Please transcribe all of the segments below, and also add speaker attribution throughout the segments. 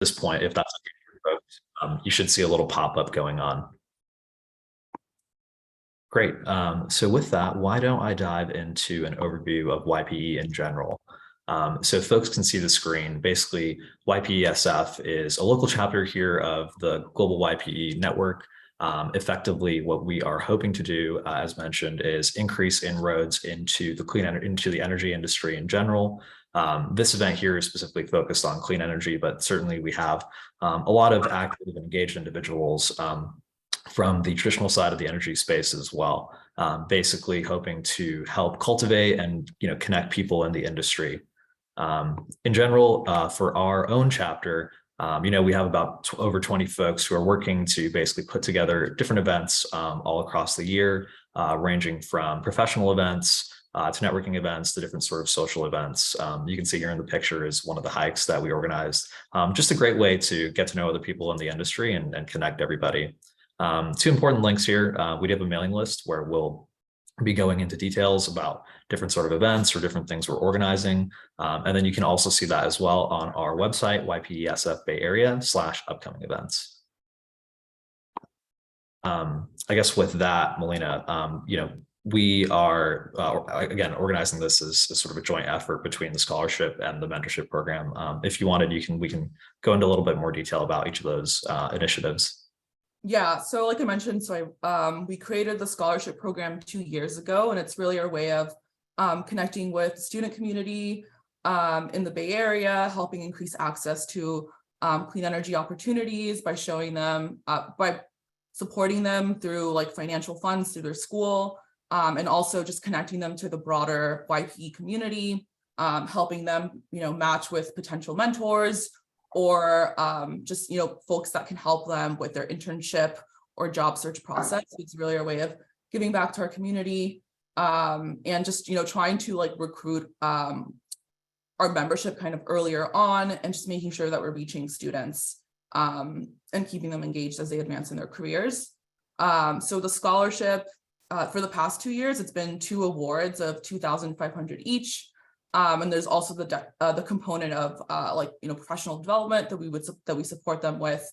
Speaker 1: this point, if that's okay for folks, you should see a little pop-up going on. Great. So with that, why don't I dive into an overview of YPE in general? So folks can see the screen. Basically, YPESF is a local chapter here of the global YPE network. Effectively, what we are hoping to do, as mentioned, is increase inroads into the energy industry in general. This event here is specifically focused on clean energy, but certainly we have a lot of active and engaged individuals from the traditional side of the energy space as well, basically hoping to help cultivate and connect people in the industry. In general, for our own chapter, we have about over 20 folks who are working to basically put together different events all across the year, ranging from professional events to networking events to different sort of social events. You can see here in the picture is one of the hikes that we organized. Just a great way to get to know other people in the industry and connect everybody. Two important links here. We do have a mailing list where we'll be going into details about different sort of events or different things we're organizing. And then you can also see that as well on our website, YPESF Bay Area /upcoming events. I guess with that, Melina, we are, again, organizing this as sort of a joint effort between the scholarship and the mentorship program. If you wanted, we can go into a little bit more detail about each of those initiatives.
Speaker 2: Yeah, so like I mentioned, we created the scholarship program 2 years ago, and it's really our way of connecting with the student community in the Bay Area, helping increase access to clean energy opportunities by showing them, by supporting them through like financial funds through their school, and also just connecting them to the broader YPE community, helping them, match with potential mentors, or just folks that can help them with their internship or job search process. It's really our way of giving back to our community, and just trying to like recruit our membership kind of earlier on, and just making sure that we're reaching students and keeping them engaged as they advance in their careers. So the scholarship for the past 2 years, it's been 2 awards of $2,500 each. And there's also the component of professional development that we support them with,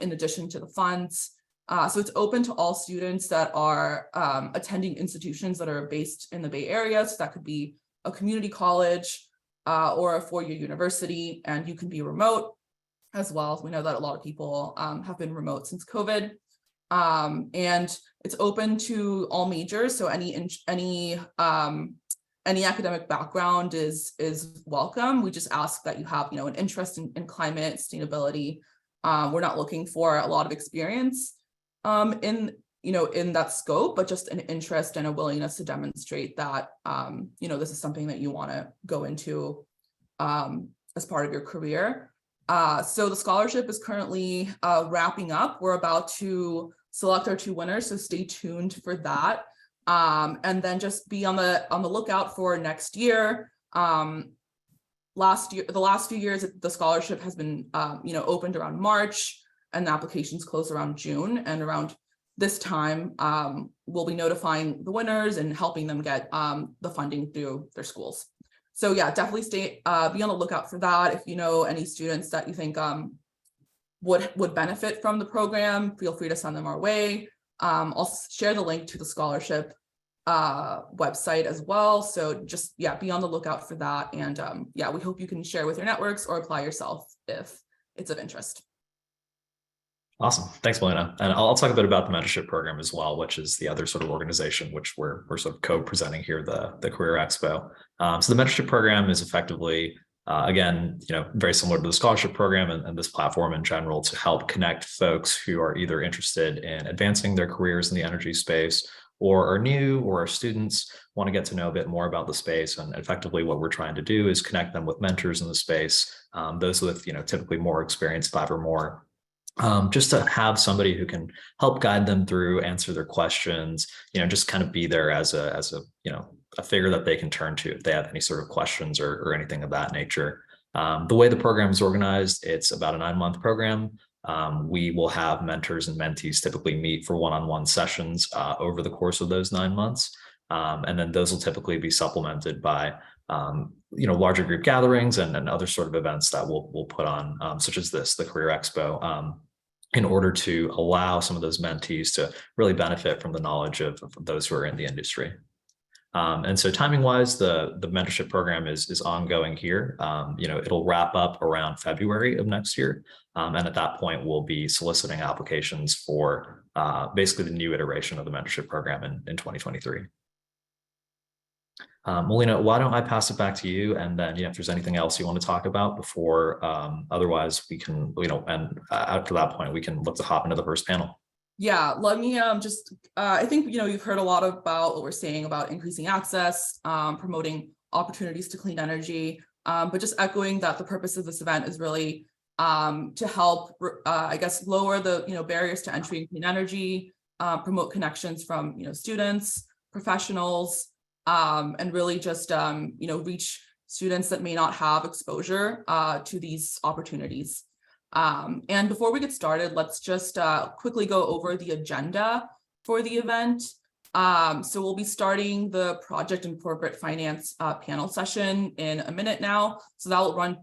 Speaker 2: in addition to the funds. So it's open to all students that are attending institutions that are based in the Bay Area. So that could be a community college or a 4-year university, and you can be remote as well. We know that a lot of people have been remote since COVID, and it's open to all majors. So any academic background is welcome. We just ask that you have, an interest in climate sustainability. We're not looking for a lot of experience in that scope, but just an interest and a willingness to demonstrate that, this is something that you want to go into as part of your career. So the scholarship is currently wrapping up. We're about to select our 2 winners, so stay tuned for that. And then just be on the lookout for next year. The last few years, the scholarship has been, opened around March, and the applications close around June. And around this time, we'll be notifying the winners and helping them get the funding through their schools. So yeah, definitely be on the lookout for that. If you know any students that you think would benefit from the program, feel free to send them our way. I'll share the link to the scholarship website as well. So just, be on the lookout for that. And we hope you can share with your networks or apply yourself if it's of interest.
Speaker 1: Awesome. Thanks, Melina. And I'll talk a bit about the mentorship program as well, which is the other sort of organization which we're sort of co-presenting here, the Career Expo. So the mentorship program is effectively, again, very similar to the scholarship program and this platform in general, to help connect folks who are either interested in advancing their careers in the energy space, or are new, or are students, want to get to know a bit more about the space. And effectively what we're trying to do is connect them with mentors in the space, those with typically more experience, 5 or more, just to have somebody who can help guide them through, answer their questions, just kind of be there as a figure that they can turn to if they have any sort of questions or anything of that nature. The way the program is organized, it's about a 9-month program. We will have mentors and mentees typically meet for one-on-one sessions over the course of those 9 months. And then those will typically be supplemented by larger group gatherings and other sort of events that we'll put on, such as the Career Expo, in order to allow some of those mentees to really benefit from the knowledge of those who are in the industry. And so timing wise, the mentorship program is ongoing here. It'll wrap up around February of next year. And at that point, we'll be soliciting applications for basically the new iteration of the mentorship program in 2023. Melina, why don't I pass it back to you? And then, if there's anything else you want to talk about before, otherwise we can, and after that point, we can look to hop into the first panel.
Speaker 2: Yeah, let me I think, you've heard a lot about what we're saying about increasing access, promoting opportunities to clean energy, but just echoing that the purpose of this event is really to help, lower the, barriers to entry in clean energy, promote connections from, students, professionals, and really just, reach students that may not have exposure to these opportunities. And before we get started, let's just quickly go over the agenda for the event. So we'll be starting the project and corporate finance panel session in a minute now. So that will run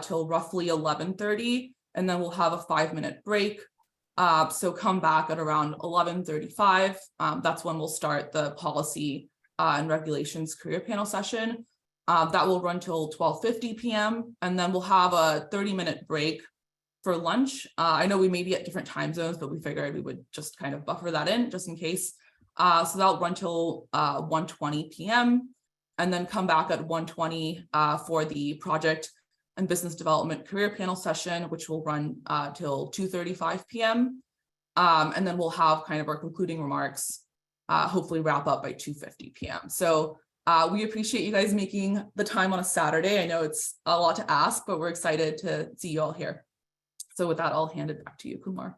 Speaker 2: till roughly 11:30, and then we'll have a 5-minute break. So come back at around 11:35. That's when we'll start the policy and regulations career panel session. That will run till 12:50 p.m. And then we'll have a 30-minute break for lunch. I know we may be at different time zones, but we figured we would just kind of buffer that in just in case. So that'll run till 1:20 p.m. and then come back at 1:20 for the project and business development career panel session, which will run till 2:35 p.m. And then we'll have kind of our concluding remarks, hopefully wrap up by 2:50 p.m. So we appreciate you guys making the time on a Saturday. I know it's a lot to ask, but we're excited to see you all here. So with that, I'll hand it back to you, Kumar.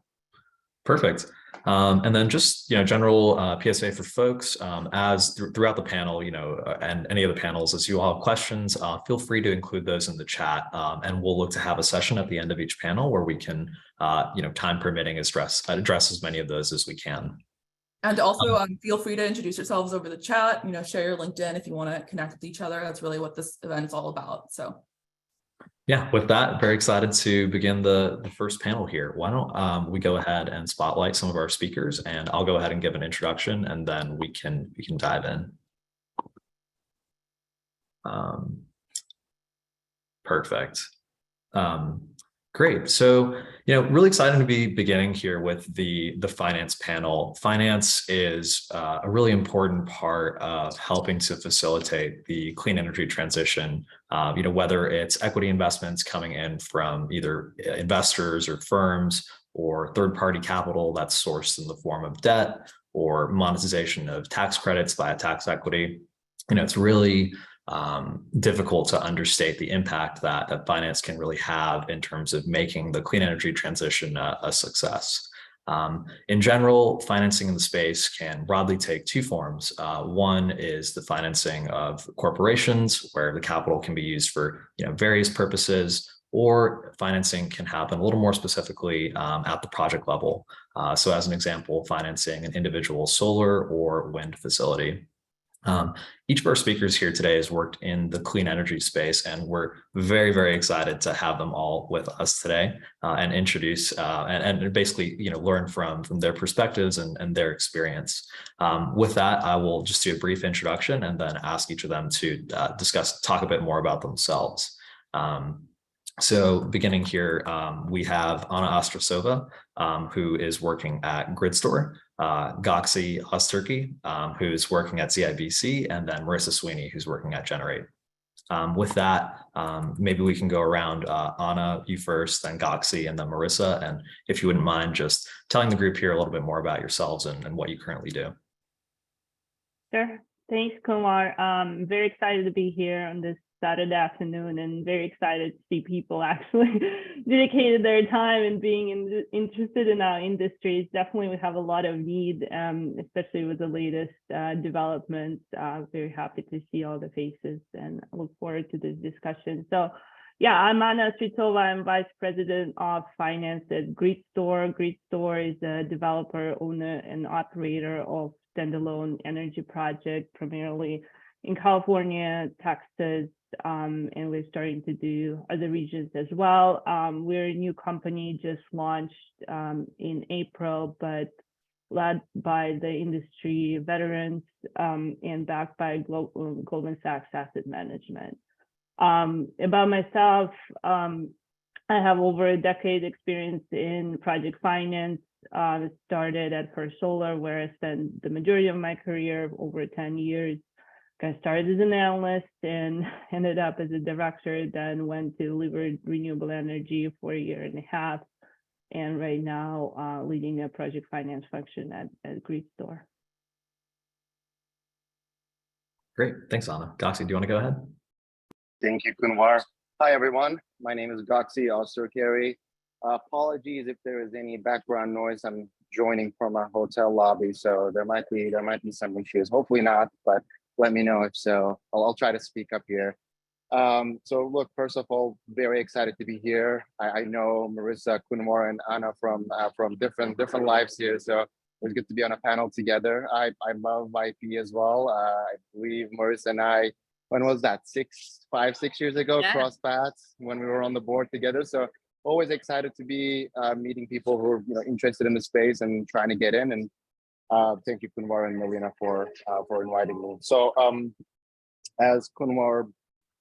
Speaker 1: Perfect. And then just, general PSA for folks, as throughout the panel, and any of the panels, as you all have questions, feel free to include those in the chat. And we'll look to have a session at the end of each panel where we can, time permitting, address as many of those as we can.
Speaker 2: And also feel free to introduce yourselves over the chat, share your LinkedIn if you want to connect with each other. That's really what this event is all about. So.
Speaker 1: Yeah, with that, very excited to begin the first panel here. Why don't we go ahead and spotlight some of our speakers, and I'll go ahead and give an introduction, and then we can dive in. Perfect. Great. So, really excited to be beginning here with the finance panel. Finance is a really important part of helping to facilitate the clean energy transition. Whether it's equity investments coming in from either investors or firms, or third-party capital that's sourced in the form of debt, or monetization of tax credits via tax equity. It's really difficult to understate the impact that finance can really have in terms of making the clean energy transition a success. In general, financing in the space can broadly take two forms. One is the financing of corporations, where the capital can be used for various purposes, or financing can happen a little more specifically at the project level. So as an example, financing an individual solar or wind facility. Each of our speakers here today has worked in the clean energy space, and we're very, very excited to have them all with us today and introduce and basically, learn from their perspectives and their experience. With that, I will just do a brief introduction and then ask each of them to talk a bit more about themselves. So beginning here, we have Anna Ostrasova, who is working at Gridstore, Goxie Osturkey, who's working at CIBC, and then Marissa Sweeney, who's working at Generate. With that, maybe we can go around, Anna, you first, then Goxie, and then Marissa. And if you wouldn't mind just telling the group here a little bit more about yourselves and what you currently do.
Speaker 3: Sure. Thanks, Kumar. Very excited to be here on this Saturday afternoon, and very excited to see people actually dedicated their time and being interested in our industries. Definitely, we have a lot of need, especially with the latest developments. Very happy to see all the faces and look forward to this discussion. So, yeah, I'm Anna Ostrasova. I'm Vice President of Finance at Gridstore. Gridstore is a developer, owner, and operator of standalone energy projects, primarily in California, Texas, and we're starting to do other regions as well. We're a new company, just launched in April, but led by the industry veterans and backed by Goldman Sachs Asset Management. About myself, I have over a decade experience in project finance. Started at First Solar, where I spent the majority of my career, over 10 years. I started as an analyst and ended up as a director, then went to delivered renewable energy for a year and a half. And right now, leading a project finance function at Gridstore.
Speaker 1: Great. Thanks, Anna. Goxie, do you want to go ahead?
Speaker 4: Thank you, Kunwar. Hi, everyone. My name is Goxie Osterkari. Apologies if there is any background noise. I'm joining from a hotel lobby, so there might be some issues. Hopefully not, but let me know if so. I'll try to speak up here. So look, first of all, very excited to be here. I know Marissa, Kunwar, and Anna from different lives here, so it's good to be on a panel together. I love IP as well. I believe Marissa and I, when was that? 5-6 years ago,
Speaker 5: Yeah.
Speaker 4: Cross paths when we were on the board together. So always excited to be meeting people who are interested in the space and trying to get in. And thank you, Kunwar and Melina, for inviting me. So as Kunwar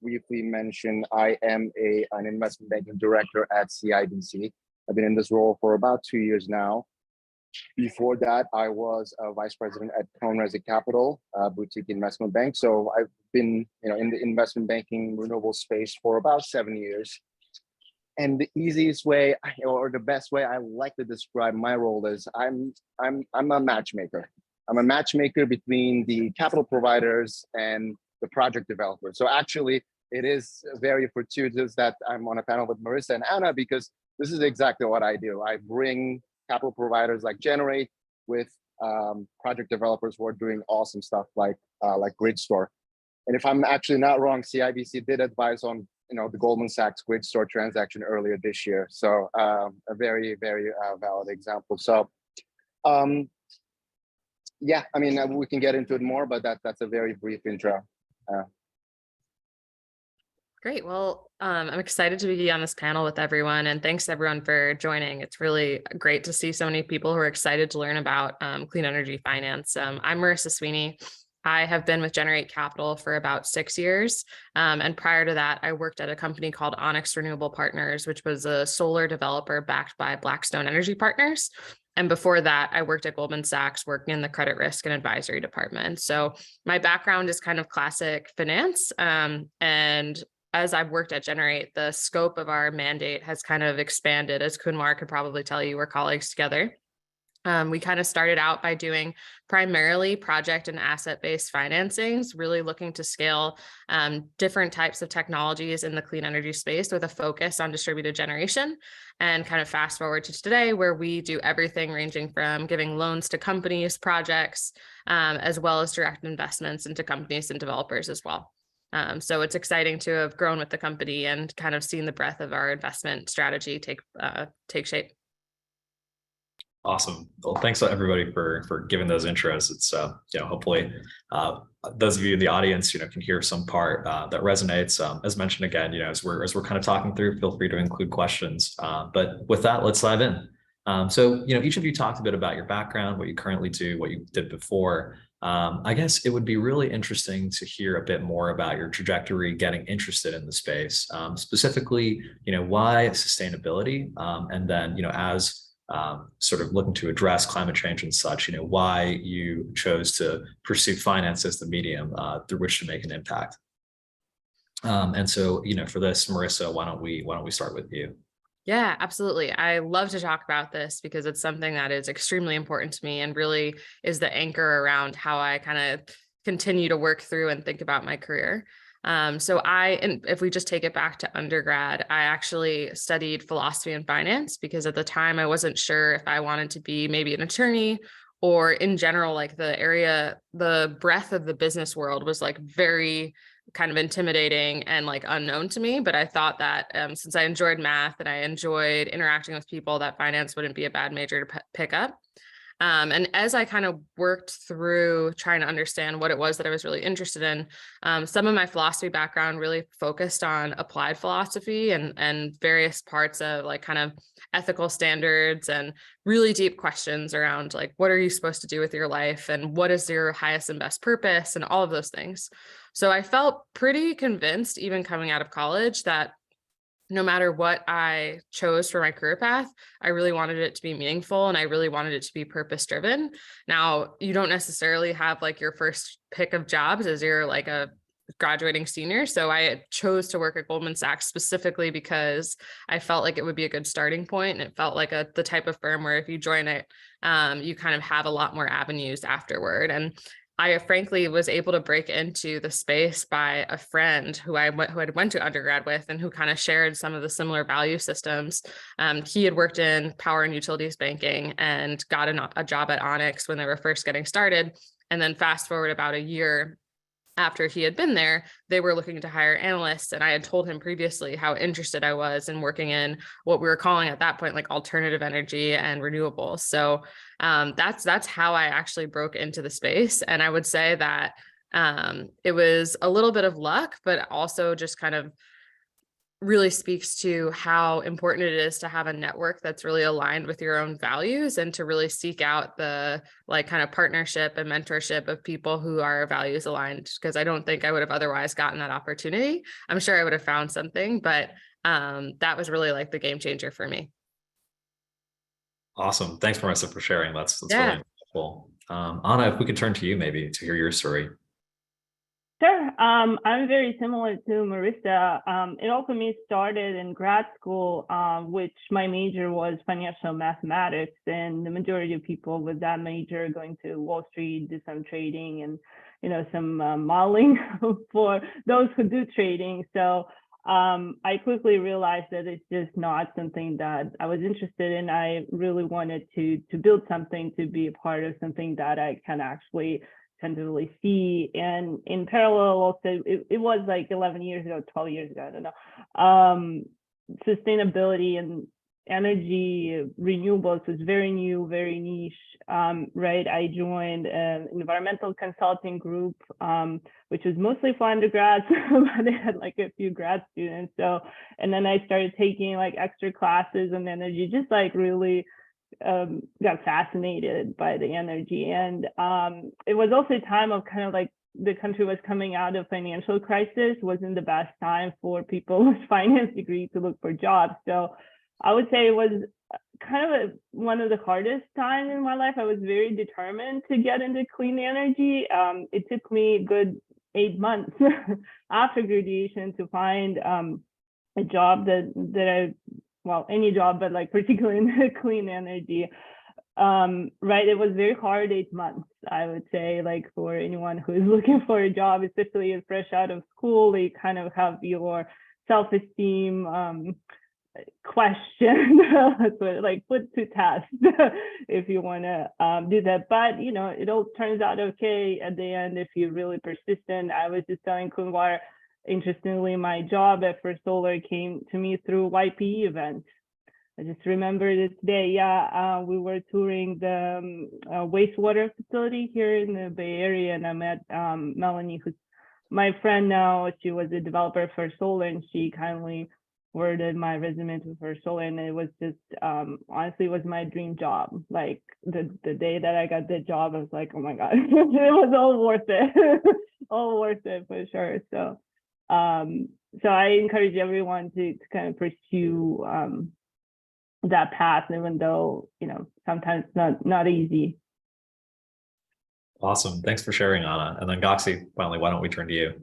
Speaker 4: briefly mentioned, I am an investment banking director at CIBC. I've been in this role for about 2 years now. Before that, I was a vice president at Clean Energy Capital, boutique investment bank. So I've been in the investment banking renewable space for about 7 years. And the easiest way, or the best way I like to describe my role is I'm a matchmaker. I'm a matchmaker between the capital providers and the project developers. So actually, it is very fortuitous that I'm on a panel with Marissa and Anna, because this is exactly what I do. I bring capital providers like Generate with project developers who are doing awesome stuff like Gridstore. And if I'm actually not wrong, CIBC did advise on the Goldman Sachs Gridstore transaction earlier this year. So a very, very valid example. So yeah, I mean, we can get into it more, but that's a very brief intro.
Speaker 5: Great. Well, I'm excited to be on this panel with everyone, and thanks everyone for joining. It's really great to see so many people who are excited to learn about clean energy finance. I'm Marissa Sweeney. I have been with Generate Capital for about 6 years. And prior to that, I worked at a company called Onyx Renewable Partners, which was a solar developer backed by Blackstone Energy Partners. And before that, I worked at Goldman Sachs, working in the credit risk and advisory department. So my background is kind of classic finance. And as I've worked at Generate, the scope of our mandate has kind of expanded. As Kunwar could probably tell you, we're colleagues together. We kind of started out by doing primarily project and asset-based financings, really looking to scale different types of technologies in the clean energy space with a focus on distributed generation, and kind of fast forward to today, where we do everything ranging from giving loans to companies, projects, as well as direct investments into companies and developers as well. So it's exciting to have grown with the company and kind of seen the breadth of our investment strategy take shape.
Speaker 1: Awesome. Well, thanks to everybody for giving those intros. It's hopefully those of you in the audience can hear some part that resonates. As mentioned again, as we're kind of talking through, feel free to include questions. But with that, let's dive in. So each of you talked a bit about your background, what you currently do, what you did before. I guess it would be really interesting to hear a bit more about your trajectory getting interested in the space, specifically why sustainability, and then as sort of looking to address climate change and such, why you chose to pursue finance as the medium through which to make an impact. And so, for this, Marissa, why don't we start with you?
Speaker 5: Yeah, absolutely. I love to talk about this because it's something that is extremely important to me and really is the anchor around how I kind of continue to work through and think about my career. So if we just take it back to undergrad, I actually studied philosophy and finance because at the time I wasn't sure if I wanted to be maybe an attorney or in general, like the breadth of the business world was like very kind of intimidating and like unknown to me. But I thought that since I enjoyed math and I enjoyed interacting with people, that finance wouldn't be a bad major to pick up. And as I kind of worked through trying to understand what it was that I was really interested in, some of my philosophy background really focused on applied philosophy and various parts of like kind of ethical standards and really deep questions around like, what are you supposed to do with your life and what is your highest and best purpose and all of those things. So I felt pretty convinced, even coming out of college, that no matter what I chose for my career path, I really wanted it to be meaningful and I really wanted it to be purpose driven. Now, you don't necessarily have like your first pick of jobs as you're like a graduating senior. So I chose to work at Goldman Sachs specifically because I felt like it would be a good starting point. And it felt like the type of firm where if you join it, you kind of have a lot more avenues afterward. And I frankly was able to break into the space by a friend who I went to undergrad with and who kind of shared some of the similar value systems. He had worked in power and utilities banking and got a job at Onyx when they were first getting started. And then fast forward about a year after he had been there, they were looking to hire analysts. And I had told him previously how interested I was in working in what we were calling at that point, like alternative energy and renewables. So that's how I actually broke into the space. And I would say that it was a little bit of luck, but also just kind of really speaks to how important it is to have a network that's really aligned with your own values and to really seek out the like kind of partnership and mentorship of people who are values aligned, because I don't think I would have otherwise gotten that opportunity. I'm sure I would have found something, but that was really like the game changer for me.
Speaker 1: Awesome. Thanks, Marissa, for sharing. That's
Speaker 5: Yeah.
Speaker 1: really helpful. Anna, if we could turn to you maybe to hear your story.
Speaker 3: Sure. I'm very similar to Marissa. It all for me started in grad school, which my major was financial mathematics, and the majority of people with that major going to Wall Street, do some trading and, you know, some modeling for those who do trading. So I quickly realized that it's just not something that I was interested in. I really wanted to build something, to be a part of something that I can actually tentatively see. And in parallel also, it was like 11 years ago, 12 years ago, I don't know. Sustainability and energy renewables was very new, very niche, right? I joined an environmental consulting group, which was mostly for undergrads, but they had like a few grad students. So, and then I started taking like extra classes on energy, just like really got fascinated by the energy. And it was also a time of kind of like the country was coming out of financial crisis, wasn't the best time for people with finance degrees to look for jobs. So I would say it was kind of one of the hardest times in my life. I was very determined to get into clean energy. It took me a good 8 months after graduation to find a job that well, any job, but like particularly in the clean energy, right? It was very hard 8 months, I would say, like for anyone who is looking for a job, especially fresh out of school, they kind of have your self-esteem question, like put to test if you want to do that. But, you know, it all turns out okay at the end if you're really persistent. I was just telling Kunwar, interestingly, my job at First Solar came to me through YPE events. I just remember this day. Yeah, we were touring the wastewater facility here in the Bay Area, and I met Melanie, who's my friend now. She was a developer for Solar, and she kindly forwarded my resume to First Solar, and it was just honestly, it was my dream job. Like the day that I got the job, I was like, oh my God, it was all worth it, all worth it for sure. So. So I encourage everyone to kind of pursue that path, even though, you know, sometimes not easy.
Speaker 1: Awesome. Thanks for sharing, Anna. And then Goxie, finally, why don't we turn to you?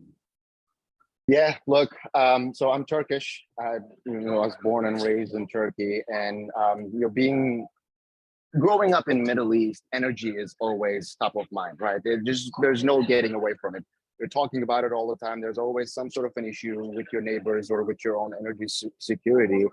Speaker 4: Yeah, look, so I'm Turkish. I was born and raised in Turkey, and growing up in Middle East, energy is always top of mind, right? There's no getting away from it. You're talking about it all the time. There's always some sort of an issue with your neighbors or with your own energy security.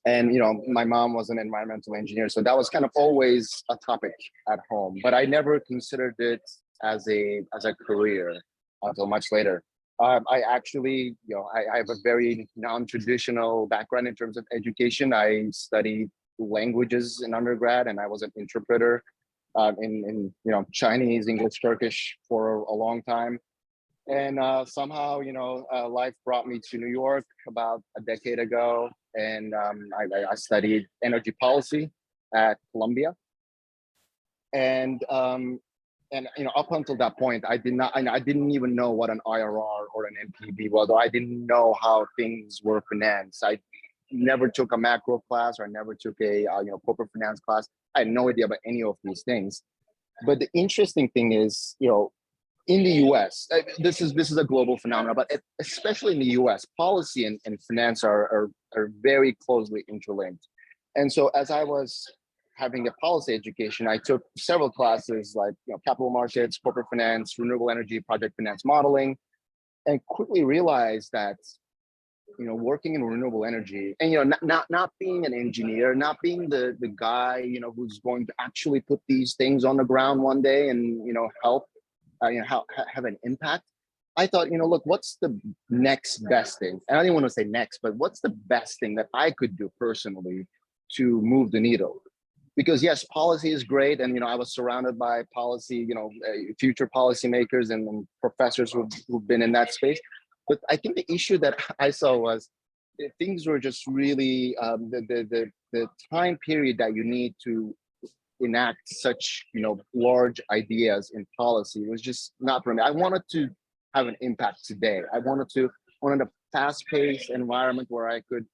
Speaker 4: And, you know, my mom was an environmental engineer, so that was kind of always a topic at home, but I never considered it as a career until much later. I actually, I have a very non-traditional background in terms of education. I studied languages in undergrad, and I was an interpreter in Chinese, English, Turkish for a long time. And somehow, life brought me to New York about a decade ago, and I studied energy policy at Columbia. And up until that point, I didn't even know what an IRR or an NPV was, or I didn't know how things were financed. I never took a macro class, or I never took a corporate finance class. I had no idea about any of these things. But the interesting thing is, in the US, this is a global phenomenon, but especially in the US, policy and finance are very closely interlinked. And so as I was having a policy education, I took several classes like capital markets, corporate finance, renewable energy, project finance modeling, and quickly realized that working in renewable energy and not being an engineer, not being the guy who's going to actually put these things on the ground one day and help have an impact. I thought, look, what's the next best thing? And I didn't want to say next, but what's the best thing that I could do personally to move the needle? Because yes, policy is great, and I was surrounded by policy, future policymakers and professors who've been in that space. But I think the issue that I saw was things were just really the time period that you need to enact such large ideas in policy was just not for me. I wanted to have an impact today. I wanted a fast-paced environment where I could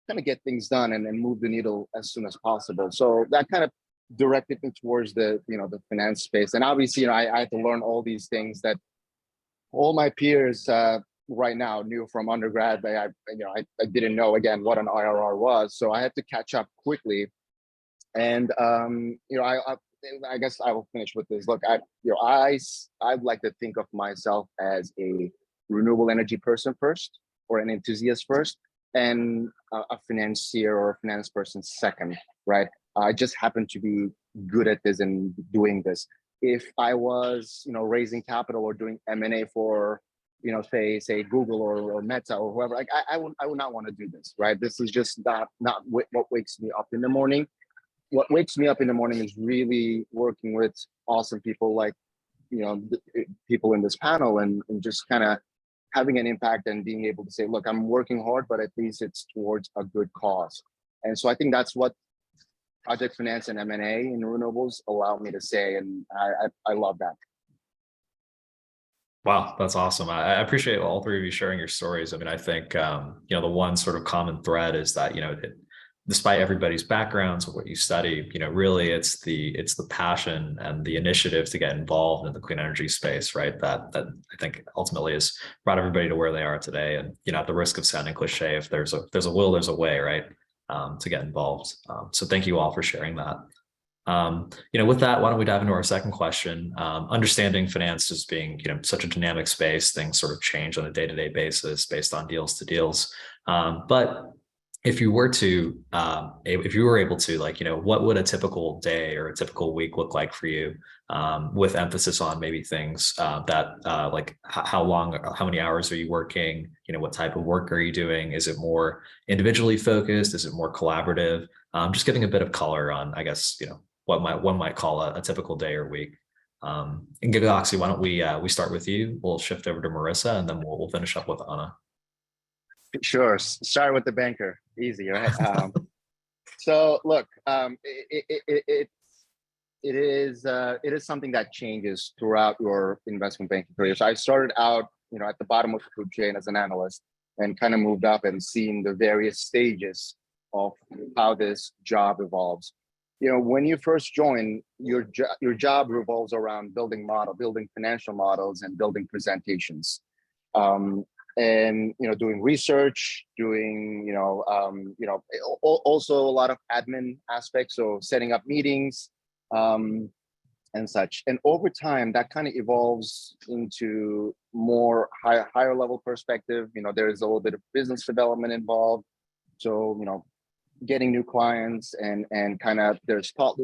Speaker 4: kind of get things done and move the needle as soon as possible. So that kind of directed me towards the finance space. And obviously, I had to learn all these things that all my peers right now knew from undergrad. I didn't know, again, what an IRR was. So I had to catch up quickly. And I guess I will finish with this. Look, I'd like to think of myself as a renewable energy person first, or an enthusiast first, and a financier or a finance person second, right? I just happen to be good at this and doing this. If I was, raising capital or doing M&A for, say Google or Meta or whoever, like I would not want to do this, right? This is just not what wakes me up in the morning. What wakes me up in the morning is really working with awesome people like, people in this panel, and just kind of having an impact and being able to say, look, I'm working hard, but at least it's towards a good cause. And so I think that's what project finance and M&A in renewables allow me to say, and I love that.
Speaker 1: Wow, that's awesome. I appreciate all three of you sharing your stories. I mean, I think, the one sort of common thread is that, despite everybody's backgrounds or what you study, really it's the passion and the initiative to get involved in the clean energy space, right? That I think ultimately has brought everybody to where they are today. And, at the risk of sounding cliche, if there's a will, there's a way, right? To get involved. So thank you all for sharing that. With that, why don't we dive into our second question? Understanding finance as being, such a dynamic space, things sort of change on a day-to-day basis based on deals to deals. But if you were able to, what would a typical day or a typical week look like for you, with emphasis on maybe things like how many hours are you working? What type of work are you doing? Is it more individually focused? Is it more collaborative? Just getting a bit of color on, I guess, what one might call a typical day or week. And Galaxy, why don't we start with you? We'll shift over to Marissa, and then we'll finish up with Anna.
Speaker 4: Sure. Start with the banker. Easy, right? So look, it is something that changes throughout your investment banking career. So I started out, at the bottom of the food chain as an analyst, and kind of moved up and seen the various stages of how this job evolves. When you first join, your job revolves around building financial models and building presentations. And doing research, doing also a lot of admin aspects, so setting up meetings and such. And over time, that kind of evolves into more higher level perspective. There's a little bit of business development involved, so getting new clients, and kind of there's thought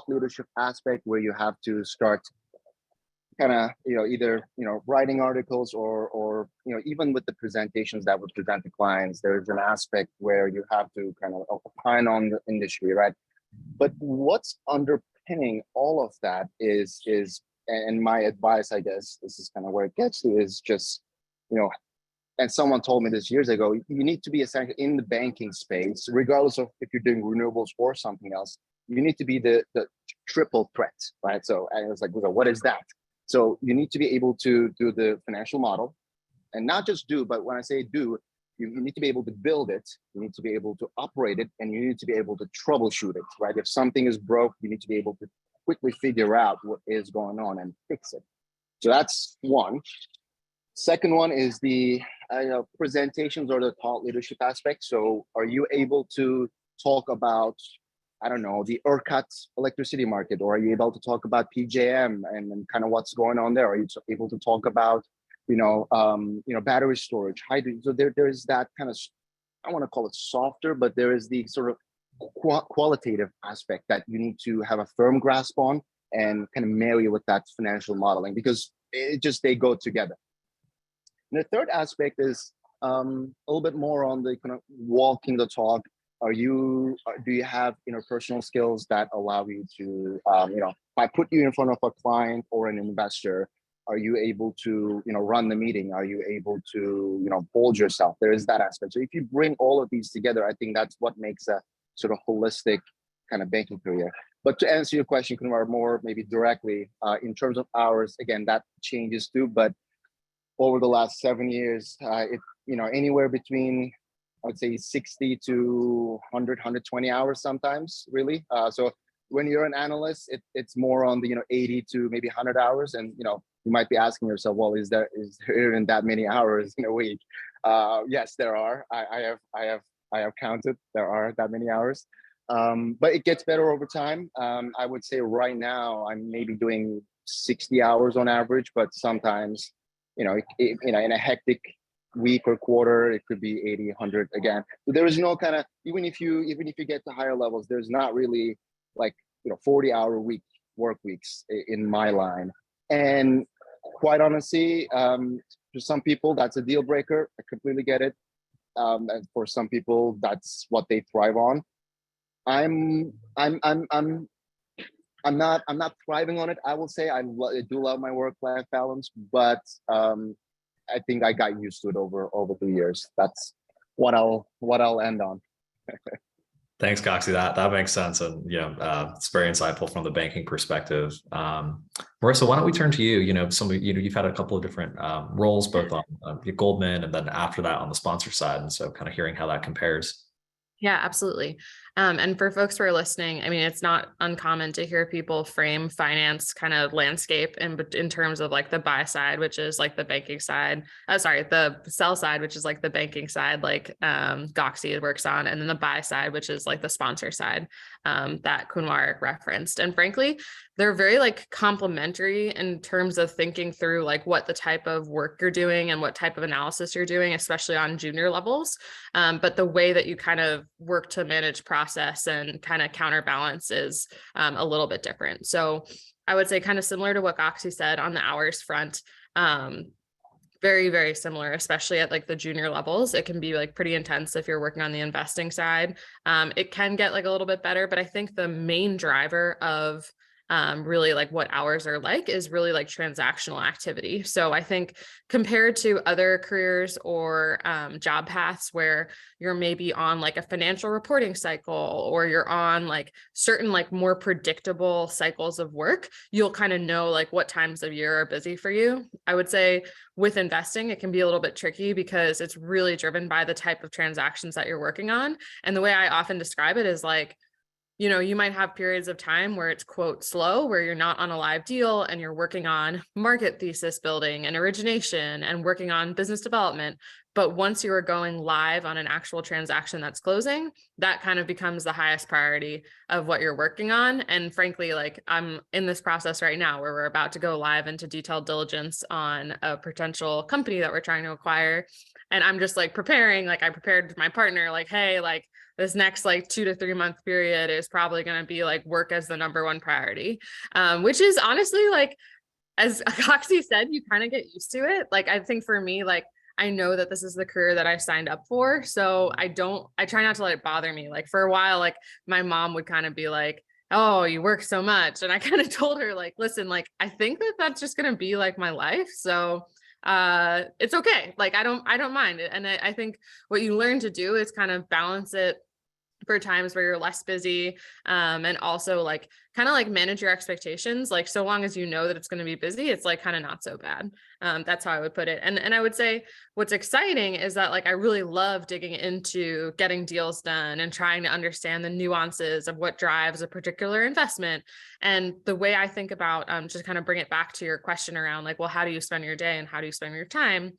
Speaker 4: leadership aspect where you have to start kind of, either, writing articles or, even with the presentations that would present to clients, there's an aspect where you have to kind of opine on the industry, right? But what's underpinning all of that is, and my advice, I guess, this is kind of where it gets to, is just, and someone told me this years ago, you need to be essentially in the banking space, regardless of if you're doing renewables or something else, you need to be the triple threat, right? So I was like, what is that? So you need to be able to do the financial model, and not just do, but when I say do, you need to be able to build it, you need to be able to operate it, and you need to be able to troubleshoot it, right? If something is broke, you need to be able to quickly figure out what is going on and fix it. So that's one. Second one is the presentations or the thought leadership aspect. So are you able to talk about, I don't know, the ERCOT electricity market, or are you able to talk about PJM and kind of what's going on there? Are you able to talk about, battery storage, hydrogen? So there's that kind of, I want to call it softer, but there is the sort of qualitative aspect that you need to have a firm grasp on and kind of marry with that financial modeling, because they go together. And the third aspect is a little bit more on the kind of walking the talk. Do you have interpersonal skills that allow you to, if I put you in front of a client or an investor, are you able to, run the meeting? Are you able to, hold yourself? There is that aspect. So if you bring all of these together, I think that's what makes a sort of holistic kind of banking career. But to answer your question, Kunwar, more maybe directly, in terms of hours, again, that changes too. But over the last 7 years, anywhere between, I would say 60 to 100, 120 hours sometimes, really. So when you're an analyst, it's more on the 80 to maybe 100 hours, and you might be asking yourself, well, is there even that many hours in a week? Yes, there are. I have counted. There are that many hours, but it gets better over time. I would say right now I'm maybe doing 60 hours on average, but sometimes in a hectic week or quarter, it could be 80, 100 again. So there is no kind of, even if you get to higher levels, there's not really like 40-hour work weeks in my line. And quite honestly, for some people that's a deal breaker. I completely get it. And for some people that's what they thrive on. I'm not thriving on it. I will say I do love my work-life balance, but I think I got used to it over the years. That's what I'll end on.
Speaker 1: Thanks, Coxie. That makes sense, and it's very insightful from the banking perspective. Marissa, why don't we turn to you? You've had a couple of different roles, both on Goldman and then after that on the sponsor side, and so kind of hearing how that compares.
Speaker 5: Yeah, absolutely. And for folks who are listening, I mean, it's not uncommon to hear people frame finance kind of landscape in terms of like the buy side, which is like the banking side. The sell side, which is like the banking side, like Goxie works on, and then the buy side, which is like the sponsor side that Kunwar referenced. And frankly, they're very like complementary in terms of thinking through like what the type of work you're doing and what type of analysis you're doing, especially on junior levels. But the way that you kind of work to manage process and kind of counterbalance is a little bit different. So I would say kind of similar to what Goxie said on the hours front. Very, very similar, especially at like the junior levels. It can be like pretty intense if you're working on the investing side. It can get like a little bit better, but I think the main driver of really like what hours are like is really like transactional activity. So I think compared to other careers or job paths where you're maybe on like a financial reporting cycle, or you're on like certain like more predictable cycles of work, you'll kind of know like what times of year are busy for you. I would say with investing, it can be a little bit tricky because it's really driven by the type of transactions that you're working on. And the way I often describe it is like, you might have periods of time where it's quote slow, where you're not on a live deal and you're working on market thesis building and origination and working on business development. But once you are going live on an actual transaction that's closing, that kind of becomes the highest priority of what you're working on. And frankly, like I'm in this process right now where we're about to go live into detailed diligence on a potential company that we're trying to acquire. And I'm just like preparing, like I prepared my partner, like, hey, like this next like 2 to 3 month period is probably going to be like work as the number one priority, which is honestly like, as Coxie said, you kind of get used to it. Like, I think for me, like, I know that this is the career that I signed up for. So I try not to let it bother me. Like, for a while, like, my mom would kind of be like, oh, you work so much. And I kind of told her, like, listen, like, I think that that's just going to be like my life. So it's okay. Like, I don't mind it. And I think what you learn to do is kind of balance it for times where you're less busy, and also like kind of like manage your expectations. Like, so long as you know that it's going to be busy, it's like kind of not so bad. That's how I would put it. And I would say what's exciting is that, like, I really love digging into getting deals done and trying to understand the nuances of what drives a particular investment. And the way I think about, just kind of bring it back to your question around, like, well, how do you spend your day and how do you spend your time?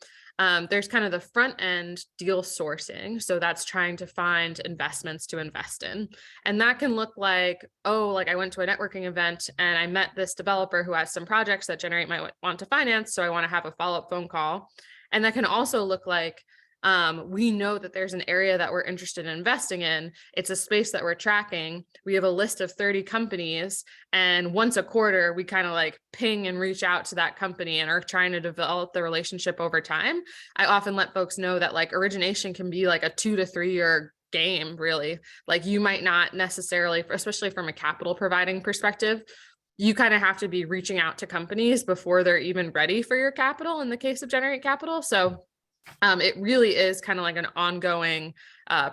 Speaker 5: There's kind of the front end deal sourcing. So that's trying to find investments to invest in. And that can look like, oh, like, I went to a networking event and I met this developer who has some projects that generate my want to finance. So I want to have a follow-up phone call. And that can also look like, we know that there's an area that we're interested in investing in. It's a space that we're tracking. We have a list of 30 companies. And once a quarter, we kind of like ping and reach out to that company and are trying to develop the relationship over time. I often let folks know that, like, origination can be like a 2 to 3 year game, really. Like, you might not necessarily, especially from a capital providing perspective, you kind of have to be reaching out to companies before they're even ready for your capital in the case of Generate Capital. So it really is kind of like an ongoing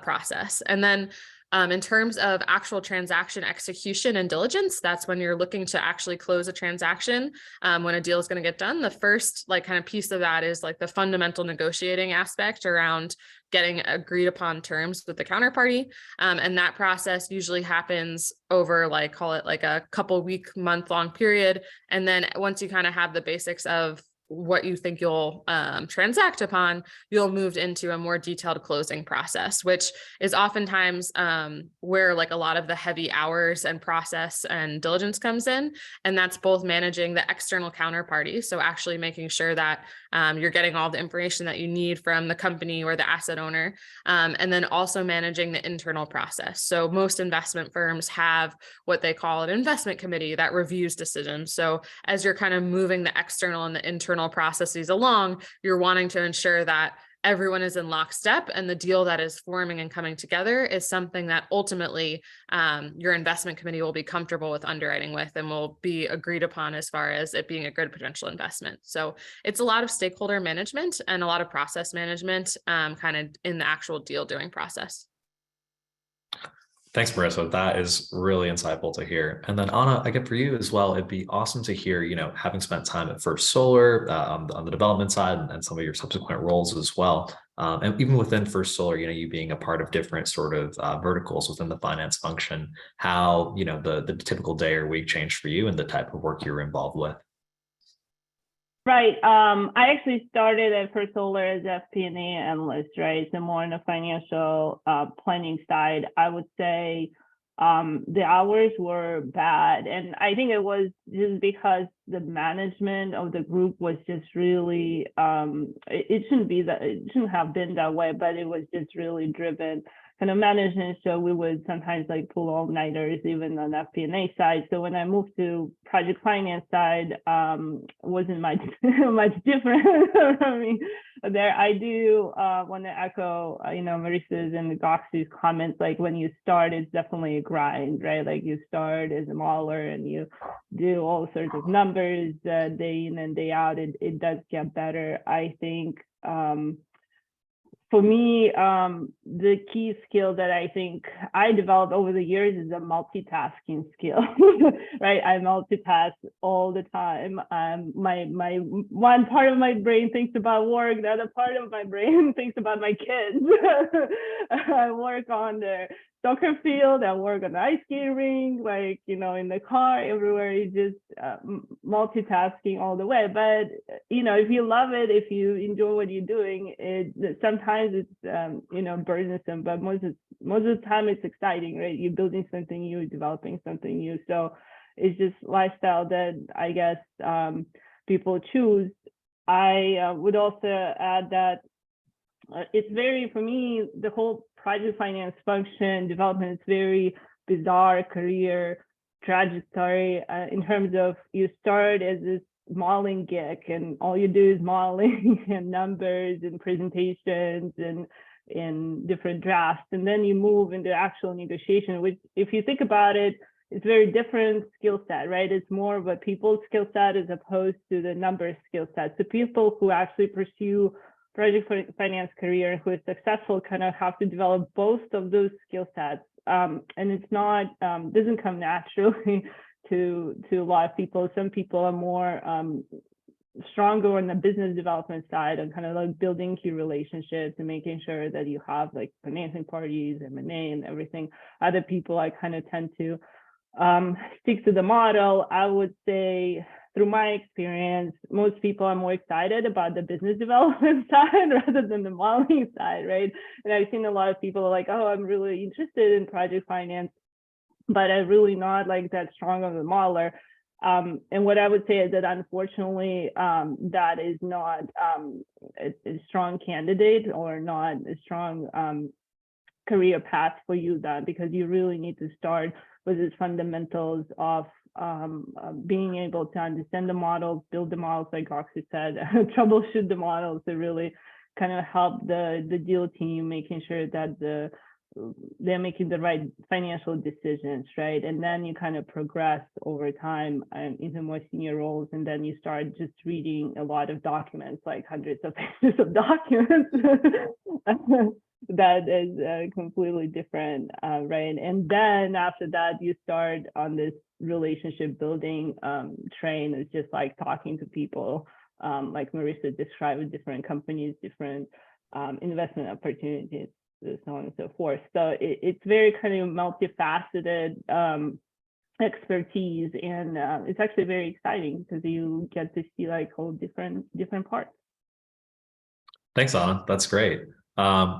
Speaker 5: process. And then in terms of actual transaction execution and diligence, that's when you're looking to actually close a transaction, when a deal is going to get done. The first, like, kind of piece of that is like the fundamental negotiating aspect around getting agreed upon terms with the counterparty. And that process usually happens over, like, call it like a couple week, month-long period. And then once you kind of have the basics of what you think you'll transact upon, you'll move into a more detailed closing process, which is oftentimes where, like, a lot of the heavy hours and process and diligence comes in. And that's both managing the external counterparty, so actually making sure that you're getting all the information that you need from the company or the asset owner, and then also managing the internal process. So most investment firms have what they call an investment committee that reviews decisions. So as you're kind of moving the external and the internal processes along, you're wanting to ensure that everyone is in lockstep and the deal that is forming and coming together is something that ultimately your investment committee will be comfortable with underwriting with and will be agreed upon as far as it being a good potential investment. So it's a lot of stakeholder management and a lot of process management, kind of in the actual deal doing process.
Speaker 1: Thanks, Marissa. That is really insightful to hear. And then Anna, I get for you as well, it'd be awesome to hear, having spent time at First Solar on the development side and some of your subsequent roles as well. And even within First Solar, you being a part of different sort of verticals within the finance function, how, the typical day or week changed for you and the type of work you were involved with.
Speaker 3: Right. I actually started at First Solar as FP&A analyst, right? So more on the financial planning side. I would say the hours were bad. And I think it was just because the management of the group was just really, it shouldn't have been that way, but it was just really driven kind of management. So we would sometimes like pull all-nighters even on FP&A side. So when I moved to project finance side, wasn't much different. I mean, there I do want to echo, Marissa's and Goxie's comments. Like, when you start, it's definitely a grind, right? Like, you start as a modeler and you do all sorts of numbers day in and day out. It does get better, I think. For me, the key skill that I think I developed over the years is a multitasking skill, right? I multitask all the time. My one part of my brain thinks about work, the other part of my brain thinks about my kids. I work on the soccer field, I work on the ice skating rink, like, in the car, everywhere. It's just multitasking all the way. But, if you love it, if you enjoy what you're doing, sometimes it's, burdensome, but most of the time it's exciting, right? You're building something new, developing something new. So it's just lifestyle that I guess people choose. I would also add that it's very, for me, the whole project finance function development is very bizarre career trajectory in terms of you start as this modeling geek and all you do is modeling and numbers and presentations and in different drafts, and then you move into actual negotiation, which if you think about it, it's very different skill set, right? It's more of a people skill set as opposed to the numbers skill set. So people who actually pursue project finance career who is successful kind of have to develop both of those skill sets. And it's not, doesn't come naturally to a lot of people. Some people are more stronger on the business development side and kind of like building key relationships and making sure that you have like financing parties, M&A and everything. Other people I kind of tend to stick to the model. I would say through my experience, most people are more excited about the business development side rather than the modeling side, right? And I've seen a lot of people are like, oh, I'm really interested in project finance, but I'm really not like that strong of a modeler. And what I would say is that unfortunately, that is not a strong candidate or not a strong career path for you then, because you really need to start with the fundamentals of being able to understand the models, build the models, like Roxy said, troubleshoot the models to really kind of help the deal team, making sure that they're making the right financial decisions, right? And then you kind of progress over time into more senior roles, and then you start just reading a lot of documents, like hundreds of pages of documents. That is completely different, right? And then after that, you start on this relationship building train. It's just like talking to people, like Marissa described, different companies, different investment opportunities, so on and so forth. So it's very kind of multifaceted expertise, and it's actually very exciting because you get to see like whole different parts.
Speaker 1: Thanks, Anna. That's great.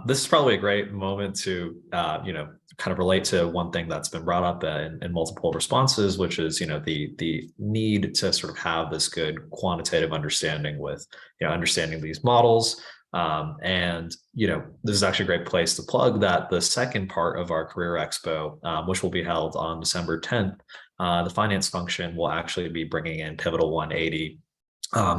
Speaker 1: This is probably a great moment to, kind of relate to one thing that's been brought up in multiple responses, which is, the need to sort of have this good quantitative understanding with, understanding these models. And, this is actually a great place to plug that the second part of our Career Expo, which will be held on December 10th, the finance function will actually be bringing in Pivotal 180,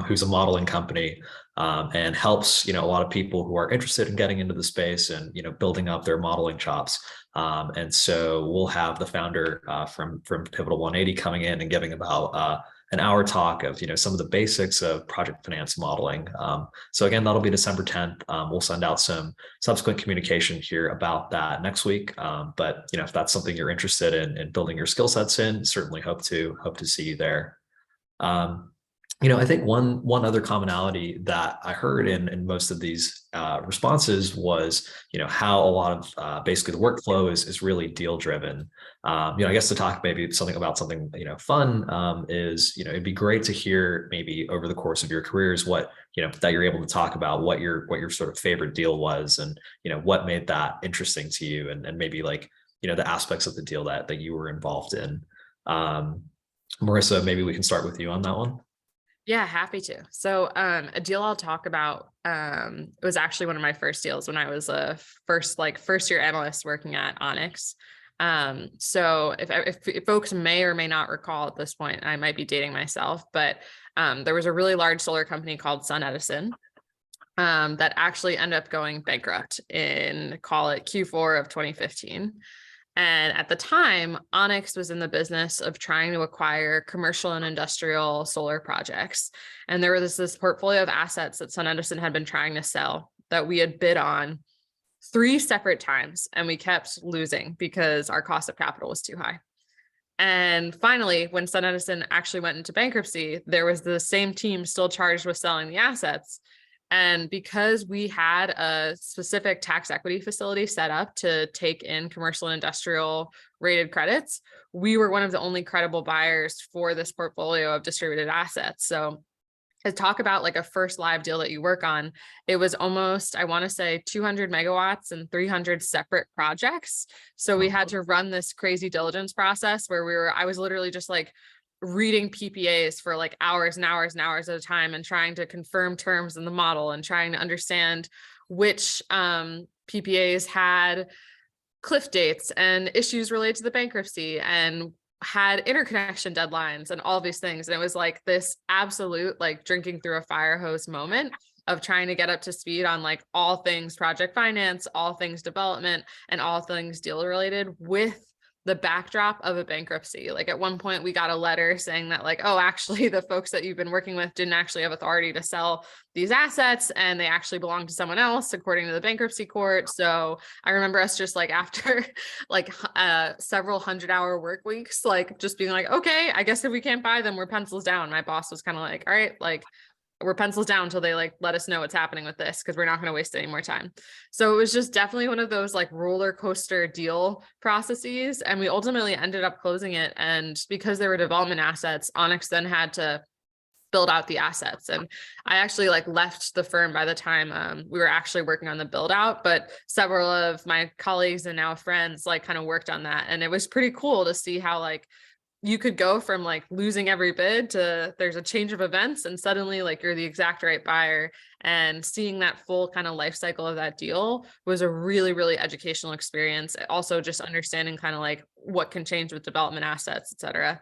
Speaker 1: who's a modeling company, and helps a lot of people who are interested in getting into the space and building up their modeling chops. And so we'll have the founder from Pivotal 180 coming in and giving about an hour talk of some of the basics of project finance modeling. So again, that'll be December 10th. We'll send out some subsequent communication here about that next week. But if that's something you're interested in building your skill sets in, certainly hope to see you there. I think one other commonality that I heard in most of these responses was, how a lot of basically the workflow is really deal driven. I guess to talk maybe about something, fun is, it'd be great to hear maybe over the course of your careers what, that you're able to talk about what your sort of favorite deal was and, what made that interesting to you and maybe like, the aspects of the deal that you were involved in. Marissa, maybe we can start with you on that one.
Speaker 5: Yeah, happy to. So a deal I'll talk about, it was actually one of my first deals when I was a first year analyst working at Onyx. So if folks may or may not recall at this point, I might be dating myself, but there was a really large solar company called SunEdison that actually ended up going bankrupt in, call it Q4 of 2015. And at the time, Onyx was in the business of trying to acquire commercial and industrial solar projects. And there was this portfolio of assets that SunEdison had been trying to sell that we had bid on 3 separate times, and we kept losing because our cost of capital was too high. And finally, when SunEdison actually went into bankruptcy, there was the same team still charged with selling the assets. And because we had a specific tax equity facility set up to take in commercial and industrial rated credits, we were one of the only credible buyers for this portfolio of distributed assets. So to talk about like a first live deal that you work on, it was almost, I want to say 200 megawatts and 300 separate projects. So we had to run this crazy diligence process where I was literally just like reading PPAs for like hours and hours and hours at a time and trying to confirm terms in the model and trying to understand which PPAs had cliff dates and issues related to the bankruptcy and had interconnection deadlines and all these things. And it was like this absolute like drinking through a fire hose moment of trying to get up to speed on like all things project finance, all things development, and all things deal related with the backdrop of a bankruptcy. Like at one point we got a letter saying that like, oh, actually the folks that you've been working with didn't actually have authority to sell these assets and they actually belong to someone else according to the bankruptcy court. So I remember us just like after like several 100-hour work weeks, like just being like, okay, I guess if we can't buy them, we're pencils down. My boss was kind of like, all right, like we're pencils down until they like let us know what's happening with this because we're not going to waste any more time. So it was just definitely one of those like roller coaster deal processes. And we ultimately ended up closing it. And because there were development assets, Onyx then had to build out the assets. And I actually like left the firm by the time we were actually working on the build out, but several of my colleagues and now friends like kind of worked on that. And it was pretty cool to see how like you could go from like losing every bid to there's a change of events and suddenly like you're the exact right buyer, and seeing that full kind of life cycle of that deal was a really, really educational experience. Also just understanding kind of like what can change with development assets, et cetera.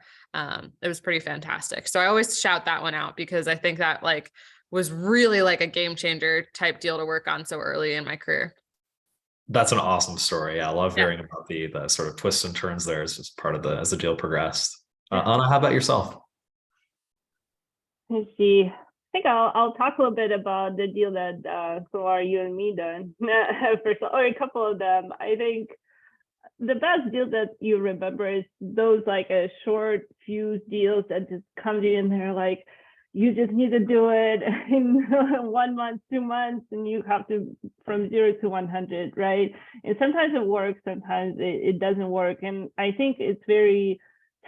Speaker 5: It was pretty fantastic. So I always shout that one out because I think that like was really like a game changer type deal to work on so early in my career.
Speaker 1: That's an awesome story. Yeah, I love hearing about the sort of twists and turns there as part of as the deal progressed. Anna, how about yourself?
Speaker 3: Let's see. I think I'll talk a little bit about the deal that Kumar, you and me done first, or a couple of them. I think the best deal that you remember is those like a short fuse deals that just come to you and they're like, you just need to do it in 1 month, 2 months, and you have to from 0 to 100, right? And sometimes it works, sometimes it doesn't work. And I think it's very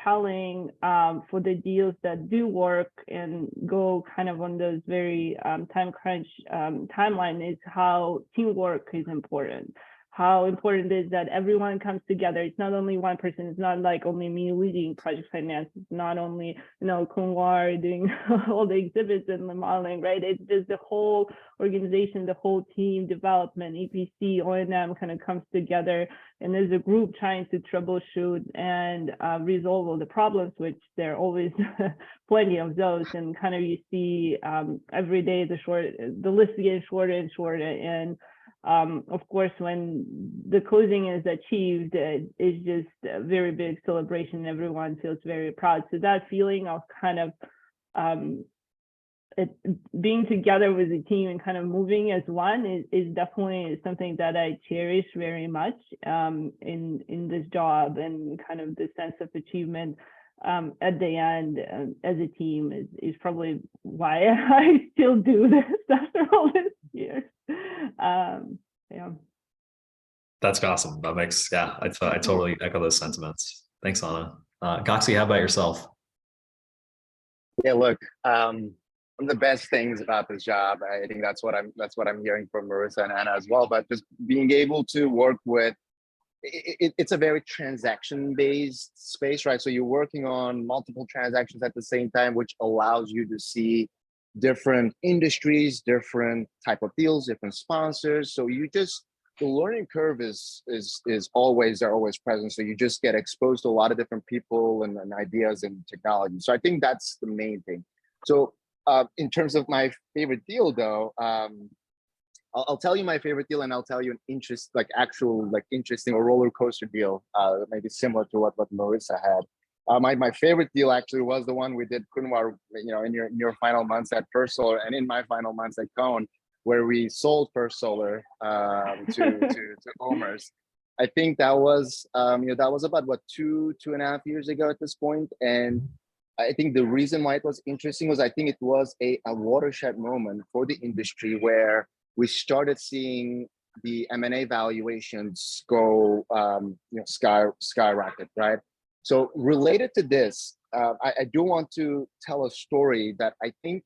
Speaker 3: telling for the deals that do work and go kind of on those very time crunch timeline is how teamwork is important. How important it is that everyone comes together. It's not only one person. It's not like only me leading project finance. It's not only, Kunwar doing all the exhibits and the modeling, right? It's just the whole organization, the whole team, development, EPC, O&M kind of comes together. And there's a group trying to troubleshoot and resolve all the problems, which there are always plenty of those. And kind of you see every day the list is getting shorter and shorter. And of course, when the closing is achieved, it's just a very big celebration. Everyone feels very proud. So that feeling of kind of being together with the team and kind of moving as one is definitely something that I cherish very much in this job, and kind of the sense of achievement at the end as a team is probably why I still do this after all these years. Yeah.
Speaker 1: That's awesome. That makes, yeah, I totally echo those sentiments. Thanks, Anna. Goxie, how about yourself?
Speaker 4: Yeah, look, one of the best things about this job, I think that's what I'm hearing from Marissa and Anna as well, but just being able to work with, it's a very transaction-based space, right? So you're working on multiple transactions at the same time, which allows you to see different industries, different type of deals, different sponsors. So the learning curve is always present. So you just get exposed to a lot of different people and ideas and technology. So I think that's the main thing. So in terms of my favorite deal, though, I'll tell you my favorite deal, and I'll tell you an interesting or roller coaster deal, maybe similar to what Marissa had. My favorite deal actually was the one we did, Kunwar, in your final months at First Solar and in my final months at Cone, where we sold First Solar to OMERS. I think that was about 2.5 years ago at this point. And I think the reason why it was interesting was I think it was a watershed moment for the industry where we started seeing the M&A valuations go skyrocket, right? So related to this, I do want to tell a story that I think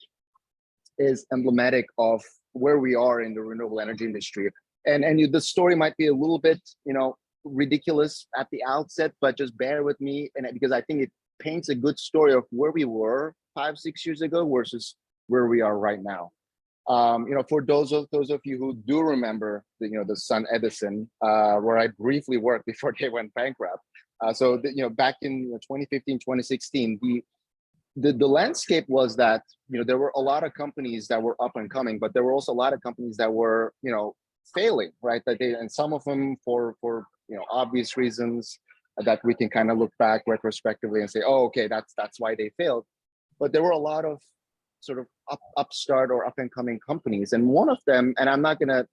Speaker 4: is emblematic of where we are in the renewable energy industry. And the story might be a little bit, ridiculous at the outset, but just bear with me, and because I think it paints a good story of where we were 5-6 years ago versus where we are right now. For those of you who do remember the Sun Edison, where I briefly worked before they went bankrupt. Back in 2015, 2016, the landscape was that there were a lot of companies that were up and coming, but there were also a lot of companies that were failing, right? And some of them for obvious reasons that we can kind of look back retrospectively and say, oh, okay, that's why they failed. But there were a lot of sort of upstart or up and coming companies, and one of them, and I'm not gonna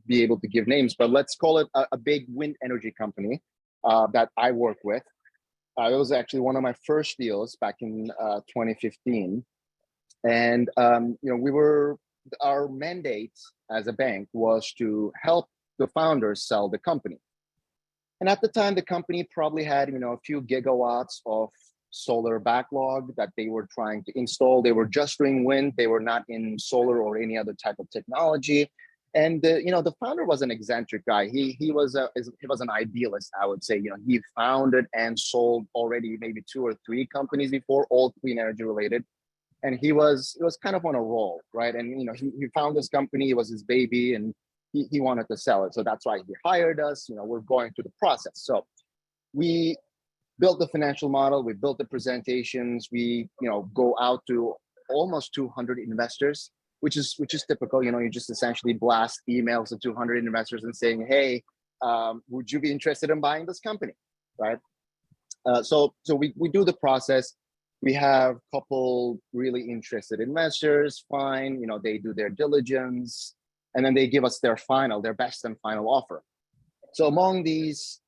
Speaker 4: be able to give names, but let's call it a big wind energy company that I work with. It was actually one of my first deals back in 2015, and our mandate as a bank was to help the founders sell the company. And at the time, the company probably had a few gigawatts of solar backlog that they were trying to install. They were just doing wind. They were not in solar or any other type of technology. And the founder was an eccentric guy. He was an idealist, I would say. He founded and sold already maybe 2 or 3 companies before, all clean energy related. And he was kind of on a roll, right? And he found this company. It was his baby, and he wanted to sell it. So that's why he hired us. We're going through the process. So we built the financial model. We built the presentations. We go out to almost 200 investors, which is typical. You just essentially blast emails to 200 investors and saying, hey, would you be interested in buying this company, right? So we do the process. We have a couple really interested investors. Fine, they do their diligence, and then they give us their best and final offer. So among these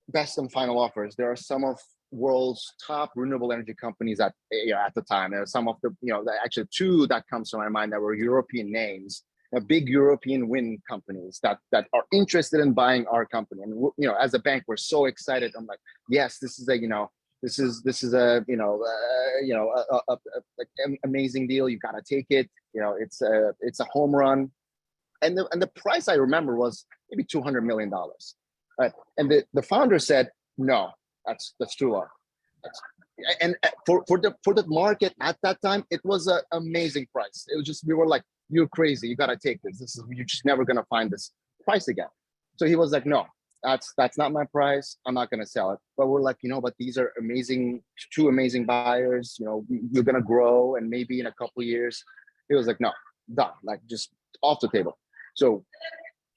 Speaker 4: best and final offers, there are some of world's top renewable energy companies at the time. There are some of the actually 2 that comes to my mind that were European names, big European wind companies that are interested in buying our company. And as a bank, we're so excited. I'm like, yes, this is an amazing deal. You got to take it. It's a home run. And the price I remember was maybe $200 million. Right. And the founder said, no, that's too low. And for the market at that time, it was an amazing price. It was just, we were like, you're crazy. You got to take this. You're just never going to find this price again. So he was like, no, that's not my price. I'm not going to sell it. But we're like, but these are amazing, 2 amazing buyers. You're going to grow, and maybe in a couple of years. He was like, no, done, like just off the table. So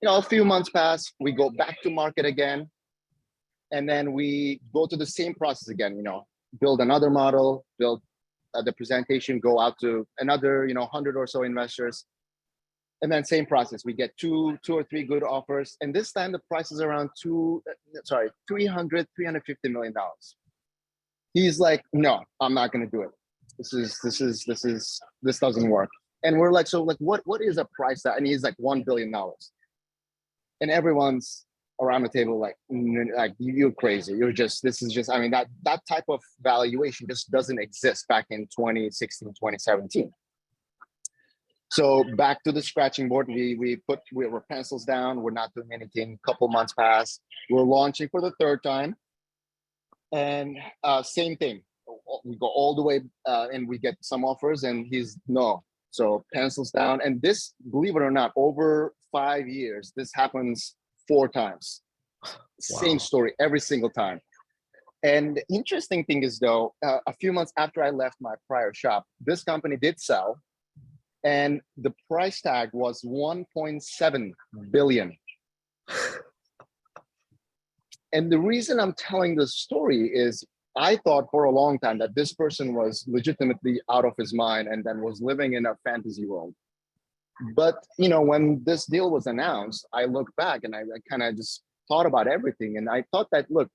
Speaker 4: a few months pass, we go back to market again, and then we go to the same process again, build another model, build the presentation, go out to another, 100 or so investors. And then same process, we get two or three good offers. And this time the price is around $350 million. He's like, no, I'm not going to do it. This doesn't work. And we're like, so like, what is a price that, and he's like $1 billion. And everyone's around the table like you're crazy. I mean, that type of valuation just doesn't exist back in 2016, 2017. So back to the scratching board, we were pencils down. We're not doing anything. Couple months pass. We're launching for the 3rd time, and same thing. We go all the way, and we get some offers, and he's no. So pencils down, and this, believe it or not, over 5 years, this happens 4 times. Wow. Same story every single time. And the interesting thing is, though, a few months after I left my prior shop, this company did sell, and the price tag was 1.7 billion. And the reason I'm telling this story is I thought for a long time that this person was legitimately out of his mind and then was living in a fantasy world. But, when this deal was announced, I looked back and I kind of just thought about everything. And I thought that, look,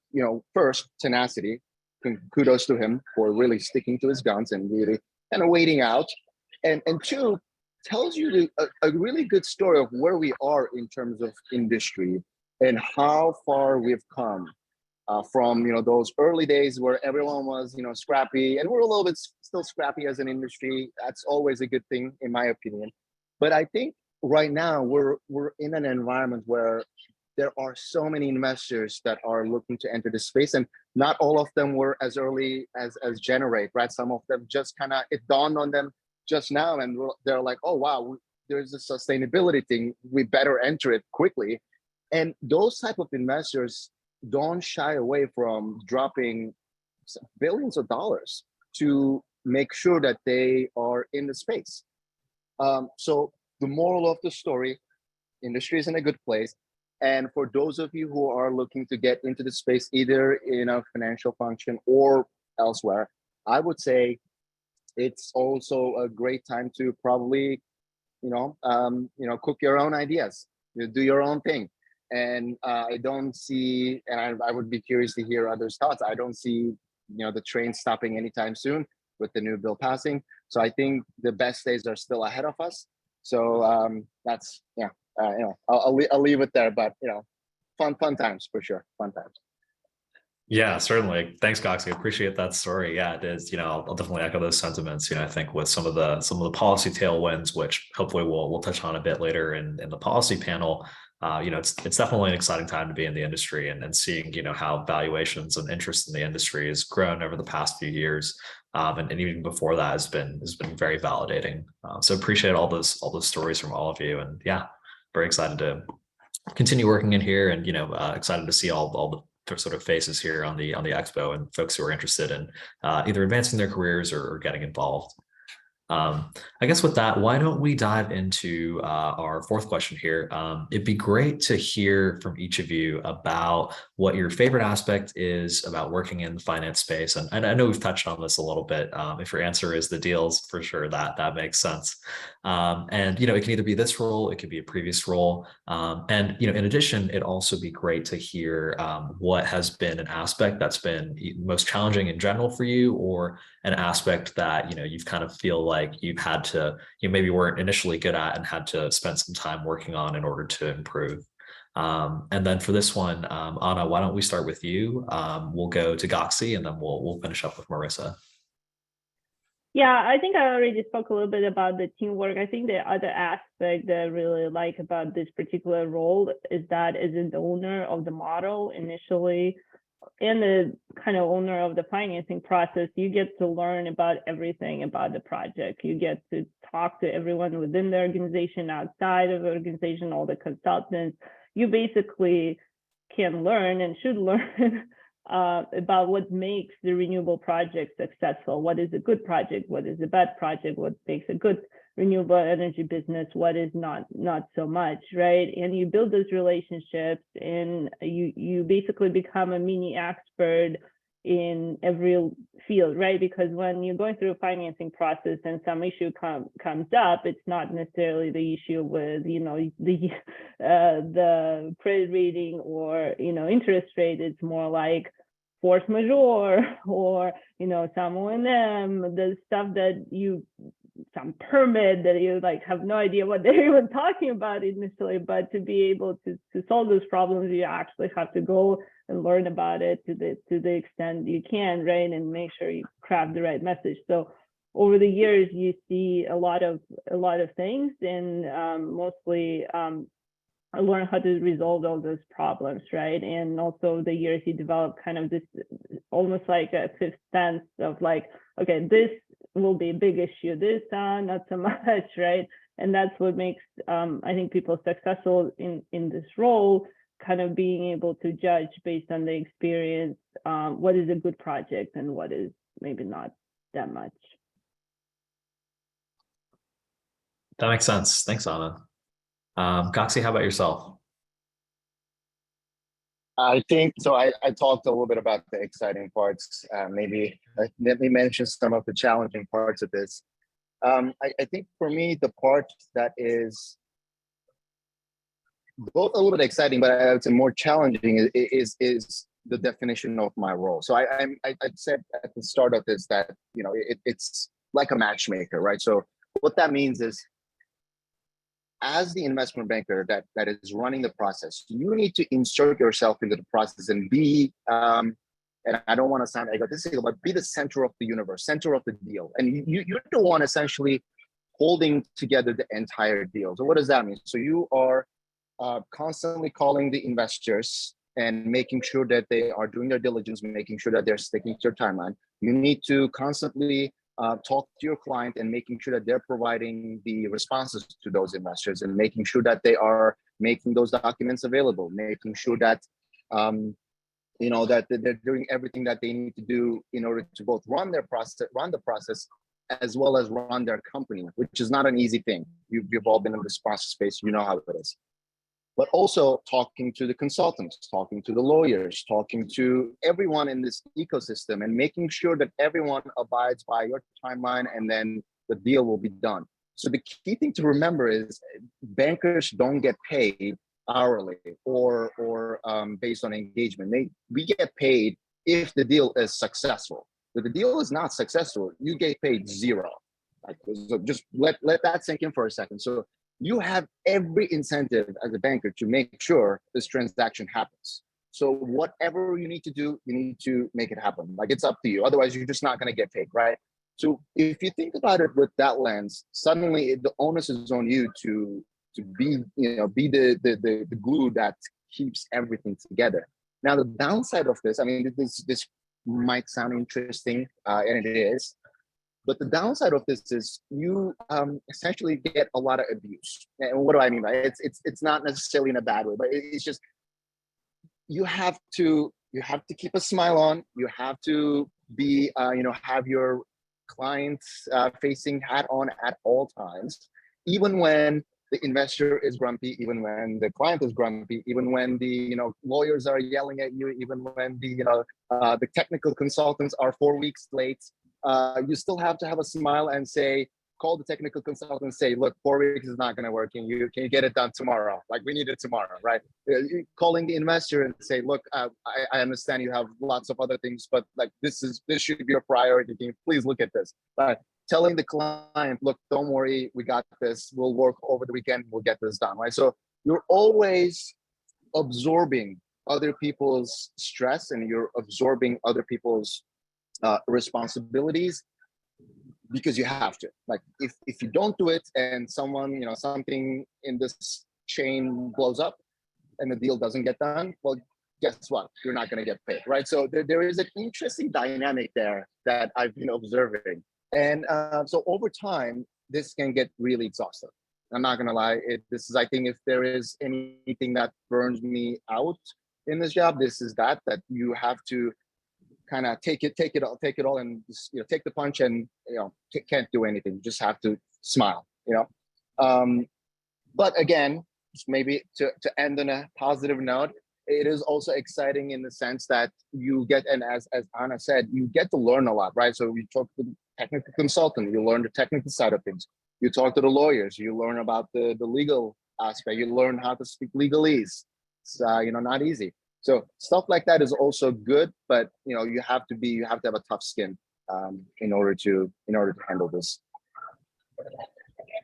Speaker 4: first, tenacity, kudos to him for really sticking to his guns and really kind of waiting out. And 2, tells you a really good story of where we are in terms of industry and how far we've come from, those early days where everyone was, scrappy, and we're a little bit still scrappy as an industry. That's always a good thing, in my opinion. But I think right now we're in an environment where there are so many investors that are looking to enter the space, and not all of them were as early as Generate, right? Some of them just it dawned on them just now, and they're like, oh wow, there's a sustainability thing, we better enter it quickly. And those type of investors don't shy away from dropping billions of dollars to make sure that they are in the space. So the moral of the story, industry is in a good place. And for those of you who are looking to get into the space, either in a financial function or elsewhere, I would say it's also a great time to probably, cook your own ideas, do your own thing. And I don't see, and I would be curious to hear others' thoughts. I don't see, the train stopping anytime soon with the new bill passing. So I think the best days are still ahead of us. So that's, I'll leave it there, but fun times for sure. Fun times.
Speaker 1: Yeah, certainly. Thanks, Goxie. Appreciate that story. Yeah, it is. I'll definitely echo those sentiments. I think with some of the policy tailwinds, which hopefully we'll touch on a bit later in the policy panel. It's definitely an exciting time to be in the industry and seeing how valuations and interest in the industry has grown over the past few years, and even before that has been very validating. So appreciate all those stories from all of you, and yeah, very excited to continue working in here, and excited to see all the sort of faces here on the expo and folks who are interested in either advancing their careers or getting involved. I guess with that, why don't we dive into our fourth question here? It'd be great to hear from each of you about what your favorite aspect is about working in the finance space. And I know we've touched on this a little bit. If your answer is the deals, for sure, that makes sense. And it can either be this role, it could be a previous role. And in addition, it'd also be great to hear what has been an aspect that's been most challenging in general for you, or an aspect that you've kind of feel like you've had to, maybe weren't initially good at and had to spend some time working on in order to improve. And then for this one, Anna, why don't we start with you? We'll go to Goxie, and then we'll finish up with Marissa.
Speaker 3: Yeah, I think I already spoke a little bit about the teamwork. I think the other aspect that I really like about this particular role is that as an owner of the model initially, and the kind of owner of the financing process, you get to learn about everything about the project. You get to talk to everyone within the organization, outside of the organization, all the consultants. You basically can learn and should learn about what makes the renewable project successful. What is a good project? What is a bad project? What makes a good renewable energy business? What is not so much, right? And you build those relationships, and you basically become a mini expert in every field, right? Because when you're going through a financing process and some issue comes up, it's not necessarily the issue with the credit rating or interest rate. It's more like force majeure or some O&M, the stuff that some permit that you have no idea what they're even talking about initially. But to be able to solve those problems, you actually have to go and learn about it to the extent you can, right? And make sure you craft the right message. So over the years, you see a lot of things, and mostly I learned how to resolve all those problems, right? And also the years you develop kind of this almost like a fifth sense of okay, this will be a big issue, this not so much, right? And that's what makes I think people successful in this role, kind of being able to judge based on the experience what is a good project and what is maybe not that much.
Speaker 1: That makes sense. Thanks, Anna. Goxie, how about yourself?
Speaker 4: I think so. I talked a little bit about the exciting parts. Maybe let me mention some of the challenging parts of this. I think for me, the part that is both a little bit exciting, but I would say more challenging is the definition of my role. So I said at the start of this that it's like a matchmaker, right? So what that means is, as the investment banker that is running the process, you need to insert yourself into the process and be, and I don't want to sound egotistical, but be the center of the universe, center of the deal. And you're the one essentially holding together the entire deal. So what does that mean? So you are constantly calling the investors and making sure that they are doing their diligence, making sure that they're sticking to their timeline. You need to constantly talk to your client and making sure that they're providing the responses to those investors, and making sure that they are making those documents available, making sure that that they're doing everything that they need to do in order to both run the process, as well as run their company, which is not an easy thing. You've all been in the sponsor space, you know how it is. But also talking to the consultants, talking to the lawyers, talking to everyone in this ecosystem, and making sure that everyone abides by your timeline, and then the deal will be done. So the key thing to remember is bankers don't get paid hourly or based on engagement. We get paid if the deal is successful. If the deal is not successful, you get paid zero. So just let that sink in for a second. So you have every incentive as a banker to make sure this transaction happens. So whatever you need to do, you need to make it happen. Like, it's up to you. Otherwise, you're just not going to get paid, right? So if you think about it with that lens, suddenly the onus is on you to be the glue that keeps everything together. Now, the downside of this, I mean, this might sound interesting, and it is, but the downside of this is you essentially get a lot of abuse. And what do I mean by it? It's not necessarily in a bad way, but it's just you have to keep a smile on. You have to be have your clients facing hat on at all times, even when the investor is grumpy, even when the client is grumpy, even when the lawyers are yelling at you, even when the technical consultants are 4 weeks late. You still have to have a smile and call the technical consultant and say, look, 4 weeks is not going to work. Can you get it done tomorrow? Like, we need it tomorrow, right? Calling the investor and say, look, I understand you have lots of other things, but like, this should be your priority. Can you please look at this? But telling the client, look, don't worry, we got this. We'll work over the weekend. We'll get this done, right? So you're always absorbing other people's stress, and you're absorbing other people's responsibilities, because you have to. Like, if you don't do it and someone, something in this chain blows up and the deal doesn't get done, well, guess what? You're not going to get paid, right? So there is an interesting dynamic there that I've been observing. And so over time, this can get really exhausting. I'm not going to lie. This is, I think, if there is anything that burns me out in this job, this is that you have to kind of take it all, and just, take the punch, and can't do anything. You just have to smile, but again, maybe to end on a positive note, it is also exciting in the sense that you get, and as Anna said, you get to learn a lot, right? So you talk to the technical consultant, you learn the technical side of things. You talk to the lawyers, you learn about the legal aspect, you learn how to speak legalese. It's not easy. So stuff like that is also good, but you have to have a tough skin in order to handle this.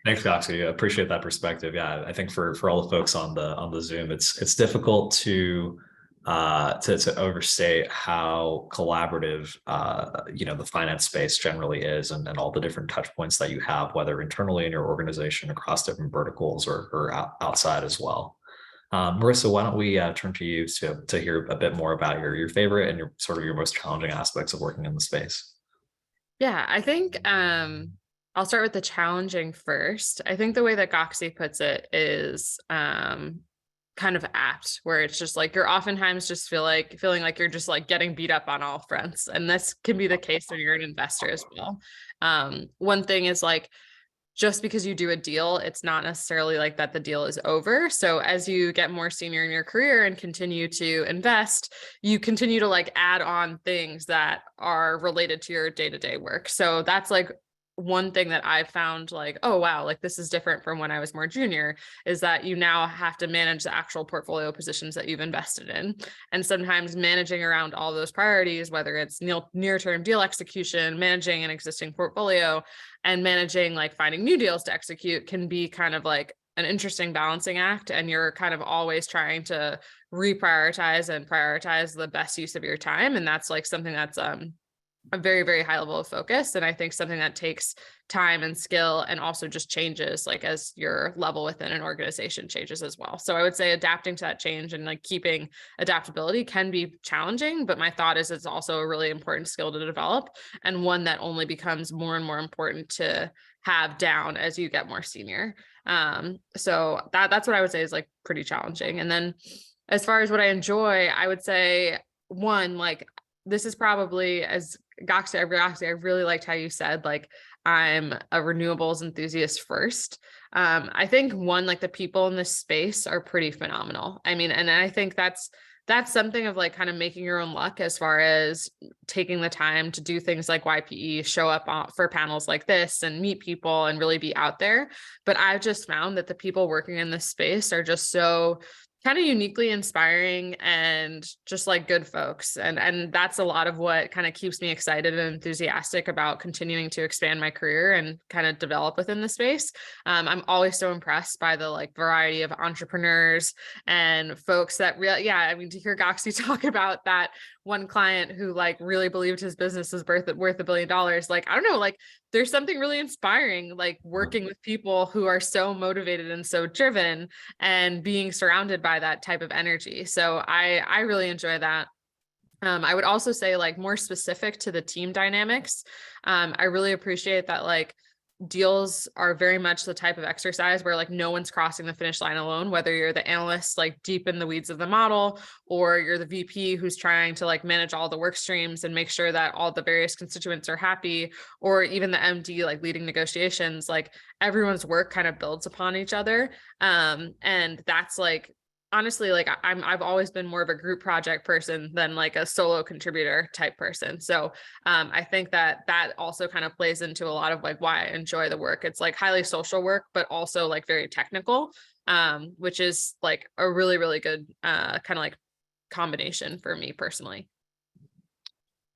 Speaker 1: Thanks, Goxie. I appreciate that perspective. Yeah, I think for all the folks on the Zoom, it's difficult to overstate how collaborative the finance space generally is, and all the different touch points that you have, whether internally in your organization, across different verticals, or outside as well. Marissa, why don't we turn to you to hear a bit more about your favorite and your most challenging aspects of working in the space?
Speaker 5: Yeah, I think I'll start with the challenging first. I think the way that Goxie puts it is kind of apt, where it's just like you're oftentimes just feeling like you're just like getting beat up on all fronts. And this can be the case when you're an investor as well. One thing is, like, just because you do a deal, it's not necessarily like that the deal is over. So as you get more senior in your career and continue to invest, you continue to like add on things that are related to your day-to-day work. So that's like one thing that I've found, like, oh, wow, like this is different from when I was more junior, is that you now have to manage the actual portfolio positions that you've invested in. And sometimes managing around all those priorities, whether it's near-term deal execution, managing an existing portfolio, and managing like finding new deals to execute, can be kind of like an interesting balancing act. And you're kind of always trying to reprioritize and prioritize the best use of your time. And that's like something that's a very, very high level of focus. And I think something that takes time and skill, and also just changes like as your level within an organization changes as well. So I would say adapting to that change and like keeping adaptability can be challenging, but my thought is it's also a really important skill to develop, and one that only becomes more and more important to have down as you get more senior. So that's what I would say is like pretty challenging. And then as far as what I enjoy, I would say one, like, this is probably, as Goxie, I really liked how you said, like, I'm a renewables enthusiast first. I think one, like the people in this space are pretty phenomenal. I mean, and I think that's something of like kind of making your own luck as far as taking the time to do things like YPE, show up for panels like this and meet people and really be out there. But I've just found that the people working in this space are just so kind of uniquely inspiring and just like good folks. And that's a lot of what kind of keeps me excited and enthusiastic about continuing to expand my career and kind of develop within the space. I'm always so impressed by the like variety of entrepreneurs and folks that really, yeah, I mean, to hear Goxie talk about that one client who like really believed his business was worth $1 billion. Like, I don't know, like there's something really inspiring, like working with people who are so motivated and so driven and being surrounded by that type of energy. So I really enjoy that. I would also say like more specific to the team dynamics. I really appreciate that like deals are very much the type of exercise where like no one's crossing the finish line alone, whether you're the analyst like deep in the weeds of the model, or you're the VP who's trying to like manage all the work streams and make sure that all the various constituents are happy, or even the MD like leading negotiations. Like everyone's work kind of builds upon each other. And that's like, honestly, like I've always been more of a group project person than like a solo contributor type person. So I think that also kind of plays into a lot of like why I enjoy the work. It's like highly social work, but also like very technical, which is like a really, really good kind of like combination for me personally.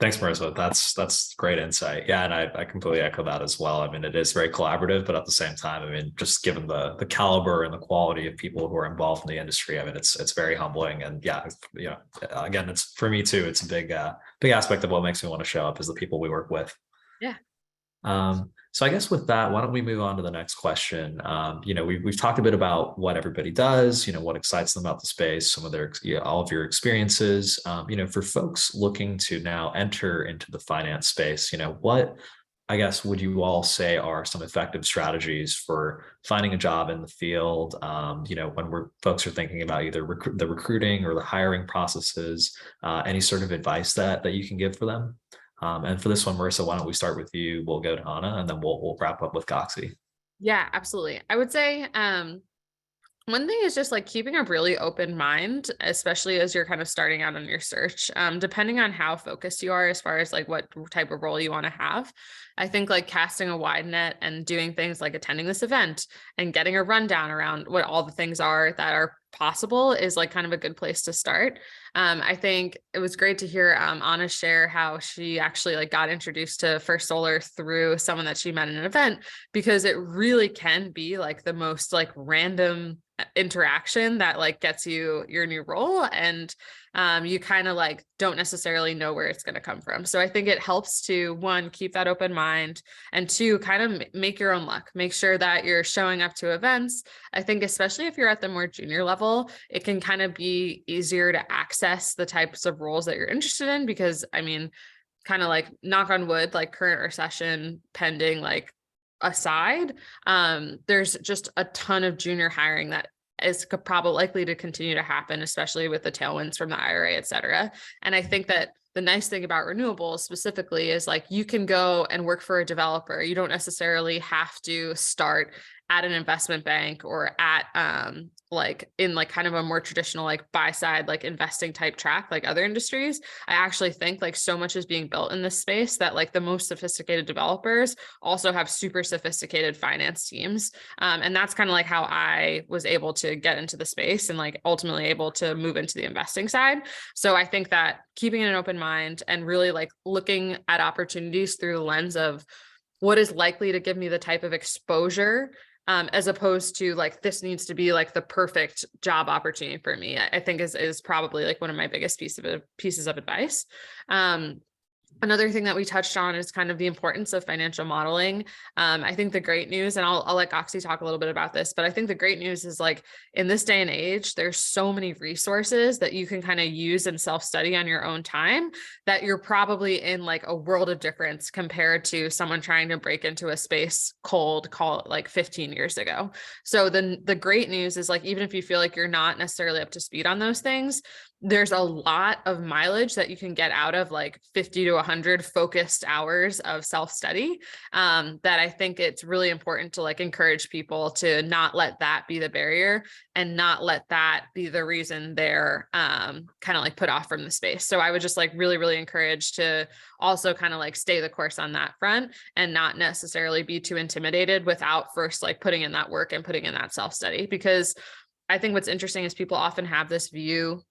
Speaker 1: Thanks, Marissa. That's great insight. Yeah, and I completely echo that as well. I mean, it is very collaborative, but at the same time, I mean, just given the caliber and the quality of people who are involved in the industry, I mean, it's very humbling. And yeah, you know, again, it's for me too. It's a big aspect of what makes me want to show up is the people we work with.
Speaker 5: Yeah.
Speaker 1: So I guess with that, why don't we move on to the next question? You know, we've talked a bit about what everybody does, you know, what excites them about the space, some of their, all of your experiences, you know, for folks looking to now enter into the finance space, you know, what, I guess, would you all say are some effective strategies for finding a job in the field? You know, when folks are thinking about either the recruiting or the hiring processes, any sort of advice that you can give for them? And for this one, Marissa, why don't we start with you? We'll go to Anna, and then we'll wrap up with Goxie.
Speaker 5: Yeah, absolutely. I would say one thing is just like keeping a really open mind, especially as you're kind of starting out on your search, depending on how focused you are as far as like what type of role you want to have. I think like casting a wide net and doing things like attending this event and getting a rundown around what all the things are that are possible is like kind of a good place to start. I think it was great to hear Anna share how she actually like got introduced to First Solar through someone that she met in an event, because it really can be like the most like random interaction that like gets you your new role, and you kind of like don't necessarily know where it's going to come from. So I think it helps to, one, keep that open mind, and two, kind of make your own luck. Make sure that you're showing up to events. I think especially if you're at the more junior level, it can kind of be easier to access the types of roles that you're interested in, because I mean, kind of like knock on wood, like current recession pending, like aside, there's just a ton of junior hiring that is probably likely to continue to happen, especially with the tailwinds from the IRA, et cetera. And I think that the nice thing about renewables specifically is like you can go and work for a developer. You don't necessarily have to start at an investment bank or at like in like kind of a more traditional like buy side like investing type track like other industries. I actually think like so much is being built in this space that like the most sophisticated developers also have super sophisticated finance teams, and that's kind of like how I was able to get into the space and like ultimately able to move into the investing side. So I think that keeping an open mind and really like looking at opportunities through the lens of what is likely to give me the type of exposure, as opposed to like, this needs to be like the perfect job opportunity for me, I think is probably like one of my biggest pieces of advice. Another thing that we touched on is kind of the importance of financial modeling. I think the great news, and I'll let Goxie talk a little bit about this, but I think the great news is like in this day and age, there's so many resources that you can kind of use and self-study on your own time that you're probably in like a world of difference compared to someone trying to break into a space cold, call it like 15 years ago. So then the great news is like, even if you feel like you're not necessarily up to speed on those things, there's a lot of mileage that you can get out of like 50 to 100 focused hours of self-study, that I think it's really important to like encourage people to not let that be the barrier and not let that be the reason they're kind of like put off from the space. So I would just like really, really encourage to also kind of like stay the course on that front and not necessarily be too intimidated without first like putting in that work and putting in that self-study. Because I think what's interesting is people often have this view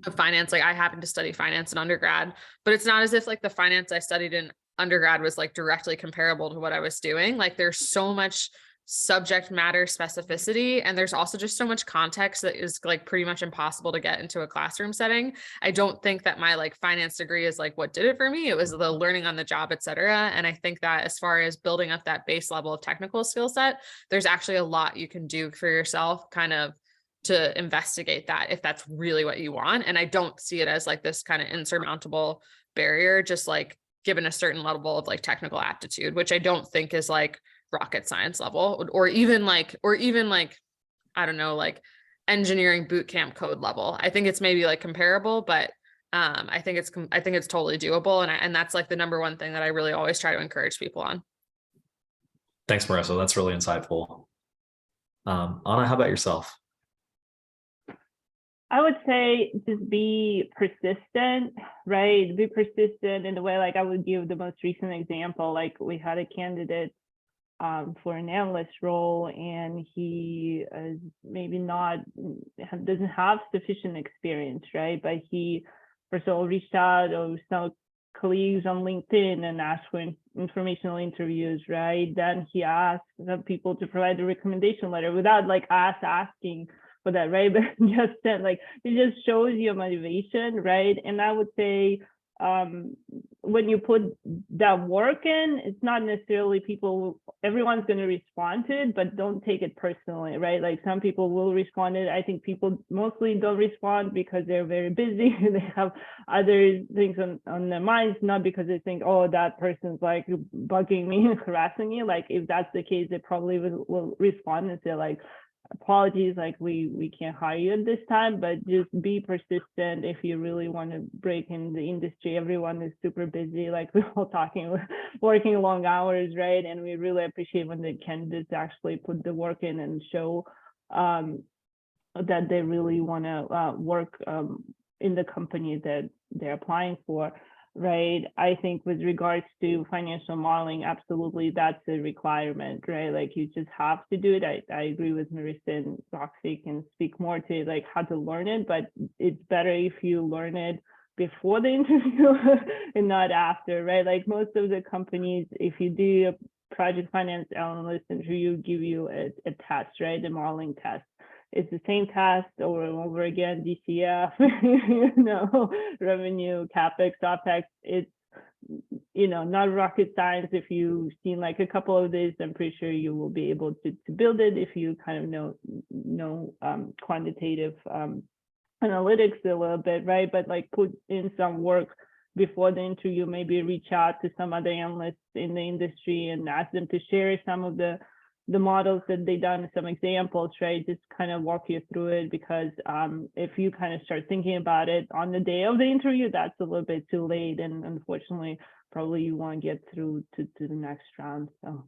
Speaker 5: of finance. Like I happened to study finance in undergrad, but it's not as if like the finance I studied in undergrad was like directly comparable to what I was doing. Like there's so much subject matter specificity, and there's also just so much context that is like pretty much impossible to get into a classroom setting. I don't think that my like finance degree is like what did it for me. It was the learning on the job, et cetera. And I think that as far as building up that base level of technical skill set, there's actually a lot you can do for yourself kind of to investigate that if that's really what you want. And I don't see it as like this kind of insurmountable barrier, just like given a certain level of like technical aptitude, which I don't think is like rocket science level, or even like, I don't know, like engineering boot camp code level. I think it's maybe like comparable, but I think it's totally doable. And that's like the number one thing that I really always try to encourage people on.
Speaker 1: Thanks, Marissa. That's really insightful. Anna, how about yourself?
Speaker 3: I would say just be persistent, right? Be persistent in the way, like I would give the most recent example, like we had a candidate for an analyst role, and he maybe doesn't have sufficient experience, right? But he first of all reached out to some colleagues on LinkedIn and asked for informational interviews, right? Then he asked some people to provide a recommendation letter without like us asking for that, right? But just that, like, it just shows your motivation, right? And I would say when you put that work in, it's not necessarily everyone's going to respond to it, but don't take it personally, right? Like some people will respond to it. I think people mostly don't respond because they're very busy. They have other things on their minds, not because they think, oh, that person's like bugging me and harassing me. Like if that's the case, they probably will respond and say like, apologies, like we can't hire you at this time, but just be persistent if you really want to break in the industry. Everyone is super busy, like we're all working long hours, right? And we really appreciate when the candidates actually put the work in and show that they really want to work in the company that they're applying for. Right. I think with regards to financial modeling, absolutely, that's a requirement, right? Like you just have to do it. I agree with Marissa, and Roxy can speak more to like how to learn it, but it's better if you learn it before the interview and not after, right? Like most of the companies, if you do a project finance analyst interview, give you a test, right? The modeling test. It's the same test over and over again, DCF, revenue, CapEx, OpEx. It's, not rocket science. If you've seen like a couple of these, I'm pretty sure you will be able to build it if you kind of know quantitative analytics a little bit, right? But like put in some work before the interview, maybe reach out to some other analysts in the industry and ask them to share some of the models that they done, some examples, right? Just kind of walk you through it, because if you kind of start thinking about it on the day of the interview, that's a little bit too late. And unfortunately, probably you want to get through to the next round. So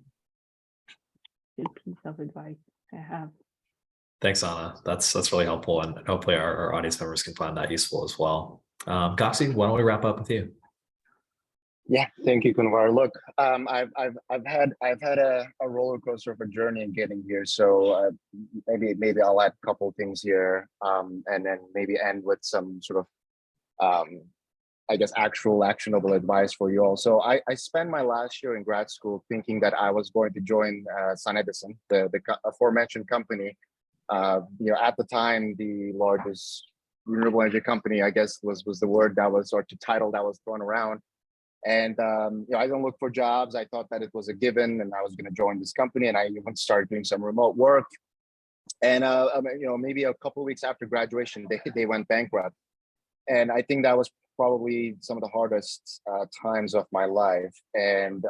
Speaker 3: good piece of advice I have.
Speaker 1: Thanks, Anna. That's really helpful. And hopefully our audience members can find that useful as well. Goxie, why don't we wrap up with you?
Speaker 4: Yeah, thank you, Kunvar. Look, I've had a roller coaster of a journey in getting here. So maybe I'll add a couple of things here, and then maybe end with some sort of I guess actual actionable advice for you all. So I spent my last year in grad school thinking that I was going to join SunEdison, the aforementioned company. At the time, the largest renewable energy company, I guess was the word that was, or the title that was thrown around. And I don't look for jobs. I thought that it was a given, and I was going to join this company. And I even started doing some remote work. And maybe a couple of weeks after graduation, they went bankrupt. And I think that was probably some of the hardest times of my life. And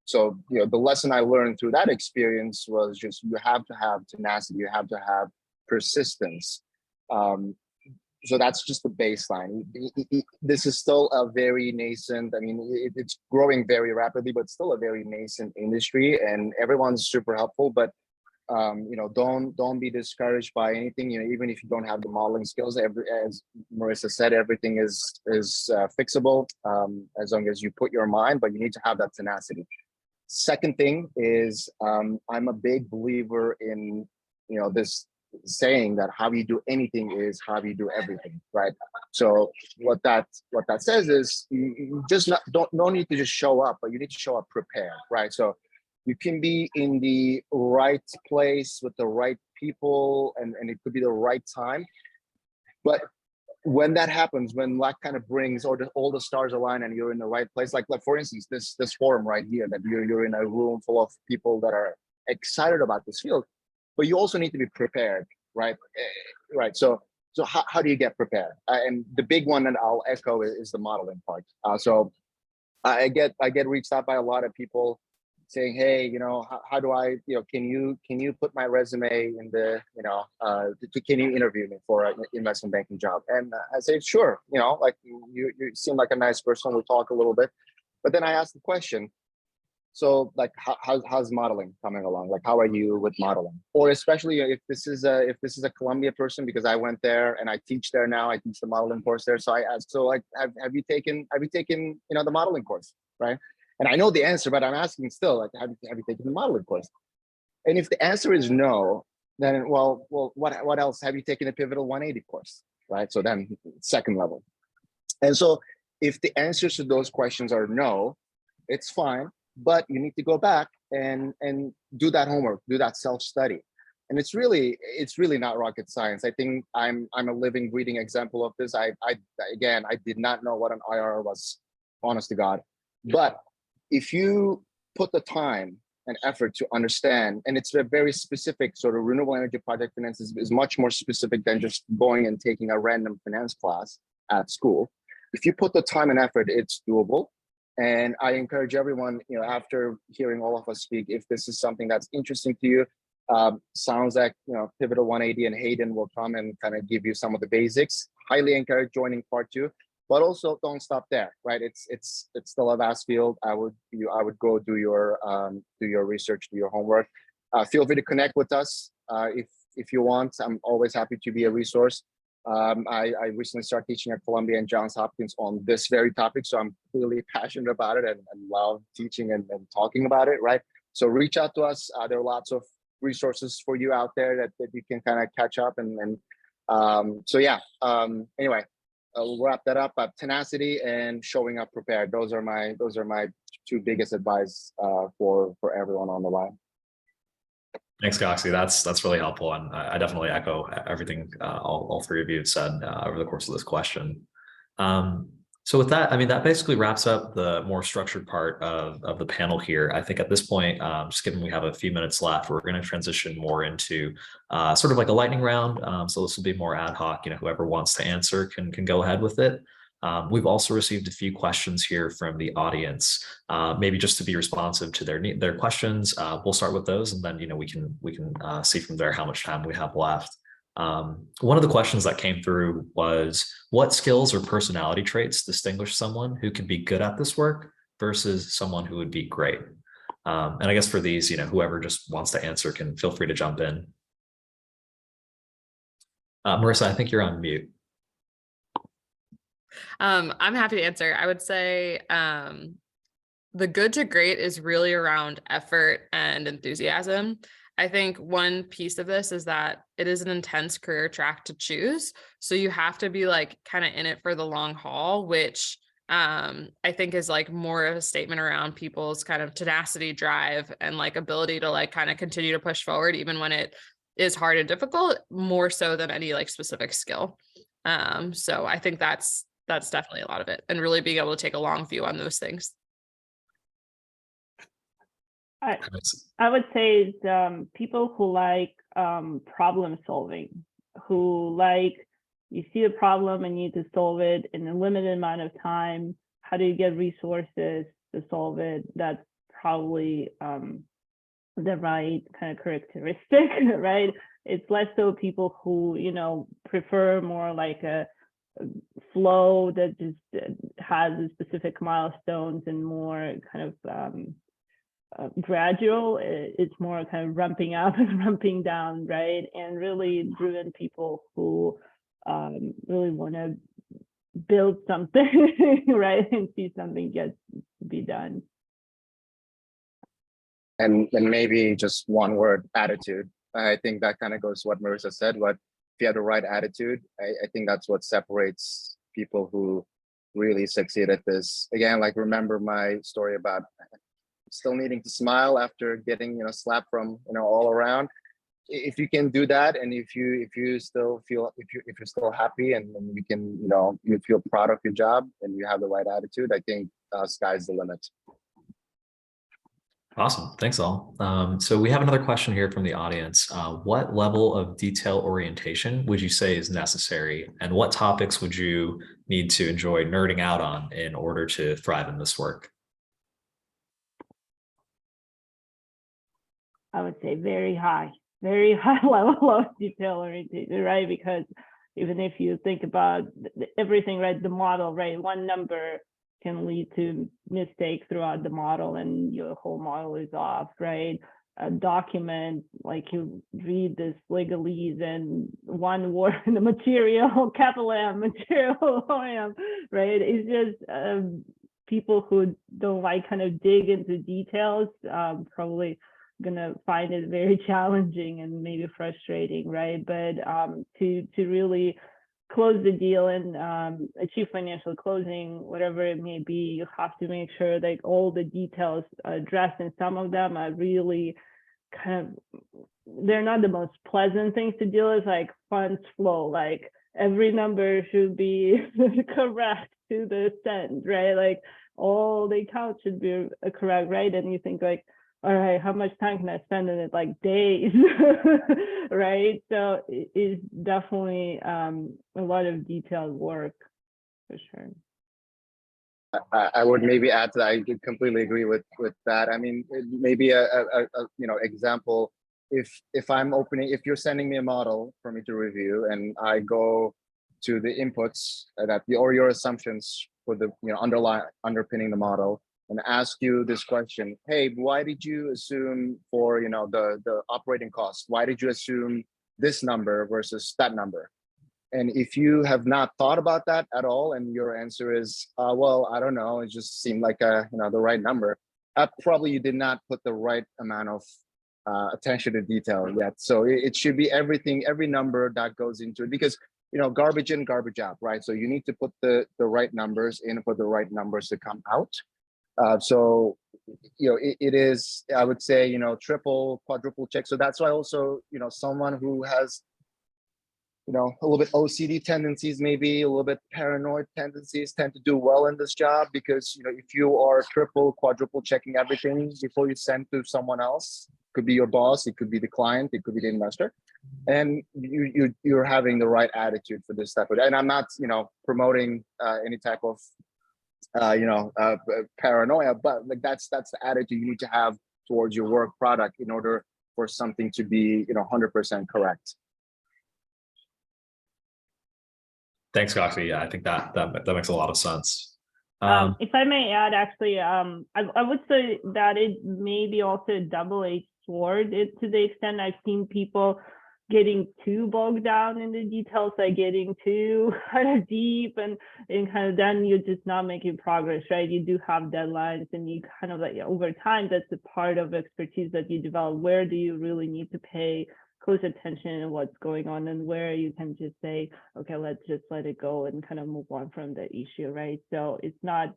Speaker 4: so the lesson I learned through that experience was just you have to have tenacity. You have to have persistence. so that's just the baseline. This is still a very nascent, I mean, it's growing very rapidly, but still a very nascent industry, and everyone's super helpful. But you know, don't be discouraged by anything. You know, even if you don't have the modeling skills, as Marissa said, everything is fixable, as long as you put your mind. But you need to have that tenacity. Second thing is, I'm a big believer in, you know, this saying that how you do anything is how you do everything, right? So what that says is, you just don't need to just show up, but you need to show up prepared, right? So you can be in the right place with the right people, and it could be the right time. But when that happens, when luck kind of brings, or all the stars align and you're in the right place, like for instance, this forum right here, that you're in a room full of people that are excited about this field, but you also need to be prepared, right? Right. So how do you get prepared? And the big one that I'll echo is the modeling part. So I get reached out by a lot of people saying, hey, you know, how do I, you know, can you put my resume in the, you know, can you interview me for an investment banking job? And I say, sure, you know, like you seem like a nice person. We'll talk a little bit. But then I asked the question, so like, how's modeling coming along? Like, how are you with modeling? Or especially if this is a Columbia person, because I went there and I teach there now. I teach the modeling course there. So I asked, so like, have you taken, you know, the modeling course, right? And I know the answer, but I'm asking still, like, have you taken the modeling course? And if the answer is no, then well, what else? Have you taken a Pivotal 180 course, right? So then second level. And so if the answers to those questions are no, it's fine, but you need to go back and do that homework, do that self-study. And it's really not rocket science. I think I'm a living, breathing example of this. I did not know what an IRR was, honest to God. But if you put the time and effort to understand, and it's a very specific sort of renewable energy project finance is much more specific than just going and taking a random finance class at school. If you put the time and effort, it's doable. And I encourage everyone, you know, after hearing all of us speak, if this is something that's interesting to you, sounds like, you know, Pivotal 180 and Hayden will come and kind of give you some of the basics. Highly encourage joining part 2. But also don't stop there, right? It's still a vast field. I would go do your research, do your homework. Feel free to connect with us if you want. I'm always happy to be a resource. I recently started teaching at Columbia and Johns Hopkins on this very topic, so I'm clearly passionate about it and love teaching and talking about it, right? So reach out to us. There are lots of resources for you out there that you can kind of catch up and so yeah. Anyway. We'll wrap that up. Tenacity and showing up prepared. Those are my 2 biggest advice for everyone on the line.
Speaker 1: Thanks, Goxie. That's really helpful, and I definitely echo everything all 3 of you have said over the course of this question. So with that, I mean, that basically wraps up the more structured part of the panel here. I think at this point, just given we have a few minutes left, we're going to transition more into sort of like a lightning round. So this will be more ad hoc. You know, whoever wants to answer can go ahead with it. We've also received a few questions here from the audience. Maybe just to be responsive to their questions, we'll start with those, and then we can see from there how much time we have left. One of the questions that came through was, what skills or personality traits distinguish someone who can be good at this work versus someone who would be great? And I guess for these, whoever just wants to answer can feel free to jump in. Marissa, I think you're on mute.
Speaker 5: I'm happy to answer. I would say the good to great is really around effort and enthusiasm. I think one piece of this is that it is an intense career track to choose. So you have to be like kind of in it for the long haul, which I think is like more of a statement around people's kind of tenacity, drive, and like ability to like kind of continue to push forward, even when it is hard and difficult, more so than any like specific skill. So I think that's definitely a lot of it, and really being able to take a long view on those things.
Speaker 3: I would say people who like problem solving, who like, you see a problem and you need to solve it in a limited amount of time. How do you get resources to solve it? That's probably the right kind of characteristic, right? It's less so people who, prefer more like a flow that just has specific milestones and more kind of gradual. It's more kind of ramping up and ramping down, right? And really driven people who really want to build something, right, and see something get be done.
Speaker 4: And maybe just one word: attitude. I think that kind of goes to what Marissa said. What if you have the right attitude? I think that's what separates people who really succeed at this. Again, like, remember my story about still needing to smile after getting slapped from all around. If you can do that, and if you still feel, if you're still happy, and you can you feel proud of your job and you have the right attitude, I think sky's the limit.
Speaker 1: Awesome. Thanks all. So we have another question here from the audience. What level of detail orientation would you say is necessary, and what topics would you need to enjoy nerding out on in order to thrive in this work?
Speaker 3: I would say very high level of detail orientation, right? Because even if you think about everything, right, the model, right, one number can lead to mistakes throughout the model and your whole model is off, right? A document, like, you read this legalese and one word in the material, capital M, material M, right? It's just people who don't like kind of dig into details, probably gonna find it very challenging and maybe frustrating, right? But to really close the deal and achieve financial closing, whatever it may be, you have to make sure that all the details addressed, and some of them are really kind of, they're not the most pleasant things to deal with, like funds flow, like every number should be correct to the cent, right? Like all the accounts should be correct, right? And you think like, all right, how much time can I spend in it? Like days, right? So it is definitely a lot of detailed work, for sure.
Speaker 4: I would maybe add to that. I completely agree with that. I mean, maybe a example. If I'm opening, if you're sending me a model for me to review, and I go to the inputs that or your assumptions for the underpinning the model, and ask you this question: hey, why did you assume for the operating cost? Why did you assume this number versus that number? And if you have not thought about that at all, and your answer is, well, I don't know, it just seemed like the right number, probably you did not put the right amount of attention to detail yet. So it should be everything, every number that goes into it, because garbage in, garbage out, right? So you need to put the right numbers in for the right numbers to come out. So it is, I would say, triple, quadruple check. So that's why also someone who has a little bit OCD tendencies, maybe a little bit paranoid tendencies, tend to do well in this job, because if you are triple, quadruple checking everything before you send to someone else, it could be your boss, it could be the client, it could be the investor, and you're having the right attitude for this type of, and I'm not promoting any type of paranoia, but like that's the attitude you need to have towards your work product in order for something to be 100% correct.
Speaker 1: Thanks, Goxie. Yeah, I think that makes a lot of sense.
Speaker 3: If I may add, actually, I would say that it may be also a double-edged sword, to the extent I've seen people getting too bogged down in the details, like getting too kind of deep, and kind of then you're just not making progress, right? You do have deadlines, and you kind of like over time, that's a part of expertise that you develop. Where do you really need to pay close attention to what's going on, and where you can just say, okay, let's just let it go and kind of move on from the issue, right? So it's not,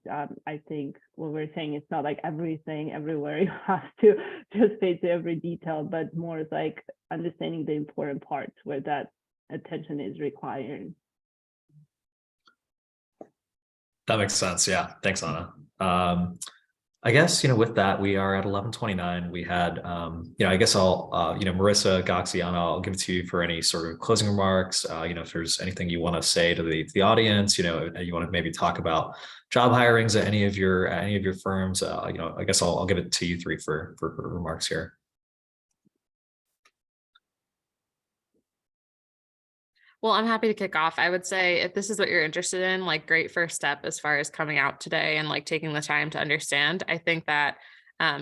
Speaker 3: I think what we're saying, it's not like everything everywhere you have to just pay to every detail, but more like understanding the important parts where that attention is required.
Speaker 1: That makes sense. Yeah. Thanks, Anna. I guess, with that, we are at 11:29. We had, I guess I'll, Marissa, Goxiana, I'll give it to you for any sort of closing remarks. If there's anything you want to say to the audience, you want to maybe talk about job hirings at any of your firms, I guess I'll give it to you three for remarks here.
Speaker 5: Well, I'm happy to kick off. I would say if this is what you're interested in, like great first step as far as coming out today and like taking the time to understand. I think that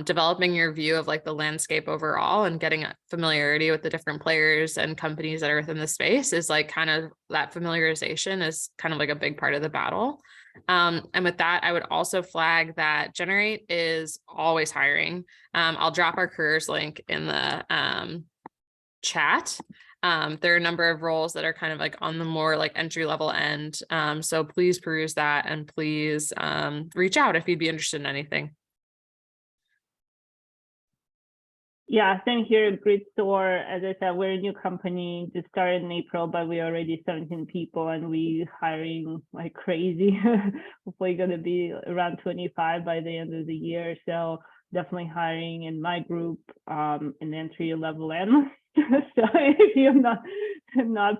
Speaker 5: developing your view of like the landscape overall and getting a familiarity with the different players and companies that are within the space is like kind of that familiarization is kind of like a big part of the battle. And with that, I would also flag that Generate is always hiring. I'll drop our careers link in the chat. There are a number of roles that are kind of like on the more like entry level end. So please peruse that and please reach out if you'd be interested in anything.
Speaker 3: Yeah, same here at Grid Store. As I said, we're a new company, just started in April, but we're already 17 people and we hiring like crazy. Hopefully gonna be around 25 by the end of the year. So definitely hiring in my group, an entry level analyst. So if you're not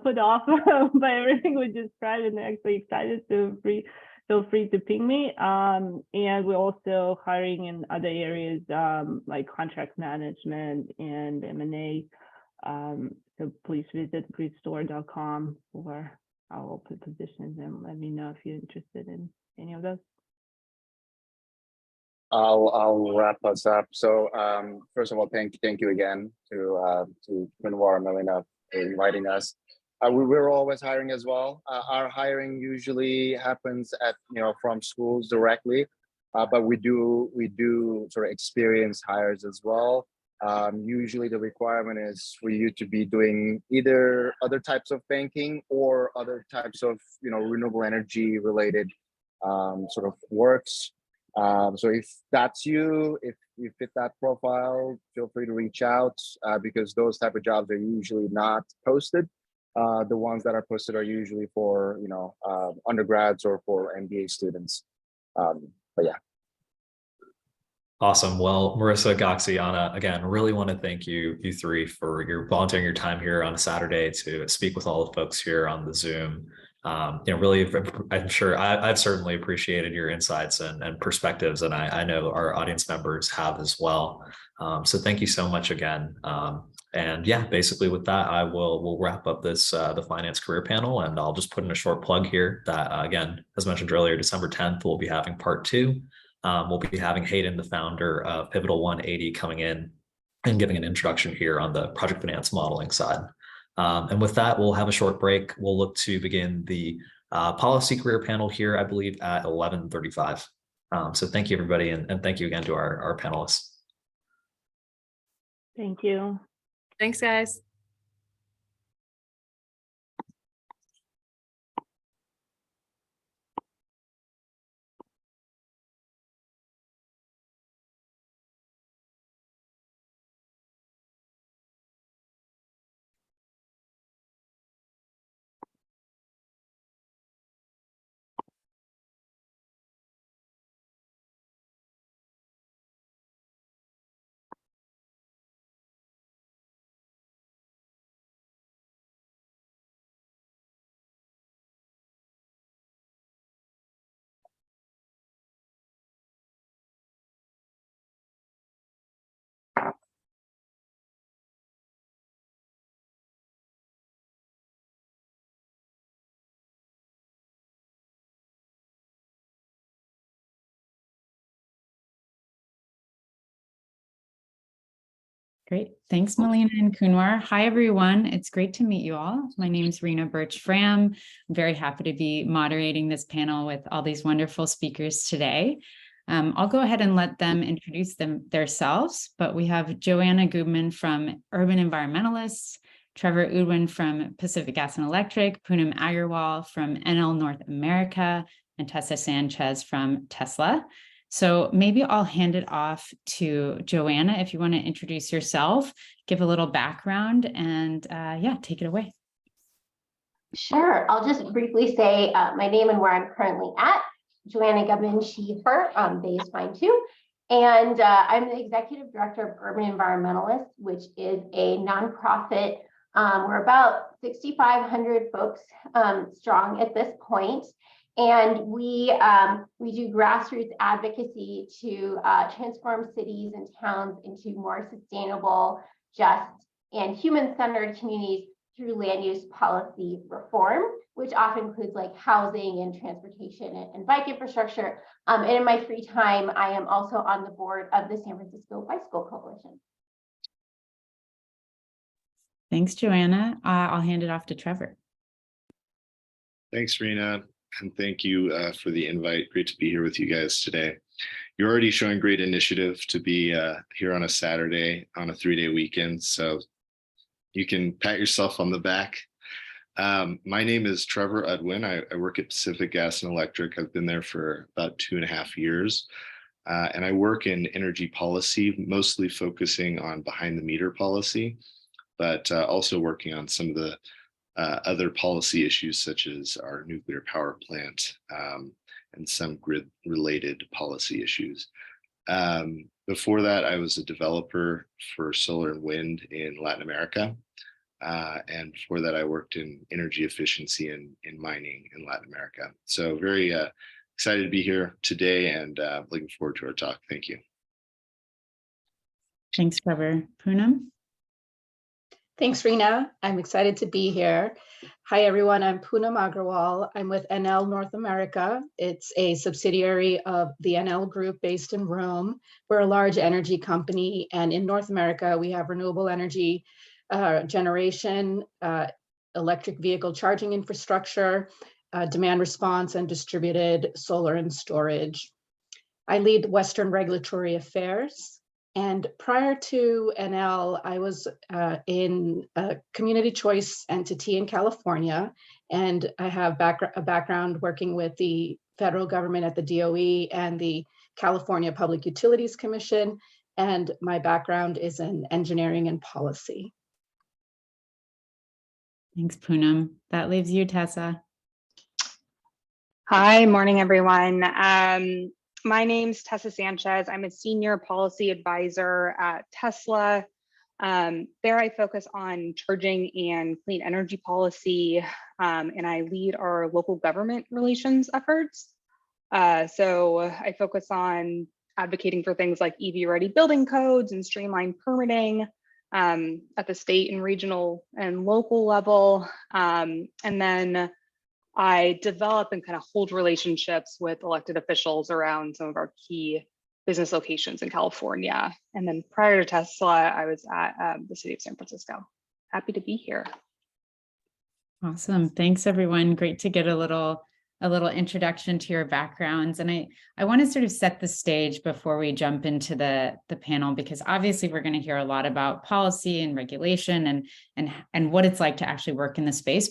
Speaker 3: put off by everything we described and actually excited to feel free to ping me. And we're also hiring in other areas like contract management and M&A. So please visit gridstore.com for our open positions and let me know if you're interested in any of those.
Speaker 4: I'll wrap us up. So first of all, thank you again to Quinwar and Melina for inviting us. We're always hiring as well. Our hiring usually happens at from schools directly, but we do sort of experience hires as well. Usually the requirement is for you to be doing either other types of banking or other types of renewable energy related sort of works. So if that's you, if you fit that profile, feel free to reach out because those type of jobs are usually not posted. The ones that are posted are usually for undergrads or for MBA students. But yeah.
Speaker 1: Awesome. Well, Marissa, Gaxiana, again, really want to thank you three for your volunteering your time here on a Saturday to speak with all the folks here on the Zoom. Really, I'm sure I've certainly appreciated your insights and perspectives, and I know our audience members have as well. So thank you so much again. And yeah, basically with that, we'll wrap up this the finance career panel, and I'll just put in a short plug here that again, as mentioned earlier, December 10th, we'll be having part 2. We'll be having Hayden, the founder of Pivotal 180, coming in and giving an introduction here on the project finance modeling side. And with that, we'll have a short break. We'll look to begin the policy career panel here, I believe, at 11:35. So thank you, everybody, and thank you again to our panelists.
Speaker 3: Thank you.
Speaker 5: Thanks, guys.
Speaker 6: Great. Thanks, Melina and Kunwar. Hi, everyone. It's great to meet you all. My name is Rena Birch-Fram. I'm very happy to be moderating this panel with all these wonderful speakers today. I'll go ahead and let them introduce themselves, but we have Joanna Gubman from Urban Environmentalists, Trevor Udwin from Pacific Gas and Electric, Poonam Agarwal from NL North America, and Tessa Sanchez from Tesla. So maybe I'll hand it off to Joanna if you want to introduce yourself, give a little background, and yeah, take it away.
Speaker 7: Sure. I'll just briefly say my name and where I'm currently at. Joanna Gubman, she, her, they is fine too. And I'm the executive director of Urban Environmentalists, which is a nonprofit. We're about 6,500 folks strong at this point. And we do grassroots advocacy to transform cities and towns into more sustainable, just, and human-centered communities through land use policy reform, which often includes like housing and transportation and bike infrastructure. And in my free time, I am also on the board of the San Francisco Bicycle Coalition.
Speaker 6: Thanks, Joanna. I'll hand it off to Trevor.
Speaker 8: Thanks, Rena, and thank you for the invite. Great to be here with you guys today. You're already showing great initiative to be here on a Saturday on a 3-day weekend, so you can pat yourself on the back. My name is Trevor Udwin. I work at Pacific Gas and Electric. I've been there for about 2.5 years, and I work in energy policy, mostly focusing on behind the meter policy, but also working on some of the other policy issues such as our nuclear power plant and some grid-related policy issues. Before that, I was a developer for solar and wind in Latin America. And before that, I worked in energy efficiency and in mining in Latin America. So very excited to be here today and looking forward to our talk. Thank you.
Speaker 6: Thanks, Trevor. Poonam?
Speaker 9: Thanks, Rena. I'm excited to be here. Hi, everyone. I'm Poonam Agrawal. I'm with NL North America. It's a subsidiary of the NL Group based in Rome. We're a large energy company, and in North America, we have renewable energy generation, electric vehicle charging infrastructure, demand response, and distributed solar and storage. I lead Western Regulatory Affairs. And prior to NL, I was in a community choice entity in California, and I have a background working with the federal government at the DOE and the California Public Utilities Commission, and my background is in engineering and policy.
Speaker 6: Thanks, Poonam. That leaves you, Tessa.
Speaker 10: Hi, morning, everyone. My name's Tessa Sanchez. I'm a senior policy advisor at Tesla. There I focus on charging and clean energy policy, and I lead our local government relations efforts. So I focus on advocating for things like EV-ready building codes and streamlined permitting at the state and regional and local level. And then I develop and kind of hold relationships with elected officials around some of our key business locations in California. And then prior to Tesla, I was at the city of San Francisco. Happy to be here.
Speaker 6: Awesome. Thanks, everyone. Great to get a little introduction to your backgrounds. And I want to sort of set the stage before we jump into the panel, because obviously we're going to hear a lot about policy and regulation and what it's like to actually work in the space.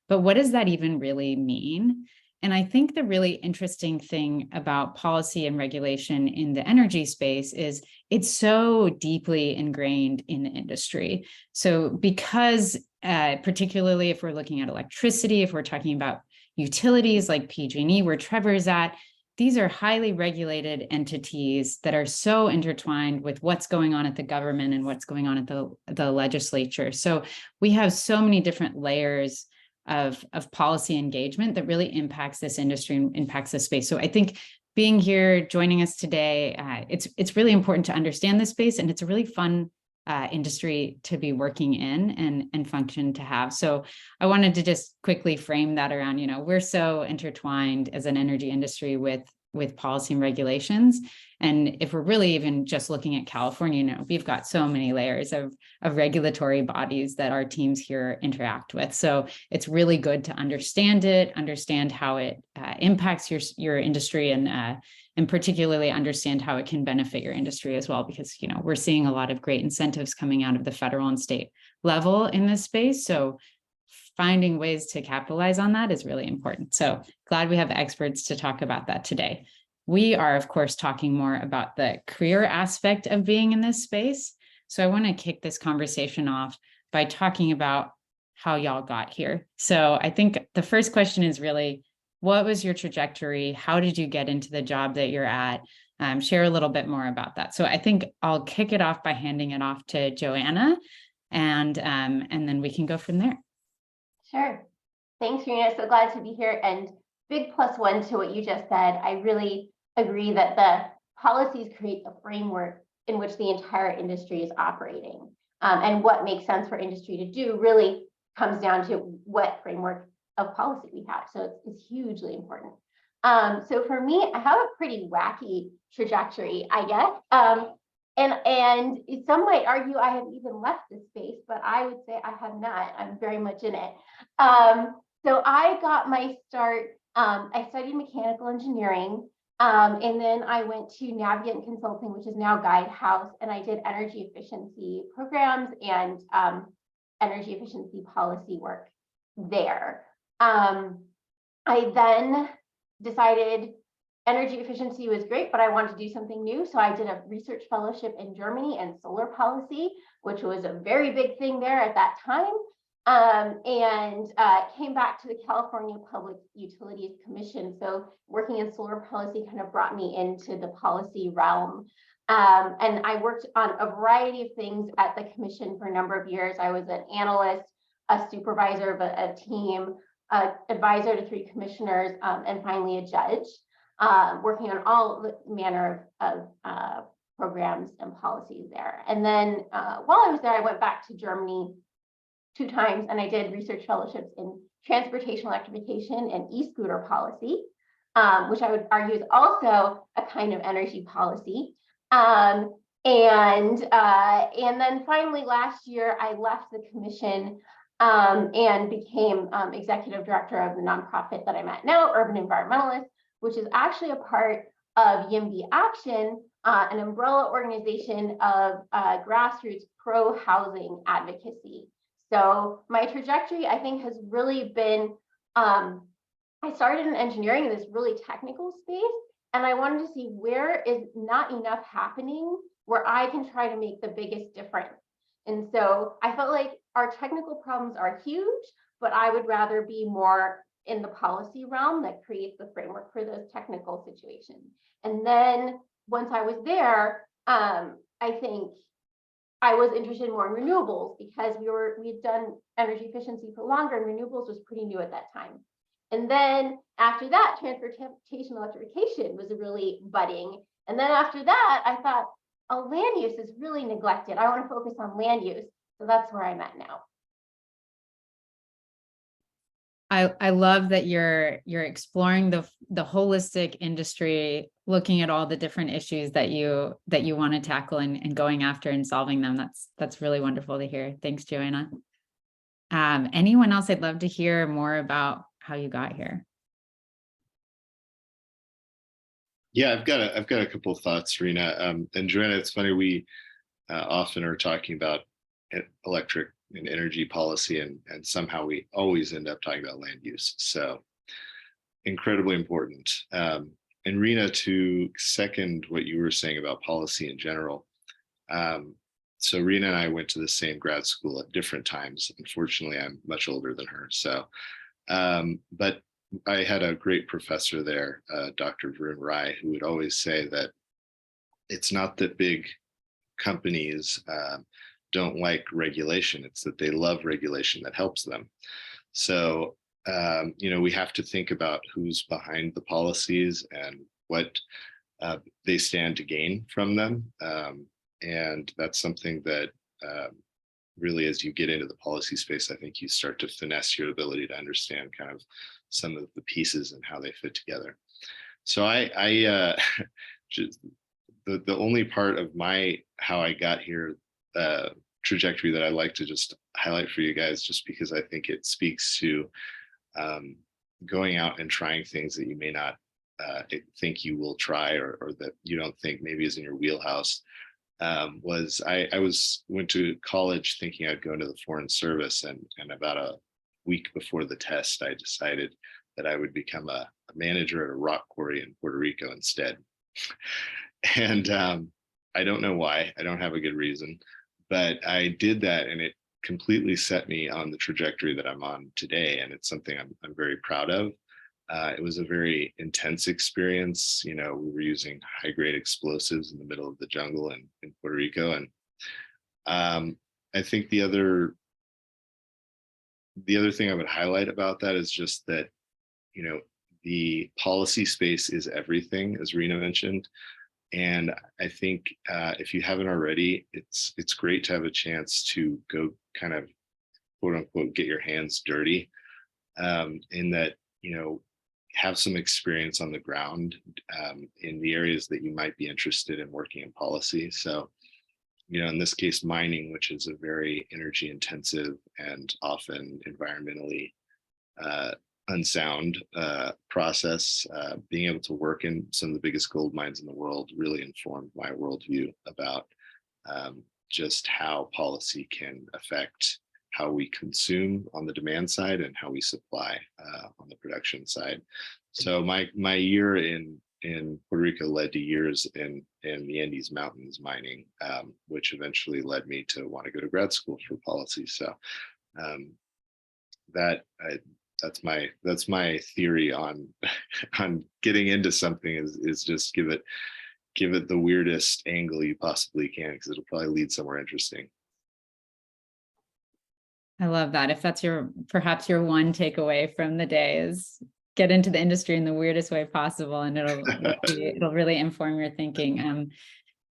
Speaker 6: But what does that even really mean? And I think the really interesting thing about policy and regulation in the energy space is it's so deeply ingrained in the industry. So because particularly if we're looking at electricity, if we're talking about utilities like PG&E, where Trevor's at, these are highly regulated entities that are so intertwined with what's going on at the government and what's going on at the legislature. So we have so many different layers of policy engagement that really impacts this industry and impacts this space. So I think being here, joining us today, it's really important to understand this space, and it's a really fun industry to be working in and function to have. So I wanted to just quickly frame that around, we're so intertwined as an energy industry with policy and regulations. And if we're really even just looking at California, we've got so many layers of regulatory bodies that our teams here interact with. So it's really good to understand it, understand how it impacts your industry, and particularly understand how it can benefit your industry as well, because we're seeing a lot of great incentives coming out of the federal and state level in this space. So finding ways to capitalize on that is really important. So glad we have experts to talk about that today. We are, of course, talking more about the career aspect of being in this space. So I want to kick this conversation off by talking about how y'all got here. So I think the first question is really, what was your trajectory? How did you get into the job that you're at? Share a little bit more about that. So I think I'll kick it off by handing it off to Joanna, and then we can go from there.
Speaker 7: Sure. Thanks, Rena. So glad to be here. And big +1 to what you just said. I really agree that the policies create a framework in which the entire industry is operating. And what makes sense for industry to do really comes down to what framework of policy we have. So it's hugely important. So for me, I have a pretty wacky trajectory, I guess. And some might argue I have even left this space, but I would say I have not. I'm very much in it. So I got my start, I studied mechanical engineering, and then I went to Navigant Consulting, which is now Guidehouse, and I did energy efficiency programs and energy efficiency policy work there. I then decided energy efficiency was great, but I wanted to do something new. So I did a research fellowship in Germany in solar policy, which was a very big thing there at that time. And came back to the California Public Utilities Commission. So working in solar policy kind of brought me into the policy realm. And I worked on a variety of things at the commission for a number of years. I was an analyst, a supervisor of a team, advisor to 3 commissioners, and finally a judge, working on all manner of programs and policies there. And then while I was there, I went back to Germany 2 times, and I did research fellowships in transportation electrification and e-scooter policy, which I would argue is also a kind of energy policy. And then finally last year, I left the commission and became executive director of the nonprofit that I'm at now, Urban Environmentalists, which is actually a part of YIMBY Action, an umbrella organization of grassroots pro-housing advocacy. So my trajectory, I think, has really been, I started in engineering in this really technical space, and I wanted to see where is not enough happening where I can try to make the biggest difference. And so I felt like our technical problems are huge, but I would rather be more in the policy realm that creates the framework for those technical situations. And then once I was there, I think I was interested more in renewables because we had done energy efficiency for longer, and renewables was pretty new at that time. And then after that, transportation electrification was really budding. And then after that, I thought, oh, land use is really neglected. I want to focus on land use. So that's where I'm at now.
Speaker 6: I love that you're exploring the holistic industry, looking at all the different issues that you want to tackle and going after and solving them. That's really wonderful to hear. Thanks, Joanna. Anyone else? I'd love to hear more about how you got here.
Speaker 8: Yeah, I've got a couple of thoughts, Rena. And Joanna, it's funny, we often are talking about electric and energy policy, and somehow we always end up talking about land use. So incredibly important. And Rena, to second what you were saying about policy in general. So Rena and I went to the same grad school at different times. Unfortunately, I'm much older than her. So, but I had a great professor there, Dr. Varun Rai, who would always say that it's not that big companies don't like regulation, it's that they love regulation that helps them. So, we have to think about who's behind the policies and what they stand to gain from them. And that's something that really, as you get into the policy space, I think you start to finesse your ability to understand kind of some of the pieces and how they fit together. So I just, the only part of how I got here trajectory that I like to just highlight for you guys, just because I think it speaks to going out and trying things that you may not think you will try, or that you don't think maybe is in your wheelhouse. Was I went to college thinking I'd go into the Foreign Service, and about a week before the test, I decided that I would become a manager at a rock quarry in Puerto Rico instead. And I don't know why, I don't have a good reason, but I did that, and it completely set me on the trajectory that I'm on today. And it's something I'm very proud of. It was a very intense experience. We were using high-grade explosives in the middle of the jungle in Puerto Rico. And I think the other thing I would highlight about that is just that, the policy space is everything, as Rena mentioned. And I think if you haven't already, it's great to have a chance to go kind of quote unquote get your hands dirty, in that, have some experience on the ground in the areas that you might be interested in working in policy. So, in this case, mining, which is a very energy intensive and often environmentally unsound process, being able to work in some of the biggest gold mines in the world really informed my worldview about just how policy can affect how we consume on the demand side and how we supply on the production side. So my year in Puerto Rico led to years in the Andes Mountains mining, which eventually led me to want to go to grad school for policy. So that's my theory on getting into something is just give it the weirdest angle you possibly can, because it'll probably lead somewhere interesting.
Speaker 6: I love that. If that's perhaps your one takeaway from the day, is get into the industry in the weirdest way possible, and it'll really inform your thinking.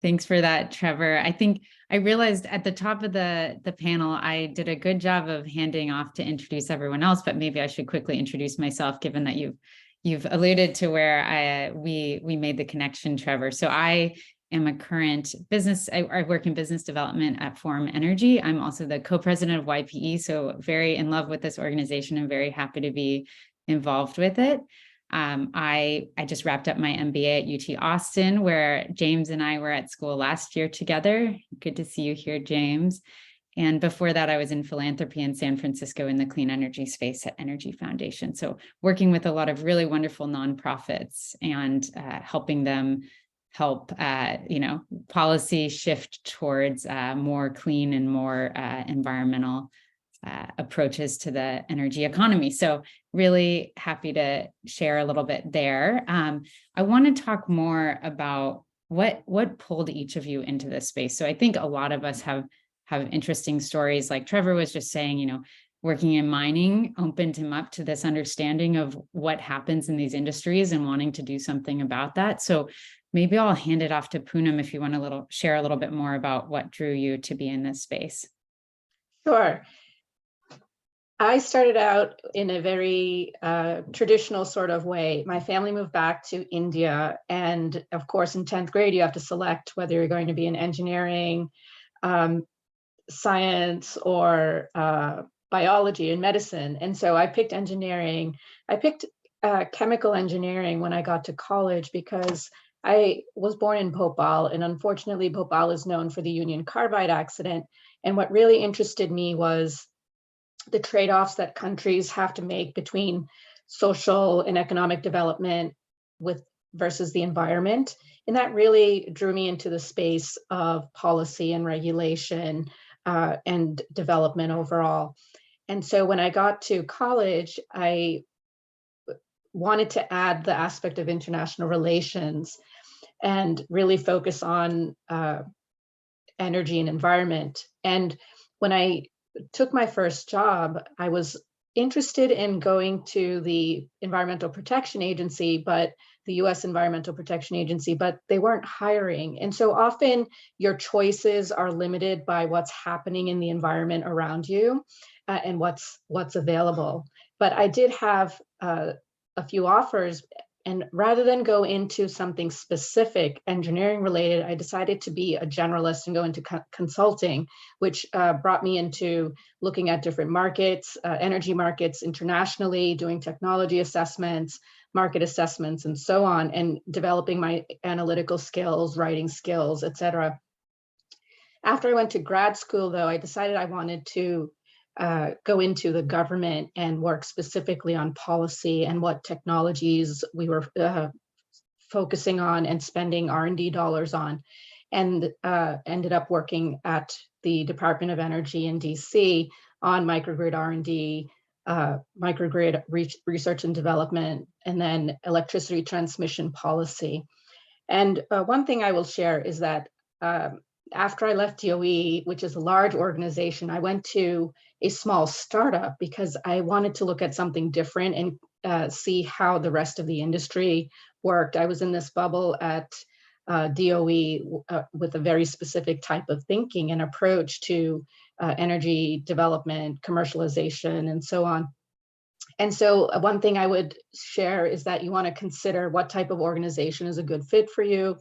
Speaker 6: Thanks for that, Trevor. I think I realized at the top of the panel, I did a good job of handing off to introduce everyone else, but maybe I should quickly introduce myself, given that you've alluded to where we made the connection, Trevor. So I am a current I work in business development at Forum Energy. I'm also the co-president of YPE, so very in love with this organization and very happy to be involved with it. I just wrapped up my MBA at UT Austin, where James and I were at school last year together. Good to see you here, James. And before that, I was in philanthropy in San Francisco in the clean energy space at Energy Foundation. So working with a lot of really wonderful nonprofits and helping them help, policy shift towards more clean and more environmental approaches to the energy economy. So really happy to share a little bit there. I want to talk more about what pulled each of you into this space. So I think a lot of us have interesting stories, like Trevor was just saying, working in mining opened him up to this understanding of what happens in these industries and wanting to do something about that. So maybe I'll hand it off to Poonam if you want to share a little bit more about what drew you to be in this space.
Speaker 9: Sure. I started out in a very traditional sort of way. My family moved back to India. And of course, in 10th grade, you have to select whether you're going to be in engineering, science, or biology and medicine. And so I picked engineering. I picked chemical engineering when I got to college because I was born in Bhopal, and unfortunately, Bhopal is known for the Union Carbide accident. And what really interested me was the trade-offs that countries have to make between social and economic development versus the environment. And that really drew me into the space of policy and regulation and development overall. And so when I got to college, I wanted to add the aspect of international relations and really focus on energy and environment. And when I took my first job, I was interested in going to the Environmental Protection Agency, but the US Environmental Protection Agency, but they weren't hiring. And so often your choices are limited by what's happening in the environment around you and what's available. But I did have a few offers, and rather than go into something specific engineering related, I decided to be a generalist and go into consulting, which brought me into looking at different markets, energy markets internationally, doing technology assessments, market assessments, and so on, and developing my analytical skills, writing skills, et cetera. After I went to grad school, though, I decided I wanted to go into the government and work specifically on policy and what technologies we were focusing on and spending R&D dollars on, and ended up working at the Department of Energy in DC on microgrid R&D, microgrid research and development, and then electricity transmission policy. And one thing I will share is that after I left DOE, which is a large organization, I went to a small startup because I wanted to look at something different and see how the rest of the industry worked. I was in this bubble at DOE with a very specific type of thinking and approach to energy development, commercialization, and so on. And so one thing I would share is that you want to consider what type of organization is a good fit for you,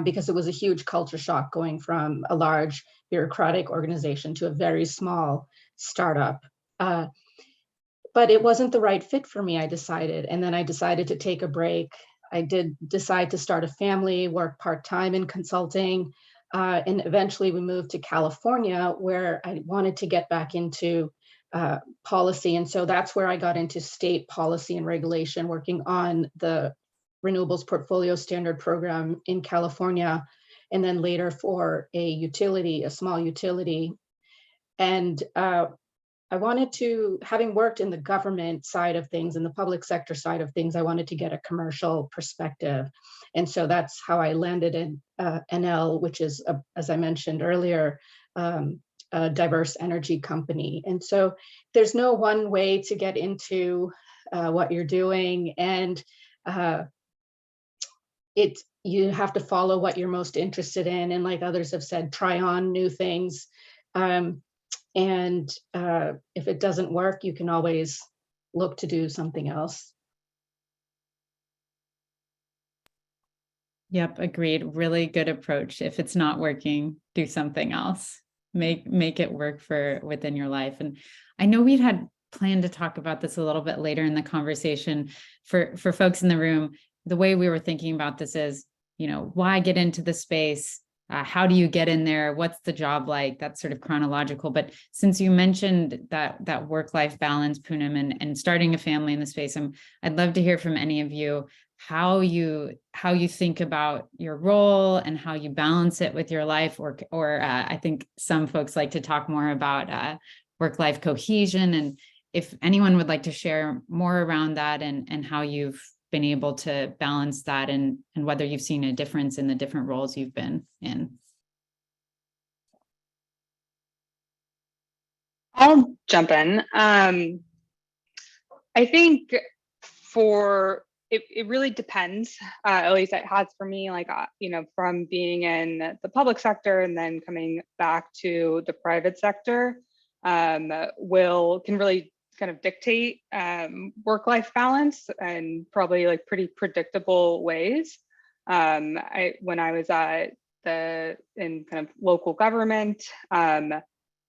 Speaker 9: because it was a huge culture shock going from a large bureaucratic organization to a very small startup. But it wasn't the right fit for me, I decided. And then I decided to take a break. I did decide to start a family, work part-time in consulting, and eventually we moved to California, where I wanted to get back into policy. And so that's where I got into state policy and regulation, working on the Renewables Portfolio Standard Program in California, and then later for a utility, a small utility. And I wanted to, having worked in the government side of things, in the public sector side of things, I wanted to get a commercial perspective. And so that's how I landed in NL, which is, as I mentioned earlier, a diverse energy company. And so there's no one way to get into what you're doing. And you have to follow what you're most interested in. And like others have said, try on new things. And if it doesn't work, you can always look to do something else.
Speaker 6: Yep, agreed. Really good approach. If it's not working, do something else. Make it work for within your life. And I know we'd had planned to talk about this a little bit later in the conversation. For folks in the room, the way we were thinking about this is, why get into the space? How do you get in there? What's the job like? That's sort of chronological. But since you mentioned that work-life balance, Poonam, and starting a family in the space, I'd love to hear from any of you how you think about your role and how you balance it with your life. Or I think some folks like to talk more about work-life cohesion. And if anyone would like to share more around that and how you've been able to balance that and whether you've seen a difference in the different roles you've been in.
Speaker 10: I'll jump in. I think it really depends. At least it has for me, from being in the public sector and then coming back to the private sector, can really kind of dictate work-life balance and probably like pretty predictable ways. When I was in kind of local government,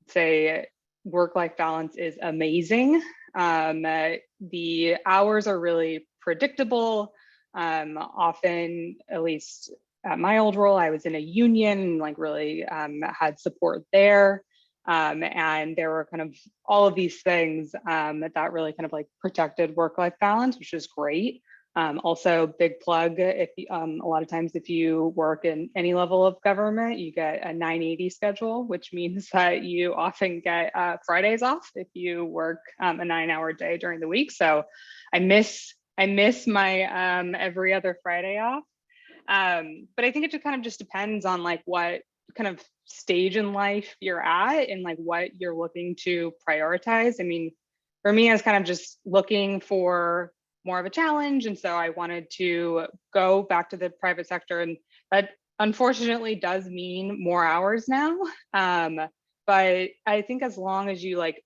Speaker 10: say work-life balance is amazing. The hours are really predictable. Often, at least at my old role, I was in a union, like really had support there. And there were kind of all of these things that really kind of like protected work-life balance, which is great. Also, big plug, if a lot of times if you work in any level of government, you get a 980 schedule, which means that you often get Fridays off if you work a 9-hour day during the week. So I miss my every other Friday off. But I think it just kind of just depends on like what kind of stage in life you're at and like what you're looking to prioritize. I mean, for me, I was kind of just looking for more of a challenge. And so I wanted to go back to the private sector. And that unfortunately does mean more hours now. But I think as long as you like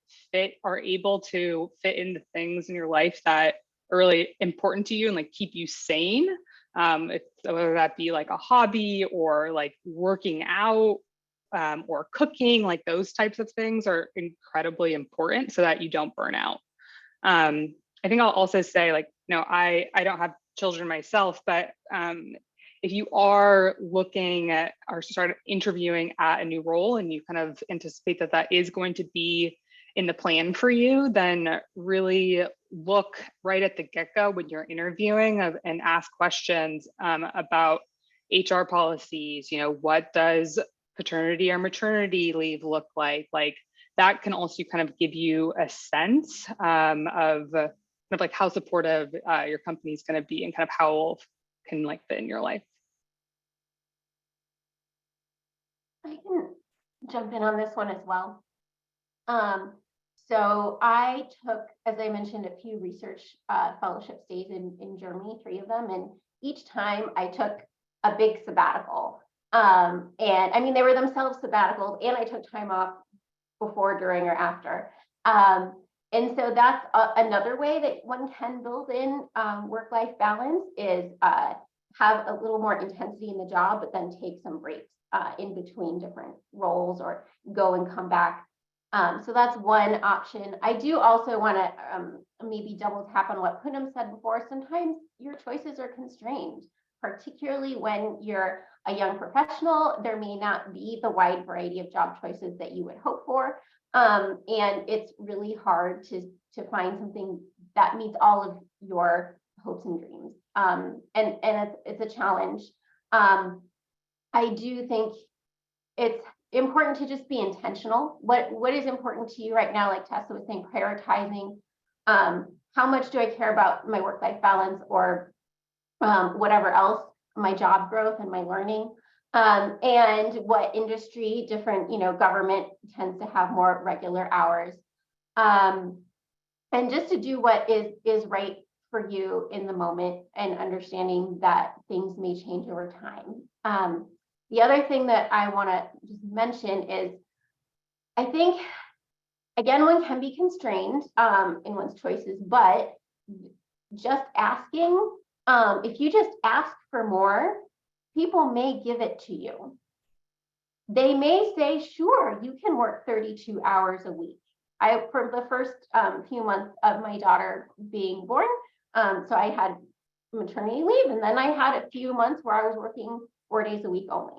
Speaker 10: are able to fit in the things in your life that are really important to you and like keep you sane, whether that be like a hobby or like working out or cooking, like those types of things are incredibly important so that you don't burn out. I think I'll also say like, I don't have children myself, but if you are looking at or start interviewing at a new role and you kind of anticipate that is going to be in the plan for you, then really look right at the get-go when you're interviewing and ask questions about HR policies. What does paternity or maternity leave look like? Like that can also kind of give you a sense of like how supportive your company is going to be and kind of how can like fit in your life.
Speaker 7: I can jump in on this one as well. So I took, as I mentioned, a few research fellowship stays in Germany, 3 of them. And each time I took a big sabbatical. And I mean, they were themselves sabbaticals, and I took time off before, during, or after. And so that's another way that one can build in work-life balance, is have a little more intensity in the job, but then take some breaks in between different roles, or go and come back. So that's one option. I do also want to maybe double tap on what Poonam said before. Sometimes your choices are constrained, particularly when you're a young professional. There may not be the wide variety of job choices that you would hope for. And it's really hard to find something that meets all of your hopes and dreams. And it's a challenge. I do think it's important to just be intentional. What is important to you right now? Like Tessa was saying, prioritizing how much do I care about my work-life balance, or whatever else, my job growth and my learning, and what industry, different, government tends to have more regular hours, and just to do what is right for you in the moment, and understanding that things may change over time. The other thing that I want to just mention is, I think, again, one can be constrained in one's choices, but just asking, if you just ask for more, people may give it to you. They may say, sure, you can work 32 hours a week. For the first few months of my daughter being born, so I had maternity leave, and then I had a few months where I was working 4 days a week only.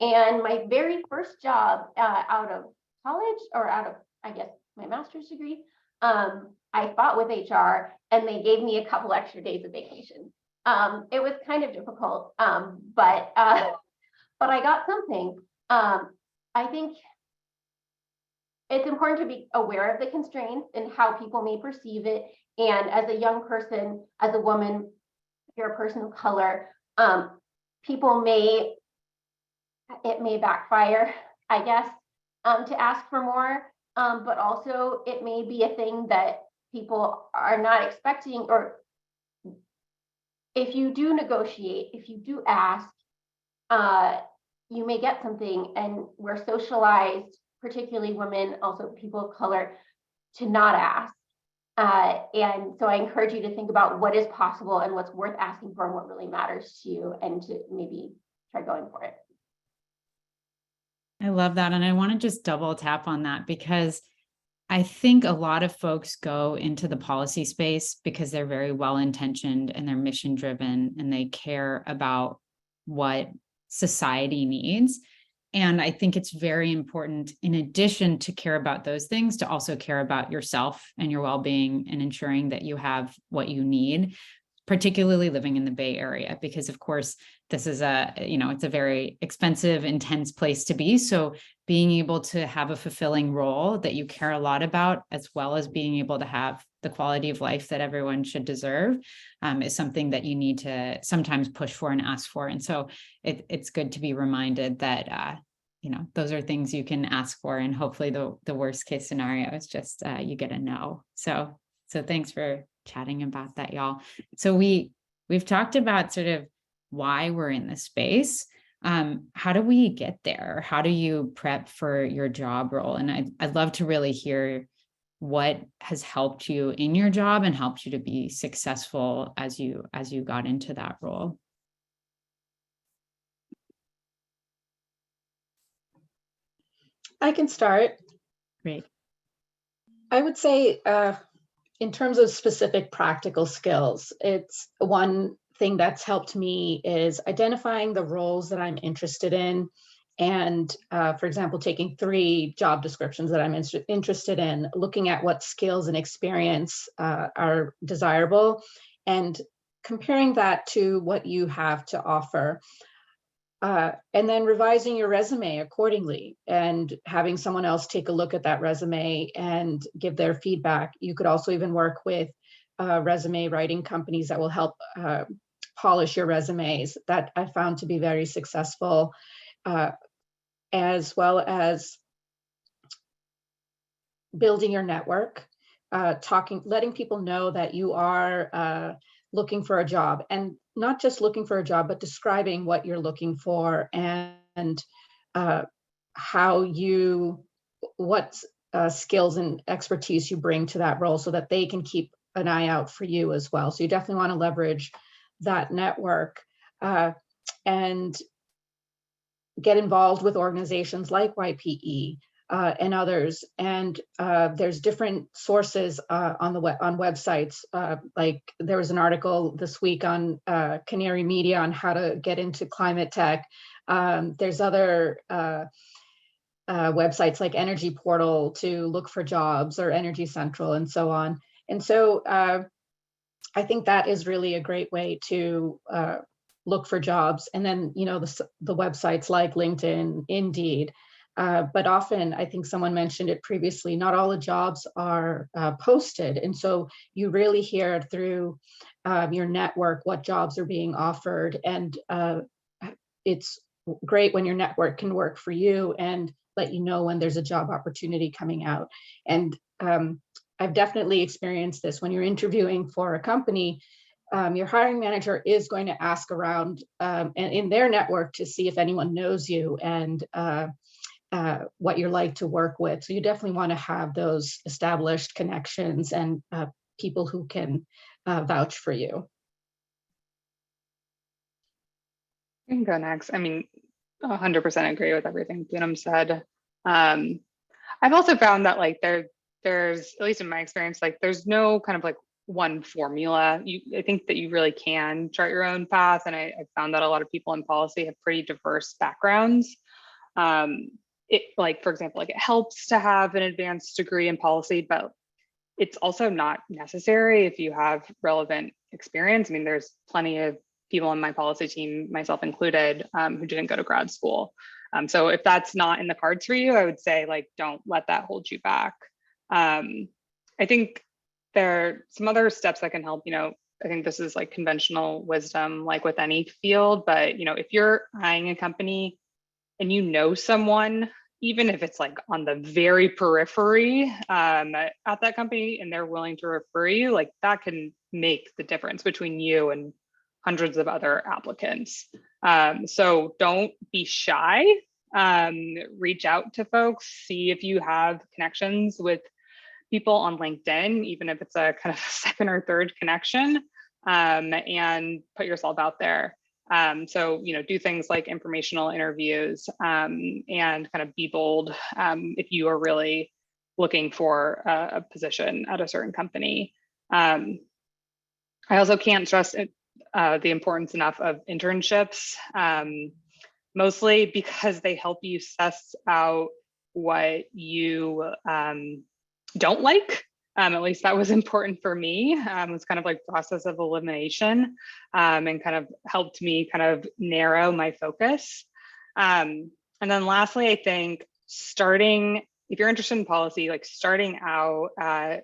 Speaker 7: And my very first job out of college, or out of, I guess, my master's degree, I fought with HR, and they gave me a couple extra days of vacation. It was kind of difficult, but I got something. I think it's important to be aware of the constraints and how people may perceive it. And as a young person, as a woman, if you're a person of color, it may backfire, I guess, to ask for more, but also it may be a thing that people are not expecting. Or if you do negotiate, if you do ask, you may get something. And we're socialized, particularly women, also people of color, to not ask. And so I encourage you to think about what is possible and what's worth asking for and what really matters to you, and to maybe try going for it.
Speaker 6: I love that. And I want to just double tap on that, because I think a lot of folks go into the policy space because they're very well-intentioned and they're mission-driven, and they care about what society needs. And I think it's very important, in addition to care about those things, to also care about yourself and your well-being, and ensuring that you have what you need, particularly living in the Bay Area, because of course, this is it's a very expensive, intense place to be. So being able to have a fulfilling role that you care a lot about, as well as being able to have the quality of life that everyone should deserve, is something that you need to sometimes push for and ask for. And so it's good to be reminded that, those are things you can ask for. And hopefully the worst case scenario is just you get a no. So thanks for chatting about that, y'all. So we've talked about sort of why we're in this space. How do we get there? How do you prep for your job role? And I'd love to really hear what has helped you in your job and helped you to be successful as you got into that role.
Speaker 9: I can start.
Speaker 6: Great.
Speaker 9: I would say, in terms of specific practical skills, it's one thing that's helped me is identifying the roles that I'm interested in. And for example, taking 3 job descriptions that I'm interested in, looking at what skills and experience are desirable, and comparing that to what you have to offer. And then revising your resume accordingly, and having someone else take a look at that resume and give their feedback. You could also even work with resume writing companies that will help polish your resumes. That I found to be very successful, as well as building your network, letting people know that you are looking for a job. And not just looking for a job, but describing what you're looking for and what skills and expertise you bring to that role so that they can keep an eye out for you as well. So you definitely want to leverage that network and get involved with organizations like YPE and others. And there's different sources on websites. Like there was an article this week on Canary Media on how to get into climate tech. There's other websites like Energy Portal to look for jobs, or Energy Central, and so on. And so I think that is really a great way to look for jobs. And then, you know, the websites like LinkedIn, Indeed. But often, I think someone mentioned it previously, not all the jobs are posted. And so you really hear through your network what jobs are being offered. And it's great when your network can work for you and let you know when there's a job opportunity coming out. And I've definitely experienced this. When you're interviewing for a company, your hiring manager is going to ask around and in their network to see if anyone knows you and what you're like to work with. So you definitely want to have those established connections and people who can vouch for you.
Speaker 10: You can go next. I mean, 100% agree with everything Poonam said. I've also found that like there's, at least in my experience, like there's no kind of like one formula. I think that you really can chart your own path. And I found that a lot of people in policy have pretty diverse backgrounds. It, like, for example, like it helps to have an advanced degree in policy, but it's also not necessary if you have relevant experience. I mean, there's plenty of people on my policy team, myself included, who didn't go to grad school. So if that's not in the cards for you, I would say like, don't let that hold you back. I think there are some other steps that can help, you know, I think this is like conventional wisdom, like with any field, but you know, if you're eyeing a company and you know someone, even if it's like on the very periphery at that company and they're willing to refer you, like that can make the difference between you and hundreds of other applicants. So don't be shy, reach out to folks, see if you have connections with people on LinkedIn, even if it's a kind of second or third connection, and put yourself out there. So, you know, do things like informational interviews and kind of be bold if you are really looking for a position at a certain company. I also can't stress the importance enough of internships, mostly because they help you suss out what you don't like. At least that was important for me. It was kind of like process of elimination and kind of helped me kind of narrow my focus. And then lastly, I think if you're interested in policy, like starting out at,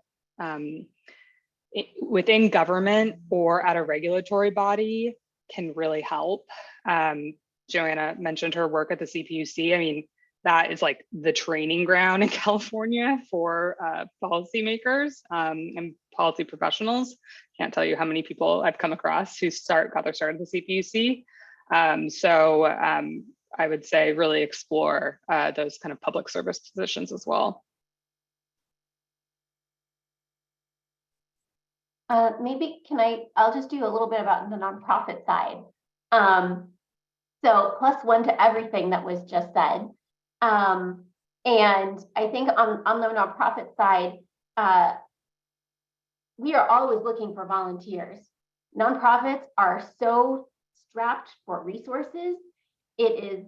Speaker 10: within government or at a regulatory body can really help. Joanna mentioned her work at the CPUC. I mean, that is like the training ground in California for policymakers and policy professionals. Can't tell you how many people I've come across who got their start at the CPUC. So I would say really explore those kind of public service positions as well.
Speaker 7: Maybe I'll just do a little bit about the nonprofit side. So +1 to everything that was just said. And I think on the nonprofit side, we are always looking for volunteers. Nonprofits are so strapped for resources. It is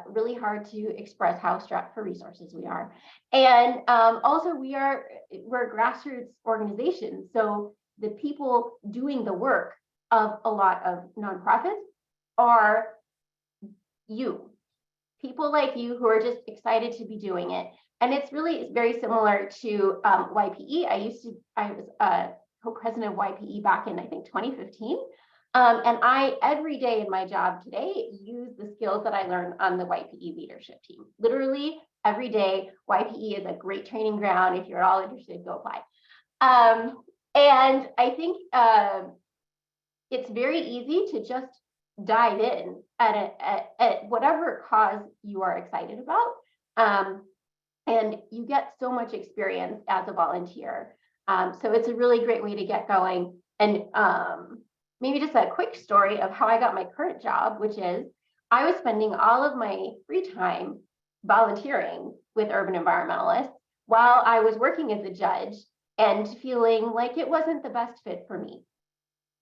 Speaker 7: really hard to express how strapped for resources we are. And also we're a grassroots organization. So the people doing the work of a lot of nonprofits are you. People like you who are just excited to be doing it. And it's very similar to YPE. I was co-president of YPE back in, I think, 2015. And I, every day in my job today, use the skills that I learned on the YPE leadership team. Literally every day, YPE is a great training ground. If you're all interested, go apply. And I think it's very easy to just dive in at whatever cause you are excited about. And you get so much experience as a volunteer. So it's a really great way to get going. And maybe just a quick story of how I got my current job, which is I was spending all of my free time volunteering with urban environmentalists while I was working as a judge and feeling like it wasn't the best fit for me.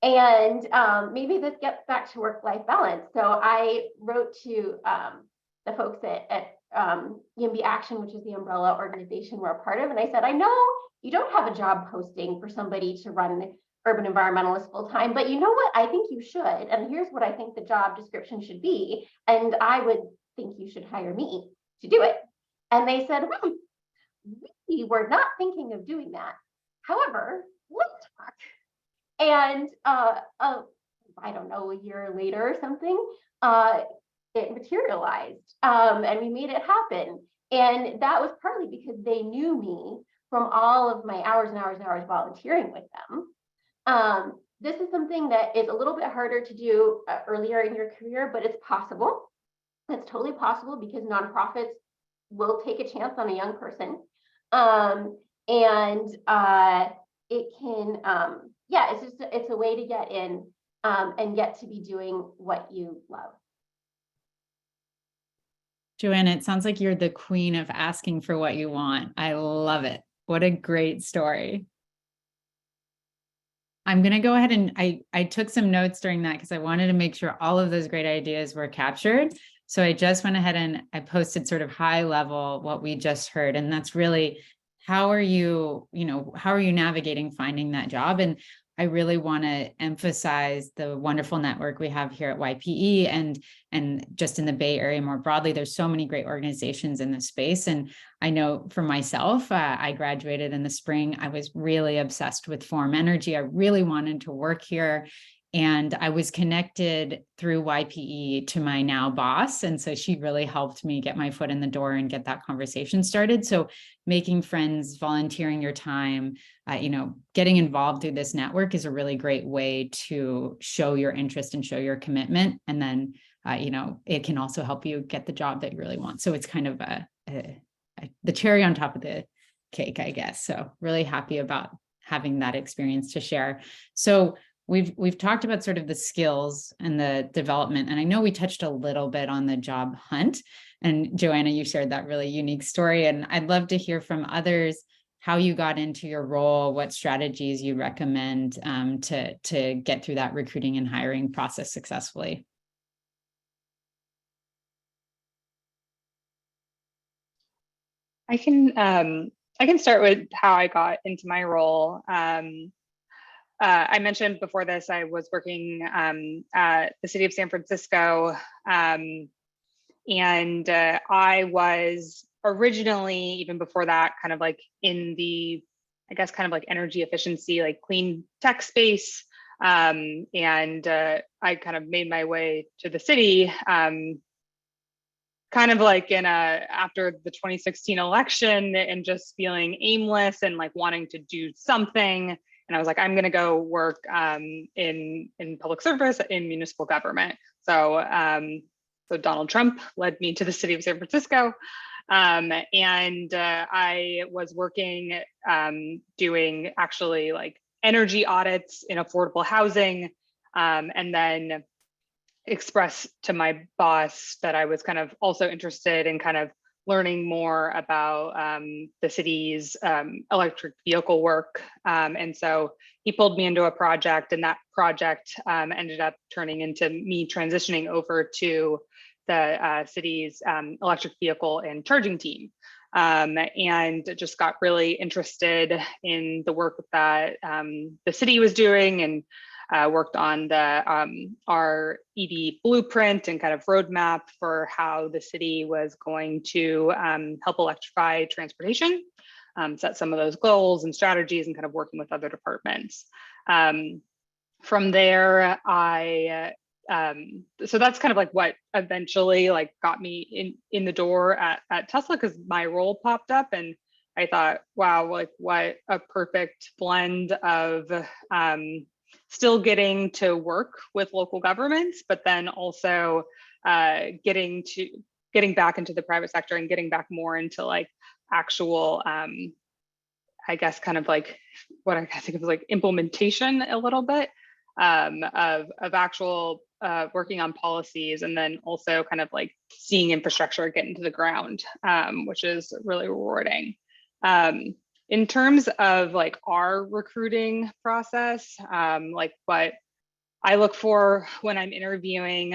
Speaker 7: And maybe this gets back to work-life balance. So I wrote to the folks at EMB Action, which is the umbrella organization we're a part of. And I said, I know you don't have a job posting for somebody to run urban environmentalist full-time, but you know what? I think you should. And here's what I think the job description should be. And I would think you should hire me to do it. And they said, we were not thinking of doing that. However, let's talk. And I don't know, a year later or something, it materialized and we made it happen. And that was partly because they knew me from all of my hours and hours and hours volunteering with them. This is something that is a little bit harder to do earlier in your career, but it's possible. It's totally possible because nonprofits will take a chance on a young person. It can, yeah, it's a way to get in and get to be doing what you love.
Speaker 6: Joanna, it sounds like you're the queen of asking for what you want. I love it. What a great story. I'm going to go ahead and I took some notes during that because I wanted to make sure all of those great ideas were captured. So I just went ahead and I posted sort of high level what we just heard. And that's really, how are you navigating finding that job? And I really want to emphasize the wonderful network we have here at YPE and just in the Bay Area more broadly. There's so many great organizations in this space. And I know for myself, I graduated in the spring. I was really obsessed with Form Energy. I really wanted to work here. And I was connected through YPE to my now boss. And so she really helped me get my foot in the door and get that conversation started. So making friends, volunteering your time, getting involved through this network is a really great way to show your interest and show your commitment. And then, it can also help you get the job that you really want. So it's kind of the cherry on top of the cake, I guess. So really happy about having that experience to share. So we've talked about sort of the skills and the development, and I know we touched a little bit on the job hunt. And Joanna, you shared that really unique story, and I'd love to hear from others how you got into your role, what strategies you recommend to get through that recruiting and hiring process successfully.
Speaker 10: I can start with how I got into my role. I mentioned before this, I was working at the city of San Francisco, and I was originally, even before that, kind of like in the, I guess, kind of like energy efficiency, like clean tech space. And I kind of made my way to the city, kind of like after the 2016 election and just feeling aimless and like wanting to do something. And I was like, I'm going to go work in public service in municipal government. So Donald Trump led me to the city of San Francisco. And I was working doing actually like energy audits in affordable housing, and then expressed to my boss that I was kind of also interested in kind of learning more about the city's electric vehicle work. And so he pulled me into a project, and that project ended up turning into me transitioning over to the city's electric vehicle and charging team. And just got really interested in the work that the city was doing, and worked on our EV blueprint and kind of roadmap for how the city was going to help electrify transportation, set some of those goals and strategies, and kind of working with other departments. From there, so that's kind of like what eventually like got me in the door at Tesla, because my role popped up and I thought, wow, like what a perfect blend of still getting to work with local governments, but then also getting back into the private sector and getting back more into like actual, I guess, kind of like what I think of like implementation a little bit of actual working on policies, and then also kind of like seeing infrastructure get into the ground, which is really rewarding. In terms of like our recruiting process, like what I look for when I'm interviewing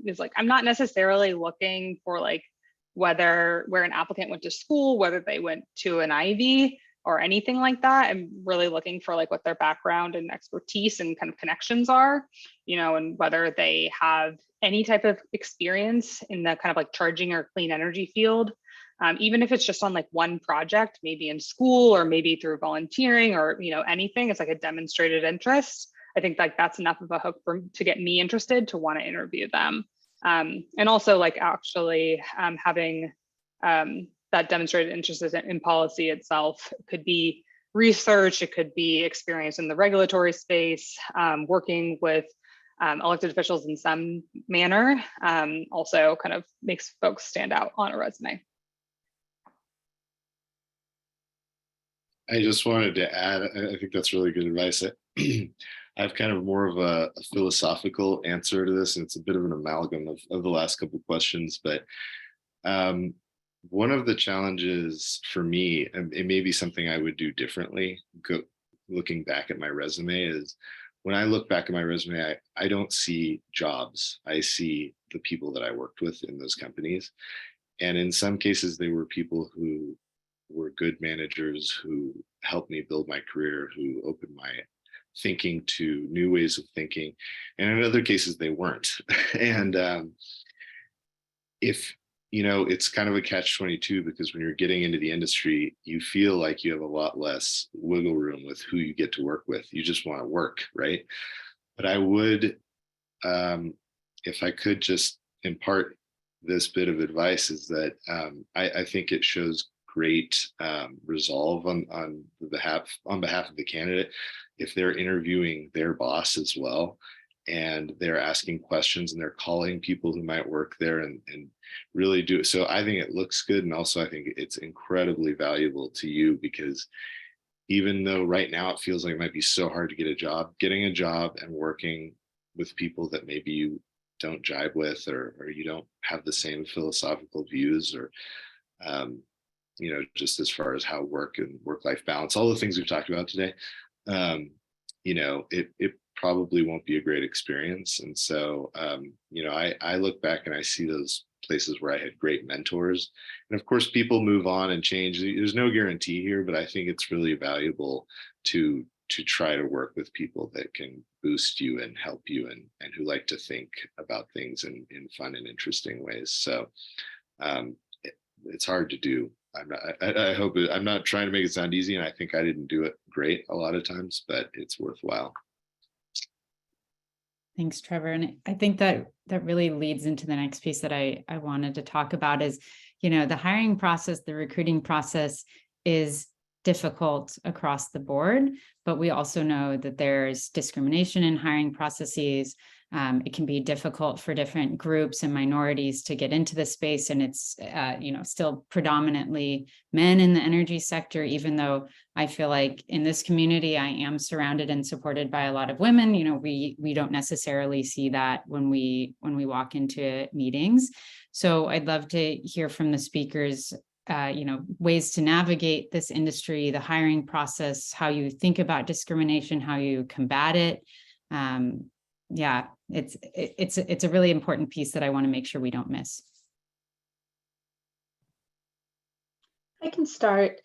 Speaker 10: is like, I'm not necessarily looking for like where an applicant went to school, whether they went to an Ivy or anything like that. I'm really looking for like what their background and expertise and kind of connections are, and whether they have any type of experience in the kind of like charging or clean energy field. Even if it's just on like one project, maybe in school or maybe through volunteering or, anything, it's like a demonstrated interest. I think like that's enough of a hook to get me interested to want to interview them. And also like actually having that demonstrated interest in policy itself. It could be research, it could be experience in the regulatory space, working with elected officials in some manner, also kind of makes folks stand out on a resume.
Speaker 8: I just wanted to add, I think that's really good advice. I have kind of more of a philosophical answer to this, and it's a bit of an amalgam of the last couple of questions, but one of the challenges for me, and it may be something I would do differently, looking back at my resume, is when I look back at my resume, I don't see jobs. I see the people that I worked with in those companies. And in some cases, they were people who were good managers, who helped me build my career, who opened my thinking to new ways of thinking. And in other cases, they weren't. And it's kind of a catch-22, because when you're getting into the industry, you feel like you have a lot less wiggle room with who you get to work with. You just want to work, right? But I would, if I could just impart this bit of advice, is that I think it shows great resolve on behalf of the candidate if they're interviewing their boss as well, and they're asking questions and they're calling people who might work there and really do it. So I think it looks good, and also I think it's incredibly valuable to you, because even though right now it feels like it might be so hard to get a job, getting a job and working with people that maybe you don't jibe with, or you don't have the same philosophical views, or just as far as how work and work-life balance, all the things we've talked about today, it probably won't be a great experience. And so, I look back and I see those places where I had great mentors. And of course, people move on and change. There's no guarantee here, but I think it's really valuable to try to work with people that can boost you and help you, and who like to think about things in fun and interesting ways. So it's hard to do. I hope I'm not trying to make it sound easy, and I think I didn't do it great a lot of times, but it's worthwhile.
Speaker 6: Thanks, Trevor. And I think that really leads into the next piece that I wanted to talk about is, the hiring process, the recruiting process is difficult across the board, but we also know that there's discrimination in hiring processes. It can be difficult for different groups and minorities to get into the space, and it's still predominantly men in the energy sector, even though I feel like in this community I am surrounded and supported by a lot of women. We don't necessarily see that when we walk into meetings. So I'd love to hear from the speakers, ways to navigate this industry, the hiring process, how you think about discrimination, how you combat it. It's a really important piece that I want to make sure we don't miss.
Speaker 9: I can start.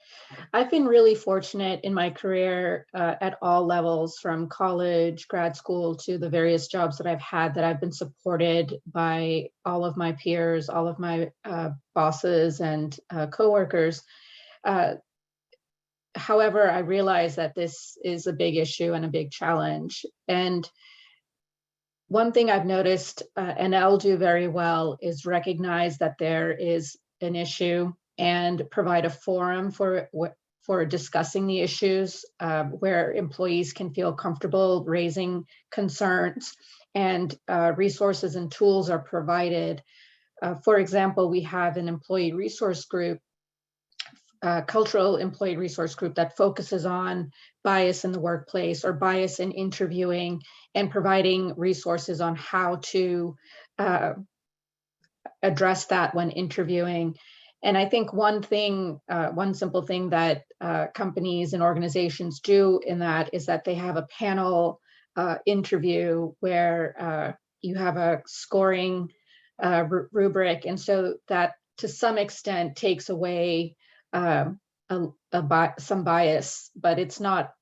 Speaker 9: I've been really fortunate in my career at all levels, from college, grad school, to the various jobs that I've had, that I've been supported by all of my peers, all of my bosses and coworkers. However, I realize that this is a big issue and a big challenge. And one thing I've noticed NL do very well is recognize that there is an issue and provide a forum for for discussing the issues, where employees can feel comfortable raising concerns, and resources and tools are provided. For example, we have an employee resource group, cultural employee resource group that focuses on bias in the workplace or bias in interviewing, and providing resources on how to address that when interviewing. And I think one simple thing that companies and organizations do in that is that they have a panel interview where you have a scoring rubric. And so that to some extent takes away some bias, but it's not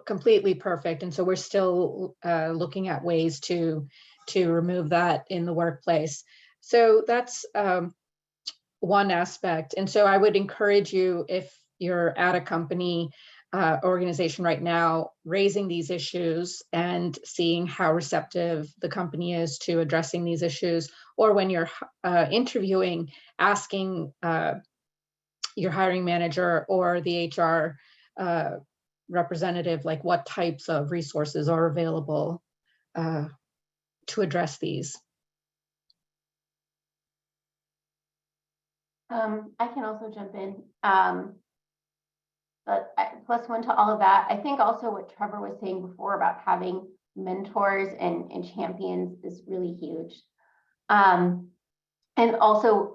Speaker 9: completely perfect. And so we're still looking at ways to remove that in the workplace. So that's one aspect. And so I would encourage you, if you're at a company organization right now, raising these issues and seeing how receptive the company is to addressing these issues, or when you're interviewing, asking your hiring manager or the HR representative, like what types of resources are available to address these.
Speaker 7: I can also jump in. But plus one to all of that, I think also what Trevor was saying before about having mentors and champions is really huge. And also,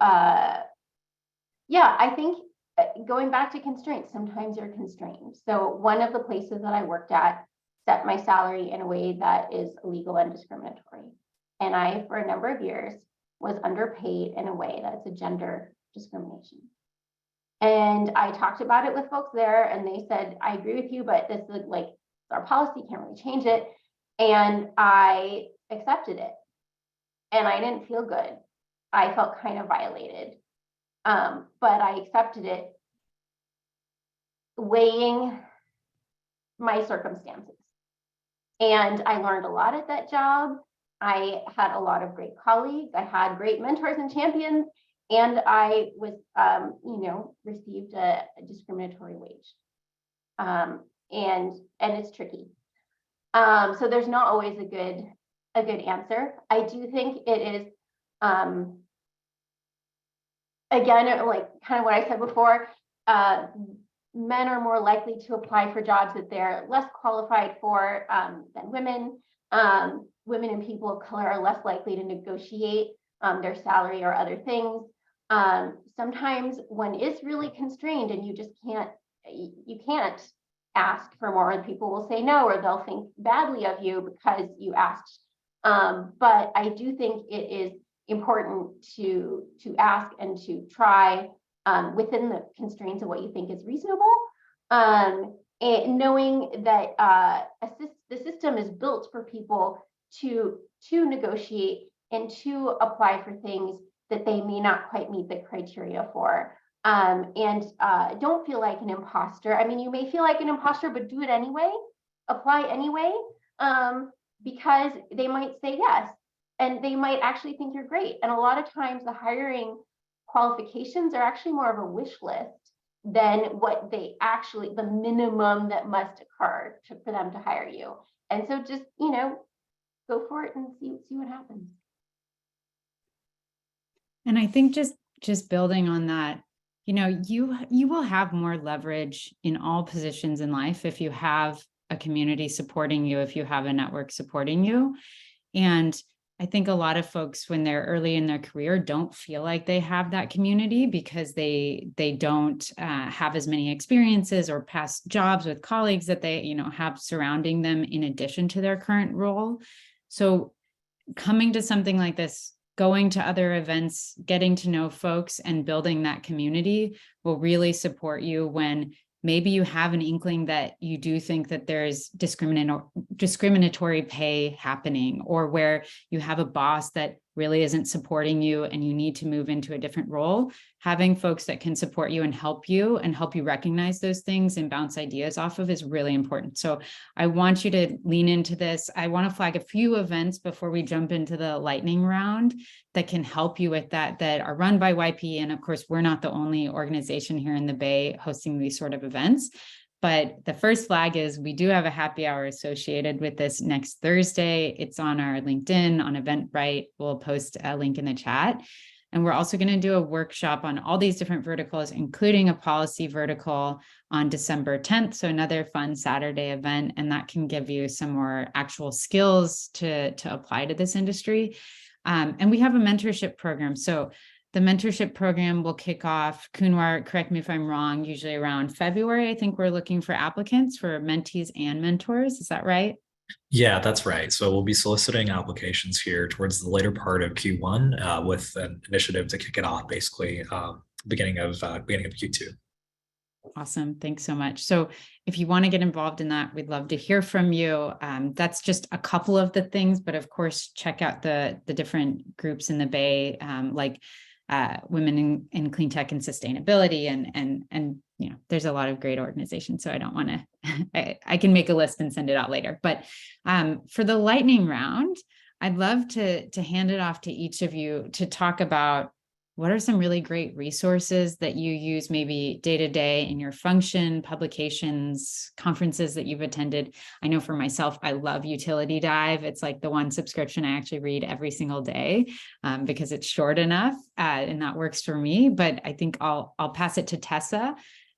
Speaker 7: yeah, I think going back to constraints, sometimes you're constrained. So one of the places that I worked at set my salary in a way that is illegal and discriminatory. And I, for a number of years, was underpaid in a way that's a gender discrimination. And I talked about it with folks there, and they said, I agree with you, but this is like our policy, can't really change it. And I accepted it. And I didn't feel good. I felt kind of violated. But I accepted it, weighing my circumstances. And I learned a lot at that job. I had a lot of great colleagues. I had great mentors and champions. And I was, received a discriminatory wage. And it's tricky. So there's not always a good answer. I do think it is, again, like kind of what I said before, men are more likely to apply for jobs that they're less qualified for than women. Women and people of color are less likely to negotiate their salary or other things. Sometimes one is really constrained and you just can't ask for more, and people will say no, or they'll think badly of you because you asked. But I do think it is important to ask and to try within the constraints of what you think is reasonable, and knowing that the system is built for people to negotiate and to apply for things that they may not quite meet the criteria for. And don't feel like an imposter. I mean, you may feel like an imposter, but do it anyway, apply anyway, because they might say yes, and they might actually think you're great. And a lot of times the hiring qualifications are actually more of a wish list than what they actually, the minimum that must occur for them to hire you. And so just, go for it and see what happens.
Speaker 6: And I think just building on that, you will have more leverage in all positions in life if you have a community supporting you, if you have a network supporting you. And I think a lot of folks, when they're early in their career, don't feel like they have that community because they don't have as many experiences or past jobs with colleagues that they have surrounding them in addition to their current role. So coming to something like this, going to other events, getting to know folks and building that community will really support you when maybe you have an inkling that you do think that there's discriminatory pay happening, or where you have a boss that really isn't supporting you and you need to move into a different role, having folks that can support you and help you recognize those things and bounce ideas off of is really important. So I want you to lean into this. I want to flag a few events before we jump into the lightning round that can help you with that are run by YP. And of course, we're not the only organization here in the Bay hosting these sort of events. But the first flag is we do have a happy hour associated with this next Thursday. It's on our LinkedIn, on Eventbrite. We'll post a link in the chat. And we're also going to do a workshop on all these different verticals, including a policy vertical on December 10th. So another fun Saturday event, and that can give you some more actual skills to apply to this industry. And we have a mentorship program. So the mentorship program will kick off, Kunwar, correct me if I'm wrong, usually around February. I think we're looking for applicants for mentees and mentors. Is that right?
Speaker 1: Yeah, that's right. So we'll be soliciting applications here towards the later part of Q1 with an initiative to kick it off, basically beginning of Q2.
Speaker 6: Awesome. Thanks so much. So if you want to get involved in that, we'd love to hear from you. That's just a couple of the things, but of course, check out the different groups in the Bay, like Women in Clean Tech and Sustainability, and you know, there's a lot of great organizations. So I don't want to, I can make a list and send it out later. But for the lightning round, I'd love to hand it off to each of you to talk about what are some really great resources that you use maybe day to day in your function, publications, conferences that you've attended. I know for myself, I love Utility Dive. It's like the one subscription I actually read every single day because it's short enough and that works for me. But I think I'll pass it to Tessa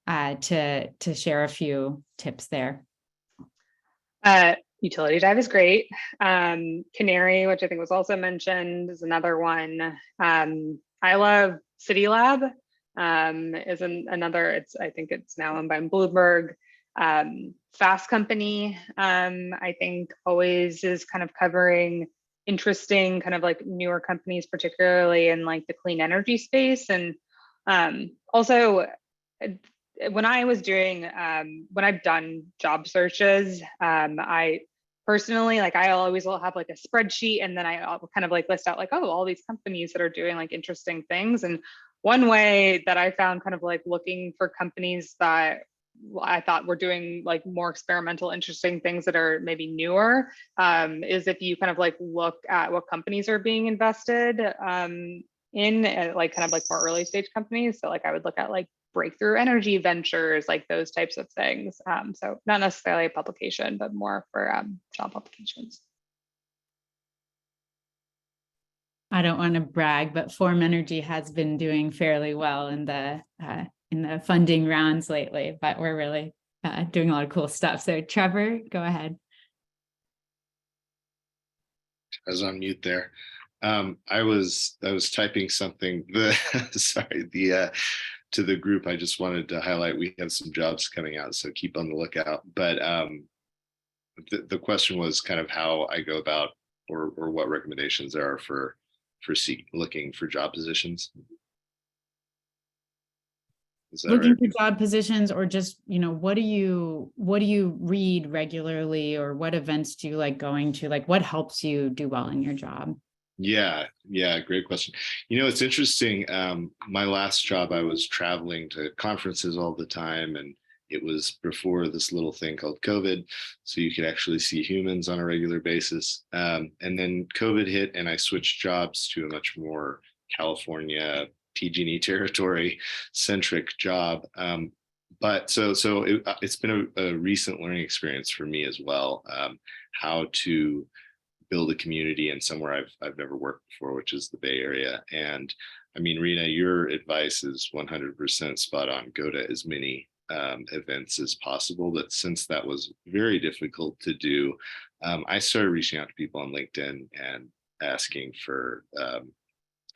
Speaker 6: to share a few tips there.
Speaker 10: Utility Dive is great. Canary, which I think was also mentioned, is another one. I love City Lab is another, I think it's now owned by Bloomberg. Fast Company, I think always is kind of covering interesting kind of like newer companies, particularly in like the clean energy space. And also when I was doing, when I've done job searches, I personally, like I always will have like a spreadsheet and then I'll kind of like list out like, oh, all these companies that are doing like interesting things. And one way that I found kind of like looking for companies that I thought were doing like more experimental, interesting things that are maybe newer is if you kind of like look at what companies are being invested in like kind of like more early stage companies. So like I would look at like breakthrough energy ventures, like those types of things. So not necessarily a publication, but more for job applications.
Speaker 6: I don't want to brag, but Form Energy has been doing fairly well in the funding rounds lately, but we're really doing a lot of cool stuff. So Trevor, go ahead.
Speaker 8: I was on mute there. I was typing something. To the group, I just wanted to highlight we have some jobs coming out, so keep on the lookout. But the question was kind of how I go about or what recommendations there are for looking for job positions.
Speaker 6: Looking for job positions, or just, you know, what do you read regularly, or what events do you like going to? Like what helps you do well in your job?
Speaker 8: Yeah, great question. You know, it's interesting. My last job, I was traveling to conferences all the time, and it was before this little thing called COVID, so you could actually see humans on a regular basis. And then COVID hit, and I switched jobs to a much more California PG&E territory centric job. But so it's been a recent learning experience for me as well. How to build a community in somewhere I've never worked before, which is the Bay Area. And I mean, Rena, your advice is 100% spot on. Go to as many events as possible. But since that was very difficult to do, I started reaching out to people on LinkedIn and asking for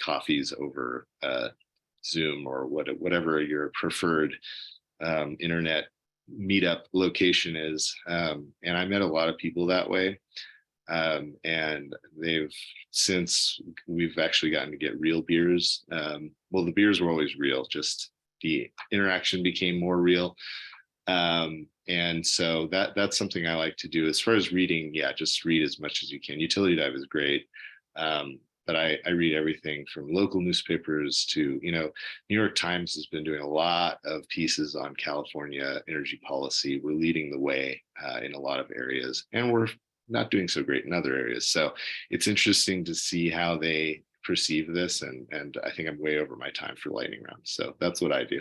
Speaker 8: coffees over Zoom or whatever your preferred internet meetup location is. And I met a lot of people that way. And we've actually gotten to get real beers. Well, the beers were always real, just the interaction became more real. And so that's something I like to do. As far as reading, yeah, just read as much as you can. Utility Dive is great. but I read everything from local newspapers to, New York Times has been doing a lot of pieces on California energy policy. We're leading the way in a lot of areas, and we're not doing so great in other areas. So it's interesting to see how they perceive this, and I think I'm way over my time for lightning round. So that's what I do.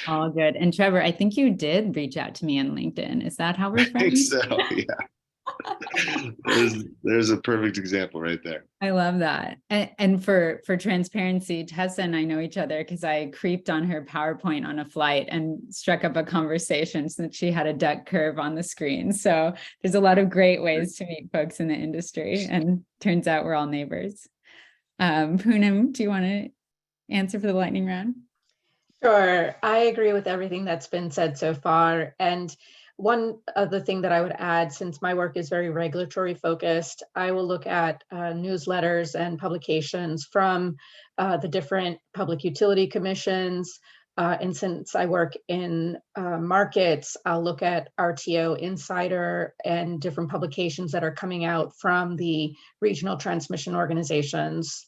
Speaker 6: All good. And Trevor, I think you did reach out to me on LinkedIn. Is that how we're
Speaker 8: I think
Speaker 6: friends?
Speaker 8: so, yeah. There's a perfect example right there.
Speaker 6: I love that. And for transparency, Tessa and I know each other because I creeped on her PowerPoint on a flight and struck up a conversation since she had a duck curve on the screen. So there's a lot of great ways to meet folks in the industry, and turns out we're all neighbors. Poonam, do you want to answer for the lightning round?
Speaker 9: Sure, I agree with everything that's been said so far. And one other thing that I would add, since my work is very regulatory focused, I will look at newsletters and publications from the different public utility commissions. And since I work in markets, I'll look at RTO Insider and different publications that are coming out from the regional transmission organizations,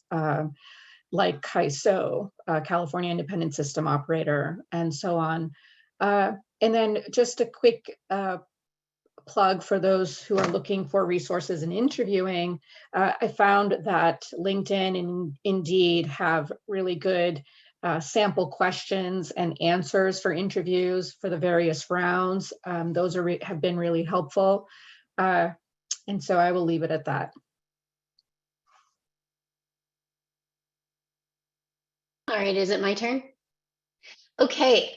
Speaker 9: like CAISO, California Independent System Operator, and so on. And then just a quick plug for those who are looking for resources in interviewing. I found that LinkedIn and Indeed have really good sample questions and answers for interviews for the various rounds. Those have been really helpful. And so I will leave it at that.
Speaker 7: All right, is it my turn? Okay,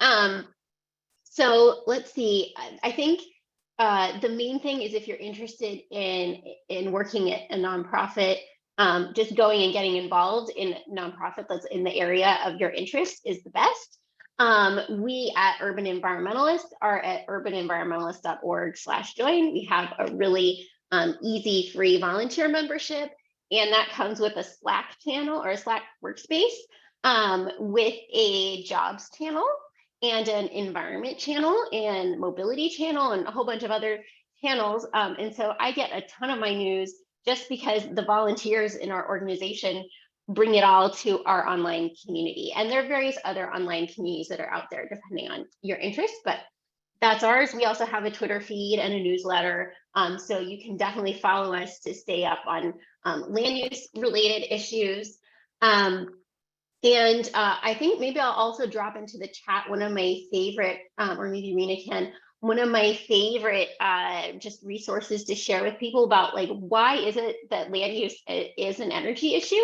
Speaker 7: so let's see. I think the main thing is if you're interested in working at a nonprofit, just going and getting involved in a nonprofit that's in the area of your interest is the best. We at Urban Environmentalists are at urbanenvironmentalist.org/join. We have a really easy free volunteer membership, and that comes with a Slack channel or a Slack workspace, with a jobs channel and an environment channel and mobility channel and a whole bunch of other channels. And so I get a ton of my news just because the volunteers in our organization bring it all to our online community. And there are various other online communities that are out there depending on your interest, but that's ours. We also have a Twitter feed and a newsletter. So you can definitely follow us to stay up on land use related issues. And I think maybe I'll also drop into the chat one of my favorite, or maybe Rena can, one of my favorite just resources to share with people about like, why is it that land use is an energy issue?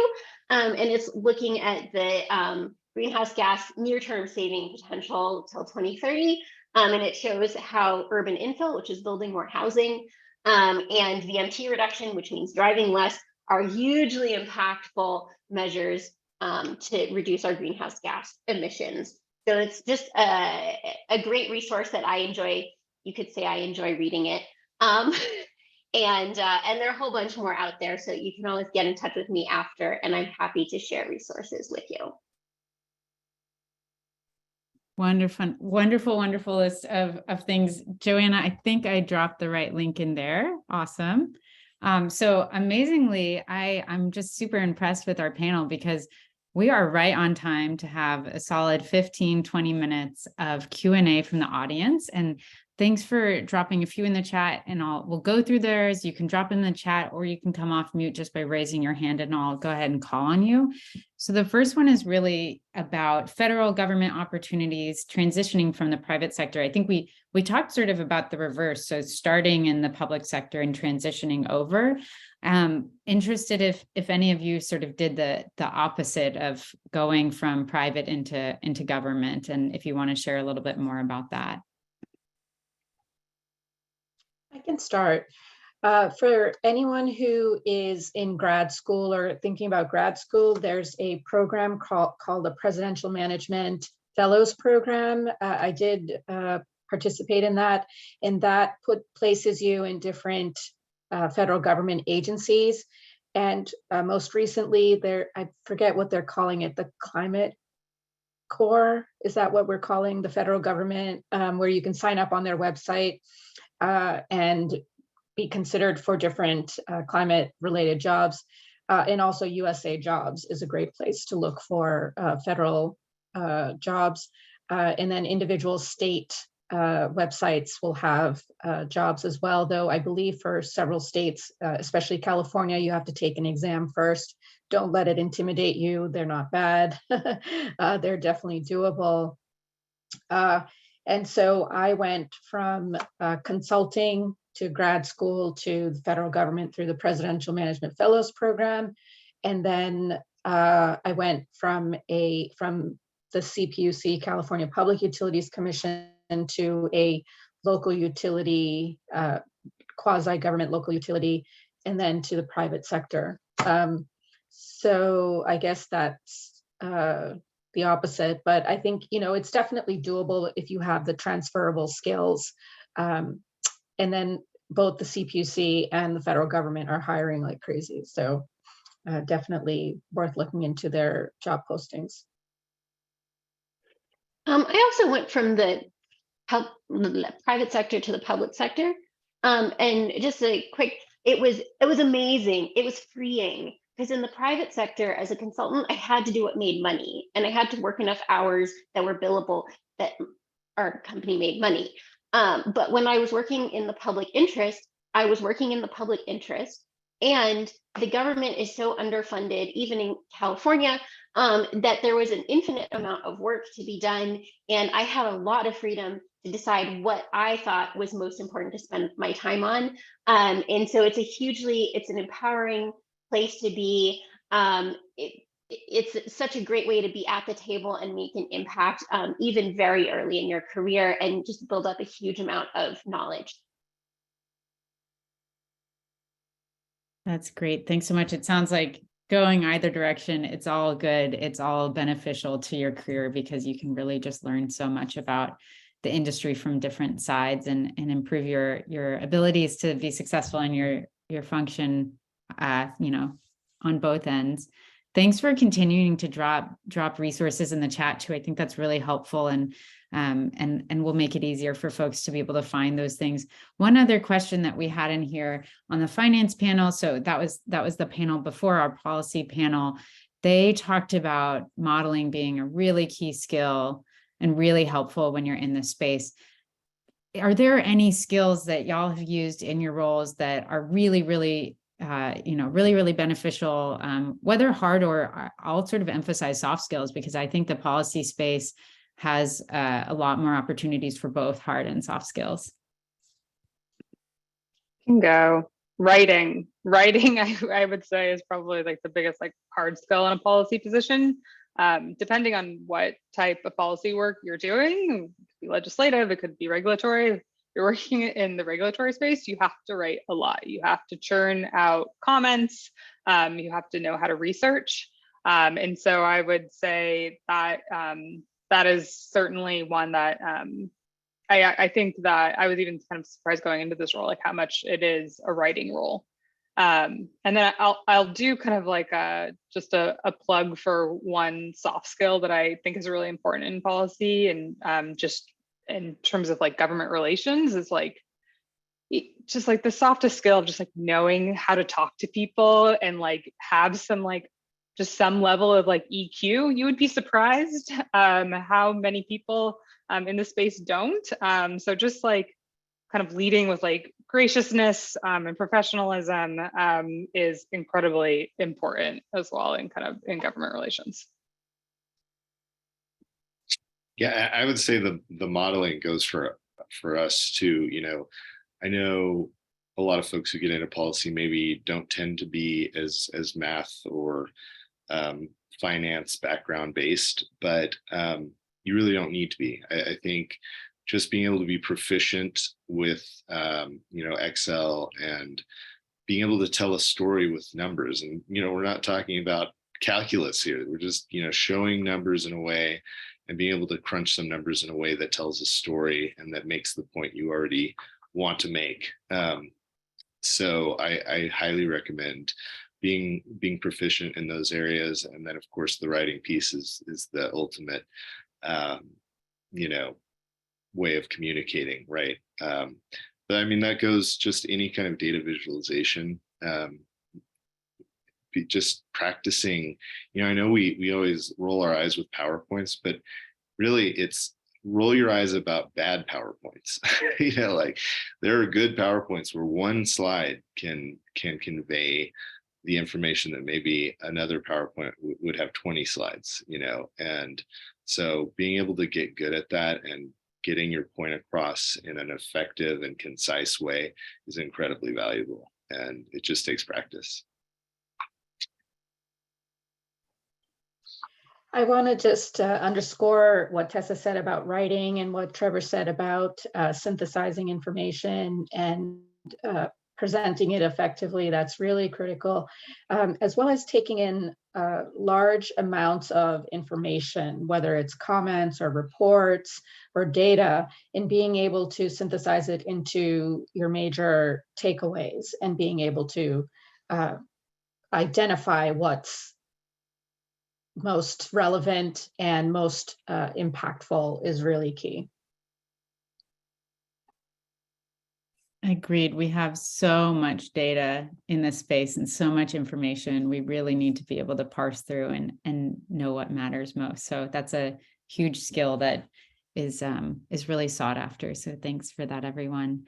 Speaker 7: And it's looking at the greenhouse gas near-term saving potential till 2030. And it shows how urban infill, which is building more housing, and VMT reduction, which means driving less, are hugely impactful measures to reduce our greenhouse gas emissions. So it's just a great resource that I enjoy. You could say I enjoy reading it. And there are a whole bunch more out there. So you can always get in touch with me after, and I'm happy to share resources with you.
Speaker 6: Wonderful, wonderful, wonderful list of things. Joanna, I think I dropped the right link in there. Awesome. So amazingly, I'm just super impressed with our panel because we are right on time to have a solid 15-20 minutes of Q&A from the audience. And thanks for dropping a few in the chat, and we'll go through theirs. You can drop in the chat, or you can come off mute just by raising your hand, and I'll go ahead and call on you. So the first one is really about federal government opportunities transitioning from the private sector. I think we talked sort of about the reverse, so starting in the public sector and transitioning over. Interested if any of you sort of did the opposite of going from private into government, and if you want to share a little bit more about that.
Speaker 9: I can start. For anyone who is in grad school or thinking about grad school, there's a program called the Presidential Management Fellows Program. I did participate in that, and that places you in different federal government agencies. And most recently, I forget what they're calling it, the Climate Corps. Is that what we're calling the federal government, where you can sign up on their website and be considered for different climate related jobs. And also USA Jobs is a great place to look for federal jobs. And then individual state websites will have jobs as well, though I believe for several states, especially California, you have to take an exam first. Don't let it intimidate you. They're not bad. They're definitely doable. And so I went from consulting to grad school to the federal government through the Presidential Management Fellows Program. And then I went from the CPUC, California Public Utilities Commission, to a local utility, quasi-government local utility, and then to the private sector. So I guess that's the opposite, but I think, it's definitely doable if you have the transferable skills. And then both the CPUC and the federal government are hiring like crazy. So definitely worth looking into their job postings.
Speaker 7: I also went from the private sector to the public sector. And just a quick, it was amazing. It was freeing. Because in the private sector, as a consultant, I had to do what made money, and I had to work enough hours that were billable that our company made money. But when I was working in the public interest, I was working in the public interest, and the government is so underfunded, even in California, that there was an infinite amount of work to be done, and I had a lot of freedom to decide what I thought was most important to spend my time on. And so it's an empowering place to be. It's such a great way to be at the table and make an impact, even very early in your career, and just build up a huge amount of knowledge.
Speaker 6: That's great. Thanks so much. It sounds like going either direction, it's all good. It's all beneficial to your career because you can really just learn so much about the industry from different sides and improve your abilities to be successful in your function, on both ends. Thanks for continuing to drop resources in the chat too. I think that's really helpful and will make it easier for folks to be able to find those things. One other question that we had in here on the finance panel, so that was the panel before our policy panel. They talked about modeling being a really key skill and really helpful when you're in this space. Are there any skills that y'all have used in your roles that are really, really really beneficial, whether hard or I'll sort of emphasize soft skills, because I think the policy space has a lot more opportunities for both hard and soft skills.
Speaker 10: Can go writing. I would say is probably like the biggest hard skill in a policy position. Depending on what type of policy work you're doing, it could be legislative, it could be regulatory. You're working in the regulatory space, you have to write a lot. You have to churn out comments. You have to know how to research. And so I would say that that is certainly one that I think that I was even kind of surprised going into this role, like how much it is a writing role. And then I'll do kind of just a plug for one soft skill that I think is really important in policy and just in terms of government relations is just the softest skill of just knowing how to talk to people and have some just some level of EQ. You would be surprised how many people in this space don't. So just kind of leading with graciousness and professionalism is incredibly important as well in government relations.
Speaker 8: Yeah, I would say the modeling goes for us too. I know a lot of folks who get into policy maybe don't tend to be as math or finance background based, but you really don't need to be. I think just being able to be proficient with Excel and being able to tell a story with numbers, and we're not talking about calculus here. We're just showing numbers in a way and being able to crunch some numbers in a way that tells a story and that makes the point you already want to make. So I highly recommend being proficient in those areas. And then of course the writing piece is the ultimate, way of communicating, right? But I mean, that goes just any kind of data visualization. just practicing. I know we always roll our eyes with PowerPoints, but really it's roll your eyes about bad PowerPoints. Like there are good PowerPoints where one slide can convey the information that maybe another PowerPoint would have 20 slides, and so being able to get good at that and getting your point across in an effective and concise way is incredibly valuable, and it just takes practice.
Speaker 9: I want to just underscore what Tessa said about writing and what Trevor said about synthesizing information and presenting it effectively. That's really critical, as well as taking in large amounts of information, whether it's comments or reports or data, and being able to synthesize it into your major takeaways and being able to identify what's most relevant and most impactful is really key.
Speaker 6: Agreed. We have so much data in this space and so much information. We really need to be able to parse through and know what matters most. So that's a huge skill that is really sought after. So thanks for that, everyone.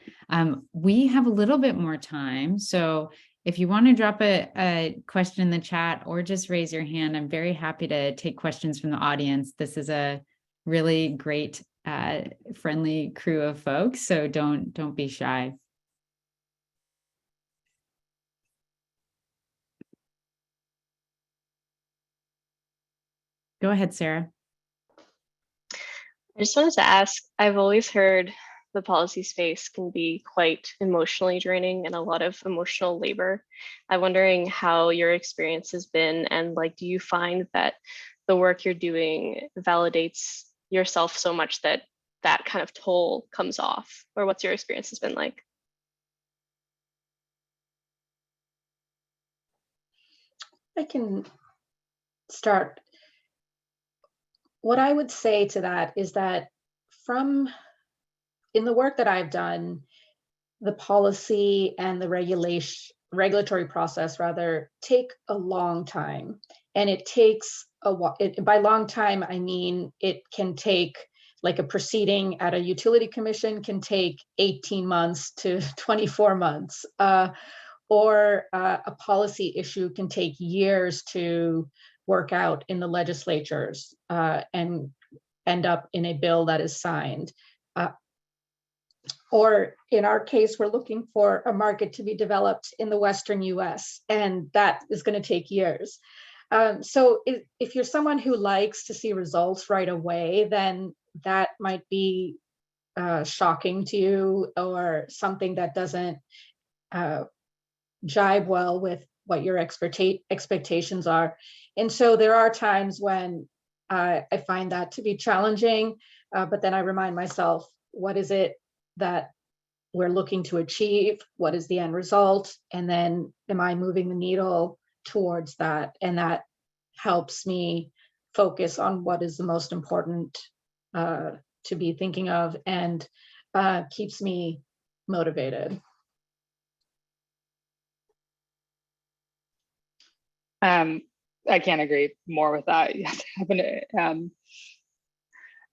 Speaker 6: We have a little bit more time. So if you want to drop a question in the chat or just raise your hand, I'm very happy to take questions from the audience. This is a really great, friendly crew of folks. So don't be shy. Go ahead, Sarah.
Speaker 11: I just wanted to ask, I've always heard the policy space can be quite emotionally draining and a lot of emotional labor. I'm wondering how your experience has been, and do you find that the work you're doing validates yourself so much that that kind of toll comes off, or what's your experience has been like?
Speaker 9: I can start. What I would say to that is that in the work that I've done, the policy and the regulatory process rather take a long time, and it takes a while. By long time, I mean it can take, like a proceeding at a utility commission can take 18 months to 24 months, or a policy issue can take years to work out in the legislatures and end up in a bill that is signed. Or in our case, we're looking for a market to be developed in the Western US, and that is going to take years. So if you're someone who likes to see results right away, then that might be shocking to you, or something that doesn't jibe well with what your expectations are. And so there are times when I find that to be challenging, but then I remind myself, what is it that we're looking to achieve? What is the end result? And then am I moving the needle towards that? And that helps me focus on what is the most important to be thinking of, and keeps me motivated.
Speaker 10: I can't agree more with that. You have to have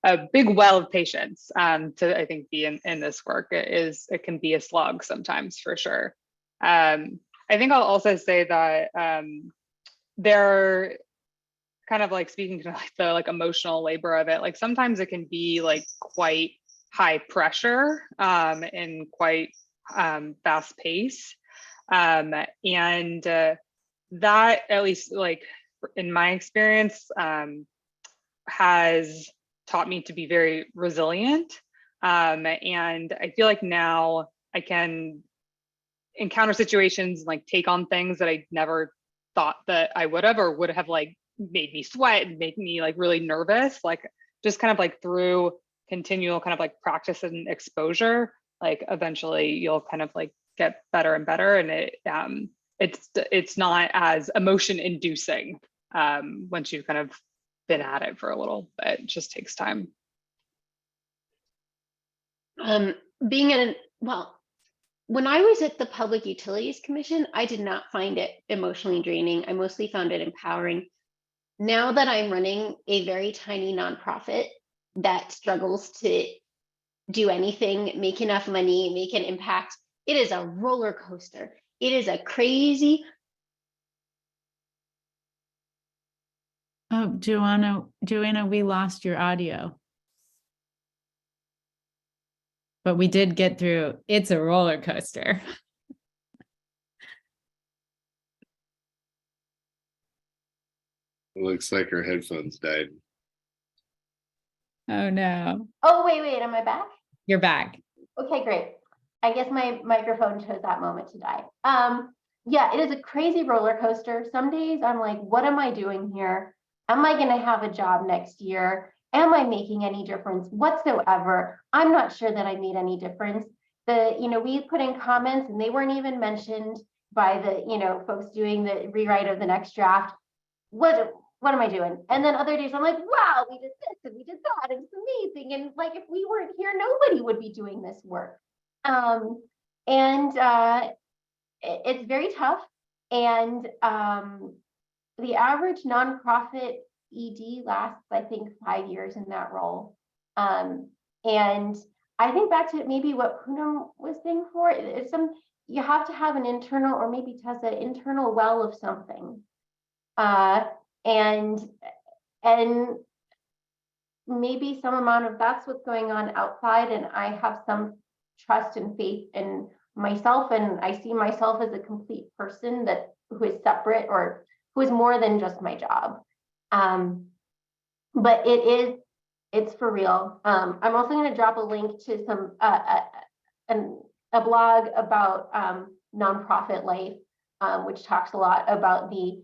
Speaker 10: a big well of patience to, I think, be in this work. It can be a slog sometimes, for sure. I think I'll also say that they're kind of speaking to the emotional labor of it. Sometimes it can be quite high pressure and quite fast pace, and that, at least in my experience, has taught me to be very resilient. And I feel like now I can encounter situations, take on things that I never thought that I would have, or would have made me sweat and make me really nervous, just kind of through continual kind of practice and exposure, eventually you'll kind of get better and better. And it's not as emotion inducing once you've kind of been at it for a little bit. It just takes time.
Speaker 7: Being in, well, when I was at the Public Utilities Commission, I did not find it emotionally draining. I mostly found it empowering. Now that I'm running a very tiny nonprofit that struggles to do anything, make enough money, make an impact, it is a roller coaster. It is a crazy.
Speaker 6: Oh, Joanna, we lost your audio. But we did get through, it's a roller coaster.
Speaker 8: It looks like her headphones died.
Speaker 6: Oh no.
Speaker 7: Oh, wait, am I back?
Speaker 6: You're back.
Speaker 7: Okay, great. I guess my microphone chose that moment to die. Yeah, it is a crazy roller coaster. Some days I'm like, what am I doing here? Am I going to have a job next year? Am I making any difference whatsoever? I'm not sure that I made any difference. We put in comments and they weren't even mentioned by the, folks doing the rewrite of the next draft. What am I doing? And then other days I'm like, wow, we did this and we did that. It's amazing. And like, if we weren't here, nobody would be doing this work. It's very tough. And the average nonprofit ED lasts, I think, 5 years in that role. And I think back to maybe what Poonam was saying for it, you have to have an internal, or maybe Tessa, internal well of something. And maybe some amount of that's what's going on outside, and I have some trust and faith in myself, and I see myself as a complete person who is separate or who is more than just my job. But it's for real. I'm also going to drop a link to some a blog about nonprofit life, which talks a lot about the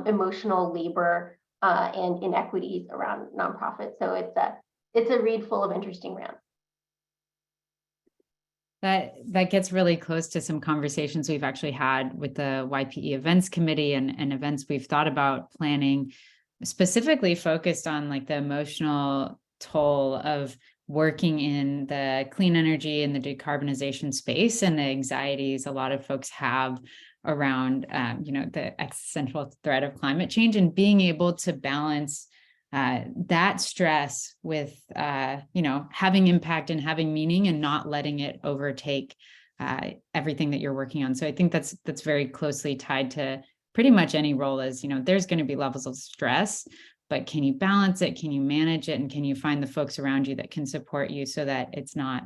Speaker 7: emotional labor and inequities around nonprofits. So it's a read full of interesting rants.
Speaker 6: That gets really close to some conversations we've actually had with the YPE events committee and events we've thought about planning, specifically focused on like the emotional toll of working in the clean energy and the decarbonization space and the anxieties a lot of folks have around the existential threat of climate change, and being able to balance that stress with having impact and having meaning and not letting it overtake everything that you're working on. So I think that's very closely tied to pretty much any role. As there's going to be levels of stress, but can you balance it? Can you manage it? And can you find the folks around you that can support you so that it's not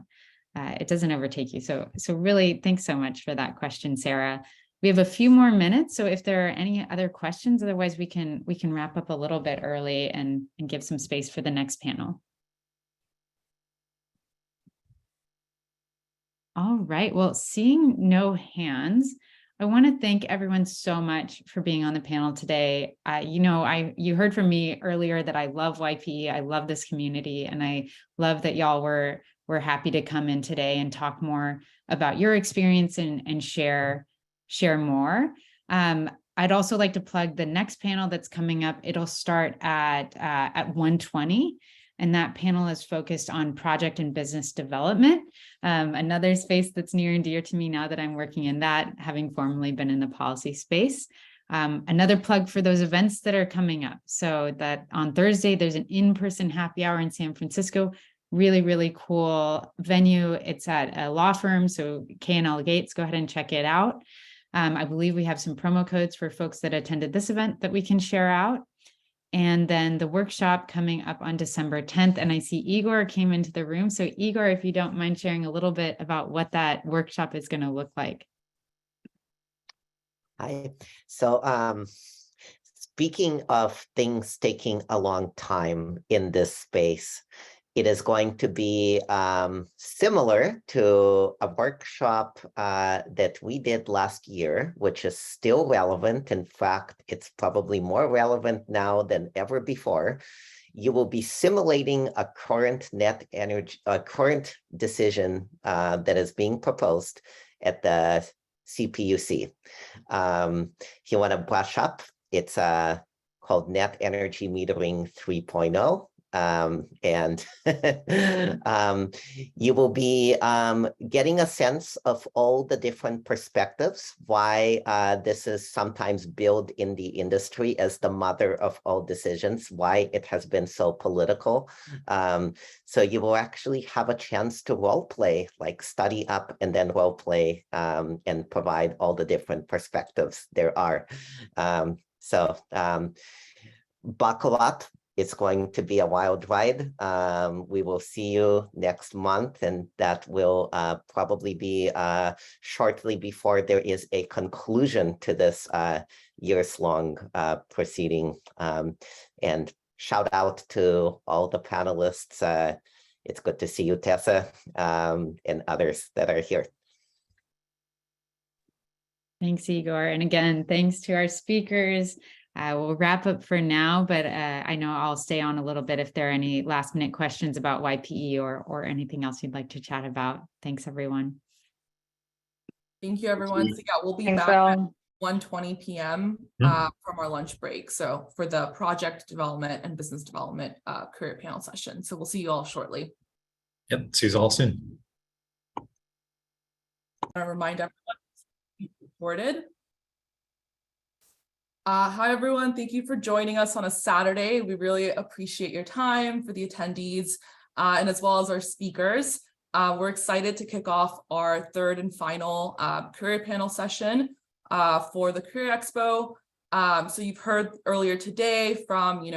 Speaker 6: it doesn't overtake you? So really, thanks so much for that question, Sarah. We have a few more minutes, so if there are any other questions, otherwise we can wrap up a little bit early and give some space for the next panel. All right, well, seeing no hands, I want to thank everyone so much for being on the panel today. You heard from me earlier that I love YPE, I love this community, and I love that y'all were happy to come in today and talk more about your experience and share more. I'd also like to plug the next panel that's coming up. It'll start at 1:20, and that panel is focused on project and business development, another space that's near and dear to me now that I'm working in that, having formerly been in the policy space. Another plug for those events that are coming up. So that on Thursday, there's an in-person happy hour in San Francisco. Really, really cool venue. It's at a law firm, so K&L Gates, go ahead and check it out. I believe we have some promo codes for folks that attended this event that we can share out. And then the workshop coming up on December 10th. And I see Igor came into the room. So Igor, if you don't mind sharing a little bit about what that workshop is going to look like.
Speaker 12: Hi. So speaking of things taking a long time in this space, it is going to be similar to a workshop that we did last year, which is still relevant. In fact, it's probably more relevant now than ever before. You will be simulating a current current decision that is being proposed at the CPUC. If you want to brush up, it's called Net Energy Metering 3.0. and you will be getting a sense of all the different perspectives, why this is sometimes billed in the industry as the mother of all decisions, why it has been so political. So you will actually have a chance to role play, like study up and then role play, and provide all the different perspectives there are. Buckle up. It's going to be a wild ride. We will see you next month, and that will probably be shortly before there is a conclusion to this years-long proceeding. And shout out to all the panelists. It's good to see you, Tessa, and others that are here.
Speaker 6: Thanks, Igor. And again, thanks to our speakers. We'll wrap up for now, but I know I'll stay on a little bit if there are any last minute questions about YPE or anything else you'd like to chat about. Thanks, everyone.
Speaker 2: Thank you, everyone. So yeah, we'll be
Speaker 10: Thanks,
Speaker 2: back at
Speaker 10: Bill.
Speaker 2: 1:20 p.m. From our lunch break. So for the project development and business development career panel session. So we'll see you all shortly.
Speaker 1: Yep, see you all soon.
Speaker 2: I want to remind everyone it's recorded. Hi, everyone. Thank you for joining us on a Saturday. We really appreciate your time, for the attendees, and as well as our speakers. We're excited to kick off our third and final career panel session for the Career Expo. So you've heard earlier today from,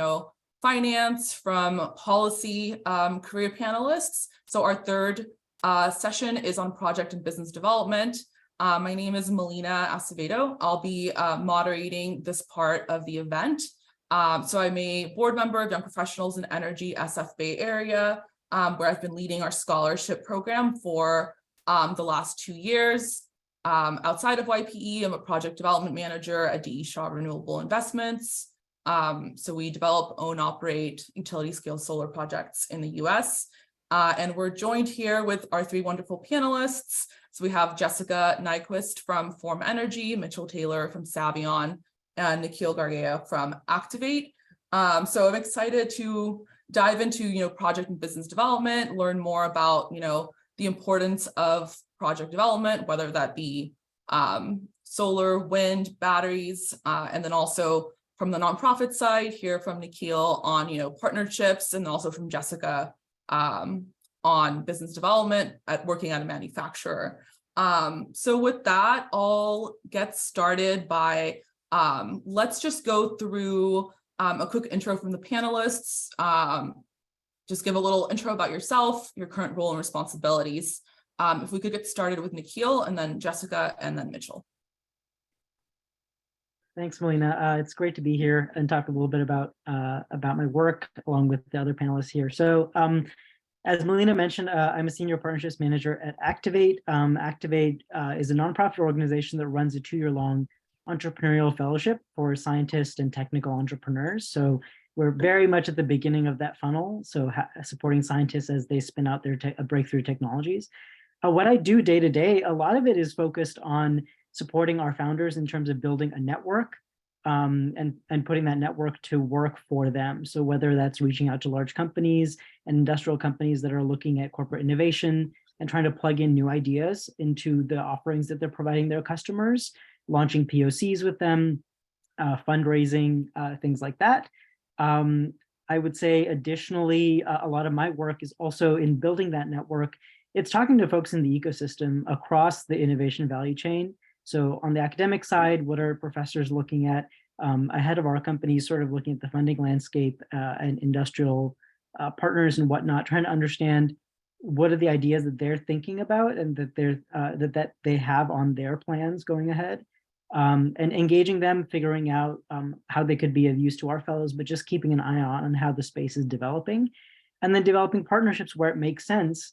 Speaker 2: finance, from policy career panelists. So our third session is on project and business development. My name is Melina Acevedo. I'll be moderating this part of the event. So I'm a board member of Young Professionals in Energy SF Bay Area, where I've been leading our scholarship program for the last 2 years. Outside of YPE, I'm a project development manager at DE Shaw Renewable Investments. So we develop, own, operate utility scale solar projects in the US. And we're joined here with our 3 wonderful panelists. So we have Jessica Nyquist from Form Energy, Mitchell Taylor from Savion, and Nikhil Gargaya from Activate. So I'm excited to dive into, project and business development, learn more about, the importance of project development, whether that be solar, wind, batteries, and then also from the nonprofit side, hear from Nikhil on, partnerships, and also from Jessica on business development working at a manufacturer. So with that, I'll get started by, let's just go through a quick intro from the panelists. Just give a little intro about yourself, your current role and responsibilities. If we could get started with Nikhil, and then Jessica, and then Mitchell.
Speaker 13: Thanks, Melina. It's great to be here and talk a little bit about my work along with the other panelists here. So as Melina mentioned, I'm a senior partnerships manager at Activate. Activate is a nonprofit organization that runs a 2-year-long entrepreneurial fellowship for scientists and technical entrepreneurs. So we're very much at the beginning of that funnel. So supporting scientists as they spin out their breakthrough technologies. What I do day to day, a lot of it is focused on supporting our founders in terms of building a network and putting that network to work for them. So whether that's reaching out to large companies and industrial companies that are looking at corporate innovation and trying to plug in new ideas into the offerings that they're providing their customers, launching POCs with them, fundraising, things like that. I would say additionally, a lot of my work is also in building that network. It's talking to folks in the ecosystem across the innovation value chain. So on the academic side, what are professors looking at? Ahead of our company, sort of looking at the funding landscape and industrial partners and whatnot, trying to understand what are the ideas that they're thinking about and that they have on their plans going ahead, and engaging them, figuring out how they could be of use to our fellows, but just keeping an eye on how the space is developing, and then developing partnerships where it makes sense,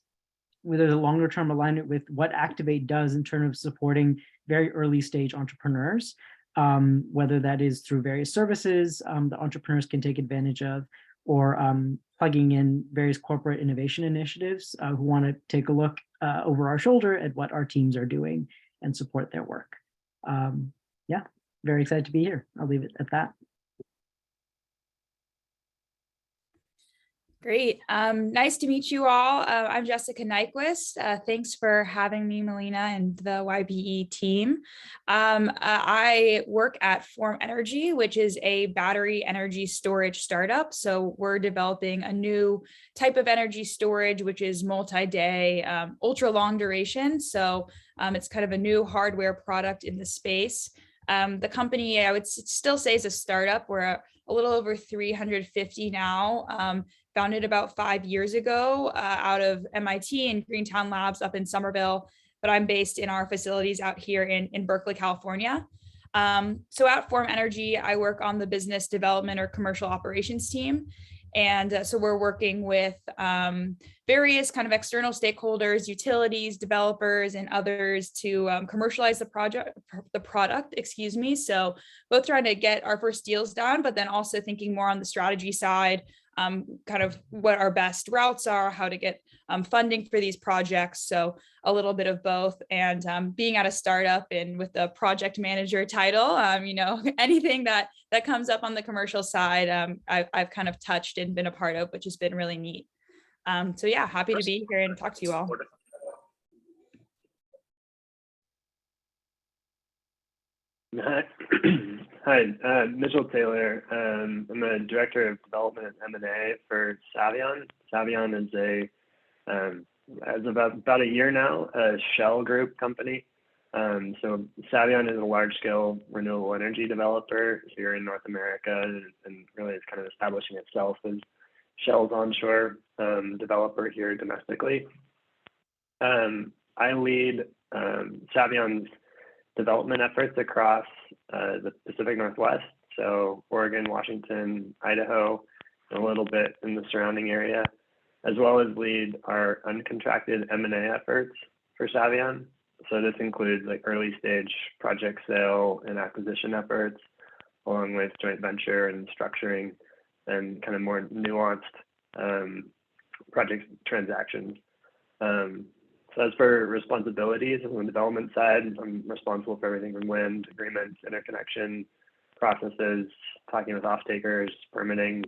Speaker 13: where there's a longer term alignment with what Activate does in terms of supporting very early stage entrepreneurs, whether that is through various services the entrepreneurs can take advantage of, or plugging in various corporate innovation initiatives who want to take a look over our shoulder at what our teams are doing and support their work. Yeah, very excited to be here. I'll leave it at that.
Speaker 14: Great. Nice to meet you all. I'm Jessica Nyquist. Thanks for having me, Melina, and the YPE team. I work at Form Energy, which is a battery energy storage startup. So we're developing a new type of energy storage, which is multi-day, ultra long duration. So it's kind of a new hardware product in the space. The company, I would still say, is a startup. We're a little over 350 now. Founded about 5 years ago out of MIT and Greentown Labs up in Somerville, but I'm based in our facilities out here in Berkeley, California. So at Form Energy, I work on the business development or commercial operations team. And so we're working with various kind of external stakeholders, utilities, developers, and others to commercialize the product, excuse me. So both trying to get our first deals done, but then also thinking more on the strategy side, kind of what our best routes are, how to get funding for these projects. So a little bit of both. And being at a startup and with the project manager title, you know, anything that comes up on the commercial side, I've kind of touched and been a part of, which has been really neat. So yeah, happy to be here and talk to you all.
Speaker 15: Hi, Mitchell Taylor. I'm a director of development at M&A for Savion. Savion is as about a year now, a Shell Group company. So Savion is a large-scale renewable energy developer here in North America, and really is kind of establishing itself as Shell's onshore developer here domestically. I lead Savion's development efforts across the Pacific Northwest, so Oregon, Washington, Idaho, a little bit in the surrounding area, as well as lead our uncontracted M&A efforts for Savion. So this includes like early stage project sale and acquisition efforts, along with joint venture and structuring and kind of more nuanced project transactions. So as for responsibilities on the development side, I'm responsible for everything from land agreements, interconnection processes, talking with off-takers, permitting,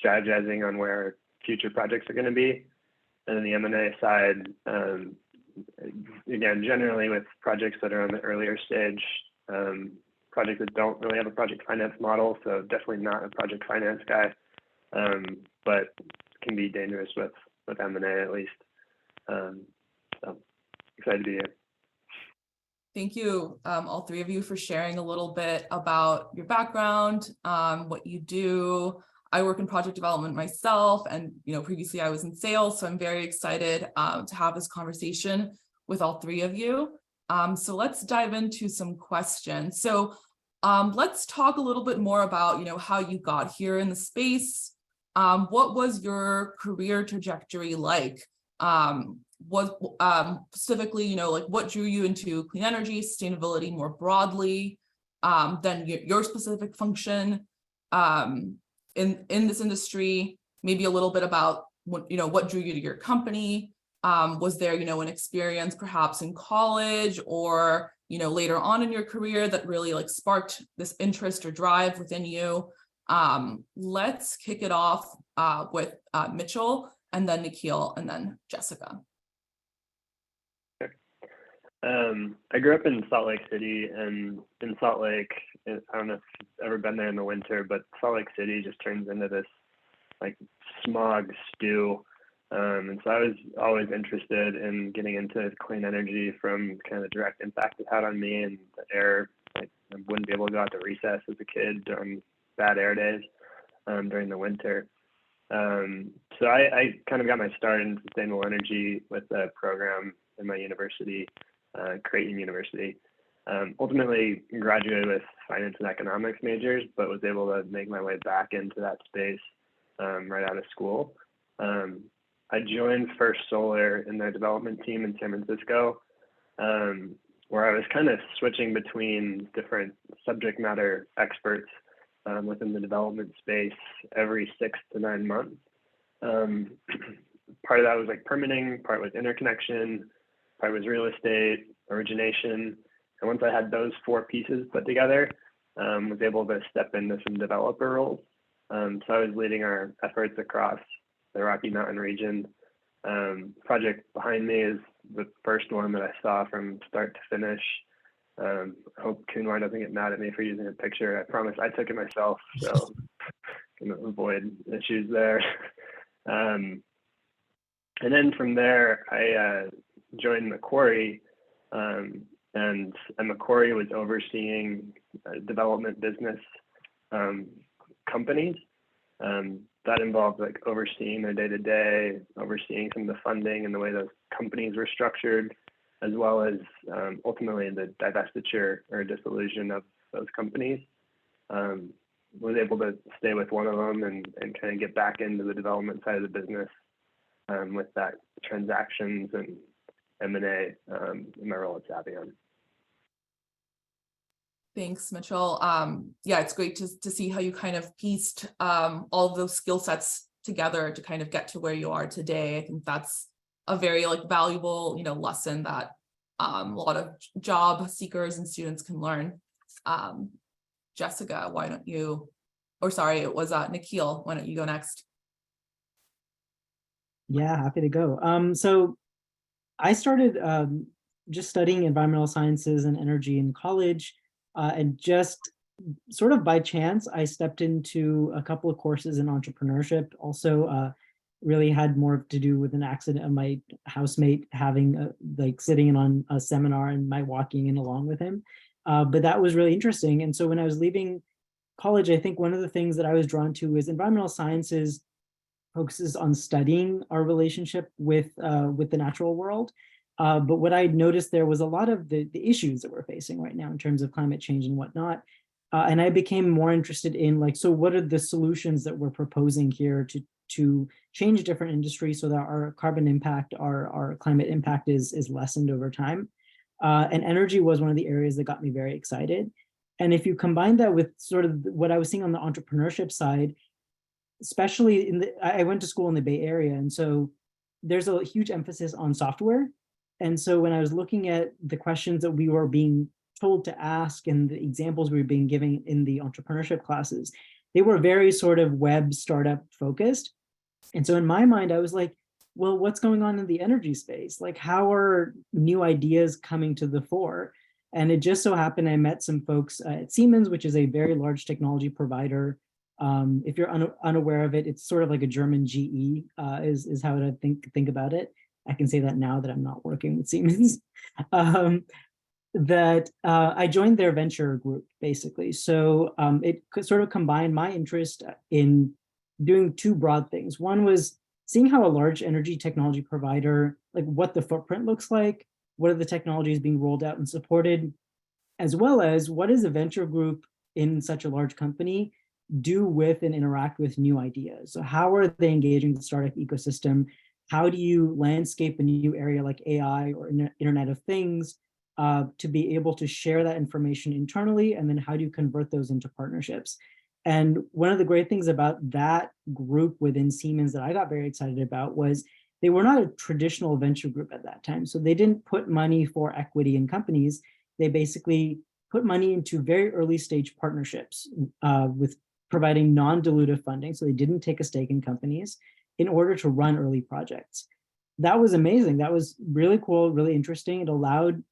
Speaker 15: strategizing on where future projects are going to be. And then the M&A side, again, generally with projects that are on the earlier stage, projects that don't really have a project finance model, so definitely not a project finance guy, but can be dangerous with M&A at least. So excited to be here.
Speaker 2: Thank you, all three of you, for sharing a little bit about your background, what you do. I work in project development myself, and previously I was in sales, so I'm very excited to have this conversation with all three of you. So let's dive into some questions. So let's talk a little bit more about how you got here in the space. What was your career trajectory like? Specifically, like what drew you into clean energy, sustainability more broadly, then your specific function in this industry, maybe a little bit about what drew you to your company. Was there an experience perhaps in college or later on in your career that really like sparked this interest or drive within you? Let's kick it off with Mitchell, and then Nikhil, and then Jessica.
Speaker 15: I grew up in Salt Lake City, and in Salt Lake, I don't know if you've ever been there in the winter, but Salt Lake City just turns into this like smog stew. And so I was always interested in getting into clean energy from kind of the direct impact it had on me and the air. Like, I wouldn't be able to go out to recess as a kid during bad air days during the winter. So I kind of got my start in sustainable energy with a program in my university, Creighton University. Ultimately graduated with finance and economics majors, but was able to make my way back into that space right out of school. I joined First Solar in their development team in San Francisco, where I was kind of switching between different subject matter experts within the development space every 6 to 9 months. Part of that was like permitting, part was interconnection, part was real estate, origination. And once I had those 4 pieces put together, was able to step into some developer roles. So I was leading our efforts across the Rocky Mountain region. Project behind me is the first one that I saw from start to finish. I hope Kunwar doesn't get mad at me for using a picture. I promise I took it myself, so can avoid issues there. And then from there, I joined Macquarie, and Macquarie was overseeing development business companies. That involved like overseeing their day-to-day, overseeing some of the funding and the way those companies were structured, as well as ultimately the divestiture or dissolution of those companies. Was able to stay with one of them and kind of get back into the development side of the business with that transactions and M&A in my role at Savion.
Speaker 2: Thanks, Mitchell. Yeah, it's great to see how you kind of pieced all of those skill sets together to kind of get to where you are today. I think that's a very like valuable, lesson that a lot of job seekers and students can learn. Jessica, why don't you, or sorry, it was Nikhil, why don't you go next?
Speaker 13: Yeah, happy to go. So I started just studying environmental sciences and energy in college, and just sort of by chance, I stepped into a couple of courses in entrepreneurship. Also, really had more to do with an accident of my housemate having like sitting in on a seminar and my walking in along with him. But that was really interesting. And so when I was leaving college, I think one of the things that I was drawn to is environmental sciences focuses on studying our relationship with the natural world. But what I noticed there was a lot of the issues that we're facing right now in terms of climate change and whatnot. And I became more interested in like, so what are the solutions that we're proposing here to change different industries so that our carbon impact, our climate impact is lessened over time. And energy was one of the areas that got me very excited. And if you combine that with sort of what I was seeing on the entrepreneurship side, especially I went to school in the Bay Area, and so there's a huge emphasis on software. And so when I was looking at the questions that we were being told to ask and the examples we were being given in the entrepreneurship classes, they were very sort of web startup focused. And so in my mind, I was like, well, what's going on in the energy space? Like, how are new ideas coming to the fore? And it just so happened I met some folks at Siemens, which is a very large technology provider. If you're unaware of it, it's sort of like a German GE is how I think about it. I can say that now that I'm not working with Siemens. I joined their venture group, basically. So it sort of combined my interest in doing two broad things. One was seeing how a large energy technology provider, like what the footprint looks like, what are the technologies being rolled out and supported, as well as what is a venture group in such a large company do with and interact with new ideas. So how are they engaging the startup ecosystem? How do you landscape a new area like AI or Internet of Things to be able to share that information internally? And then how do you convert those into partnerships? And one of the great things about that group within Siemens that I got very excited about was they were not a traditional venture group at that time. So they didn't put money for equity in companies. They basically put money into very early stage partnerships with providing non-dilutive funding. So they didn't take a stake in companies in order to run early projects. That was amazing. That was really cool, really interesting. It allowed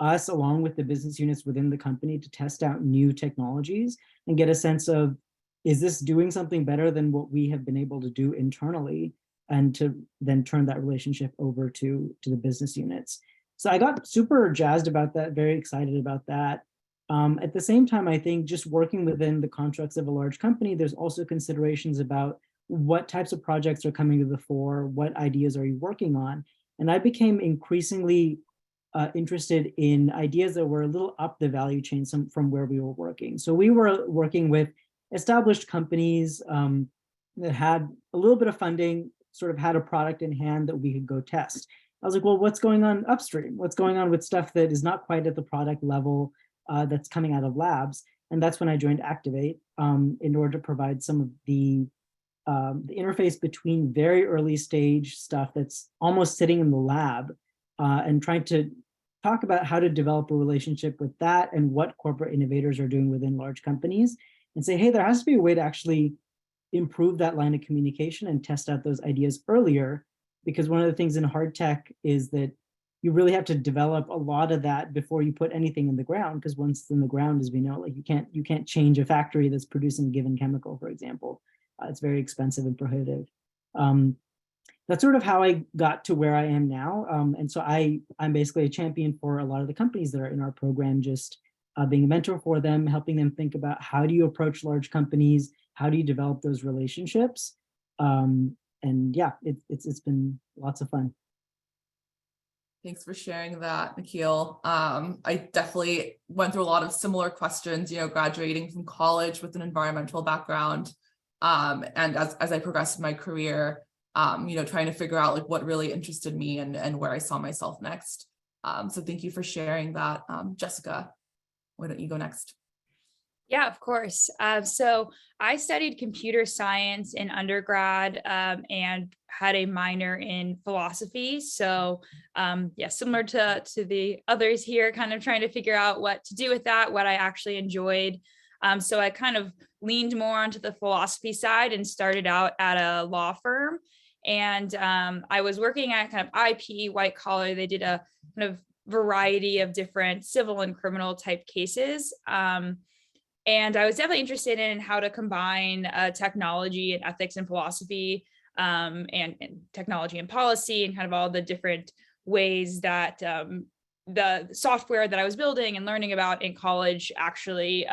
Speaker 13: us, along with the business units within the company, to test out new technologies and get a sense of, is this doing something better than what we have been able to do internally, and to then turn that relationship over to the business units. So I got super jazzed about that, very excited about that. At the same time, I think just working within the constructs of a large company, there's also considerations about what types of projects are coming to the fore, what ideas are you working on? And I became increasingly interested in ideas that were a little up the value chain from where we were working. So we were working with established companies that had a little bit of funding, sort of had a product in hand that we could go test. I was like, well, what's going on upstream? What's going on with stuff that is not quite at the product level that's coming out of labs? And that's when I joined Activate in order to provide some of the interface between very early stage stuff that's almost sitting in the lab and trying to talk about how to develop a relationship with that and what corporate innovators are doing within large companies, and say, hey, there has to be a way to actually improve that line of communication and test out those ideas earlier, because one of the things in hard tech is that you really have to develop a lot of that before you put anything in the ground, because once it's in the ground, as we know, like you can't change a factory that's producing a given chemical, for example. It's very expensive and prohibitive. That's sort of how I got to where I am now. And so I'm basically a champion for a lot of the companies that are in our program, just being a mentor for them, helping them think about how do you approach large companies, how do you develop those relationships? And yeah, it's been lots of fun.
Speaker 2: Thanks for sharing that, Nikhil. I definitely went through a lot of similar questions, graduating from college with an environmental background. And as I progressed in my career, trying to figure out like what really interested me and where I saw myself next. So thank you for sharing that. Jessica, why don't you go next?
Speaker 14: Yeah, of course. So I studied computer science in undergrad and had a minor in philosophy. So yeah, similar to the others here, kind of trying to figure out what to do with that, what I actually enjoyed. So I kind of leaned more onto the philosophy side and started out at a law firm. And I was working at kind of IP, white collar. They did a kind of variety of different civil and criminal type cases. And I was definitely interested in how to combine technology and ethics and philosophy and technology and policy and kind of all the different ways that the software that I was building and learning about in college actually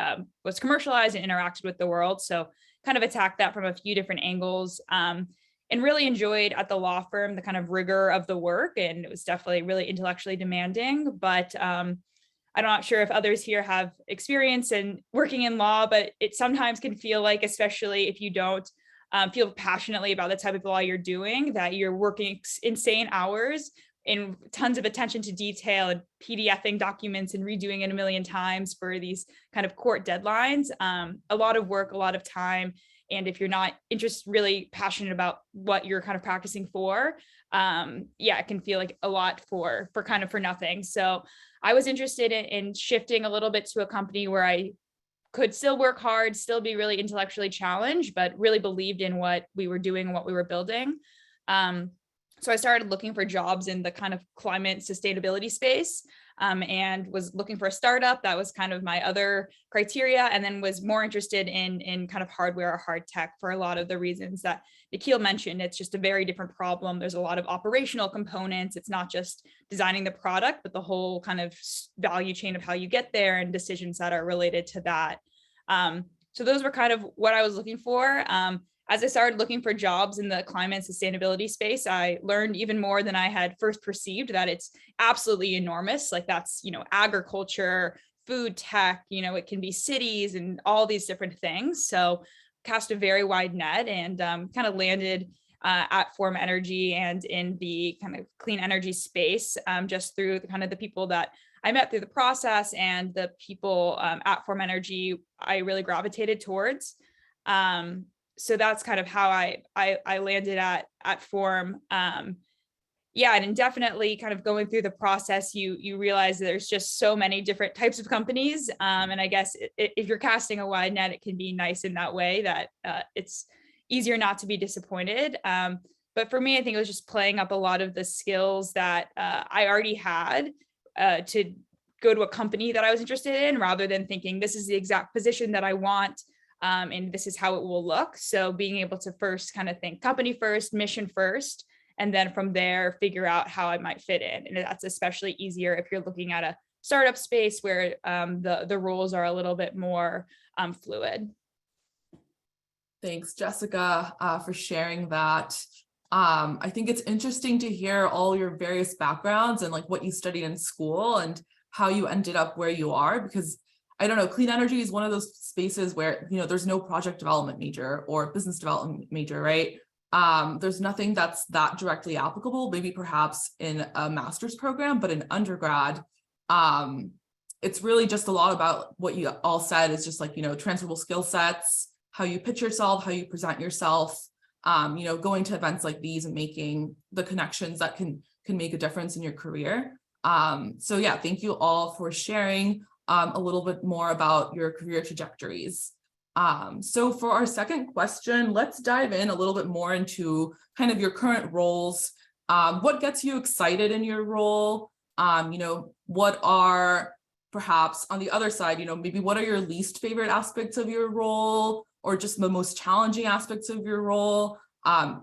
Speaker 14: was commercialized and interacted with the world. So kind of attacked that from a few different angles and really enjoyed at the law firm the kind of rigor of the work. And it was definitely really intellectually demanding, but I'm not sure if others here have experience in working in law, but it sometimes can feel like, especially if you don't feel passionately about the type of law you're doing, that you're working insane hours and tons of attention to detail and PDFing documents and redoing it a million times for these kind of court deadlines. A lot of work, a lot of time. And if you're not really passionate about what you're kind of practicing for, yeah, it can feel like a lot for nothing. So I was interested in shifting a little bit to a company where I could still work hard, still be really intellectually challenged, but really believed in what we were doing and what we were building. So I started looking for jobs in the kind of climate sustainability space and was looking for a startup. That was kind of my other criteria, and then was more interested in kind of hardware or hard tech for a lot of the reasons that Nikhil mentioned. It's just a very different problem. There's a lot of operational components. It's not just designing the product, but the whole kind of value chain of how you get there and decisions that are related to that. So those were kind of what I was looking for. As I started looking for jobs in the climate sustainability space, I learned even more than I had first perceived, that it's absolutely enormous. Like that's, agriculture, food tech, it can be cities and all these different things. So cast a very wide net and kind of landed at Form Energy and in the kind of clean energy space just through the people that I met through the process, and the people at Form Energy I really gravitated towards. So that's kind of how I landed at Form. Yeah, and definitely kind of going through the process, you realize that there's just so many different types of companies. And I guess if you're casting a wide net, it can be nice in that way that it's easier not to be disappointed. But for me, I think it was just playing up a lot of the skills that I already had to go to a company that I was interested in, rather than thinking this is the exact position that I want. And this is how it will look. So being able to first kind of think company first, mission first, and then from there, figure out how I might fit in. And that's especially easier if you're looking at a startup space where the roles are a little bit more fluid.
Speaker 2: Thanks, Jessica, for sharing that. I think it's interesting to hear all your various backgrounds and like what you studied in school and how you ended up where you are, because I don't know, clean energy is one of those spaces where, there's no project development major or business development major, right? There's nothing that's that directly applicable, maybe perhaps in a master's program, but in undergrad, it's really just a lot about what you all said. Is just like, transferable skill sets, how you pitch yourself, how you present yourself, going to events like these and making the connections that can make a difference in your career. So yeah, thank you all for sharing a little bit more about your career trajectories. So for our second question, let's dive in a little bit more into kind of your current roles. What gets you excited in your role? What are perhaps on the other side, maybe what are your least favorite aspects of your role, or just the most challenging aspects of your role?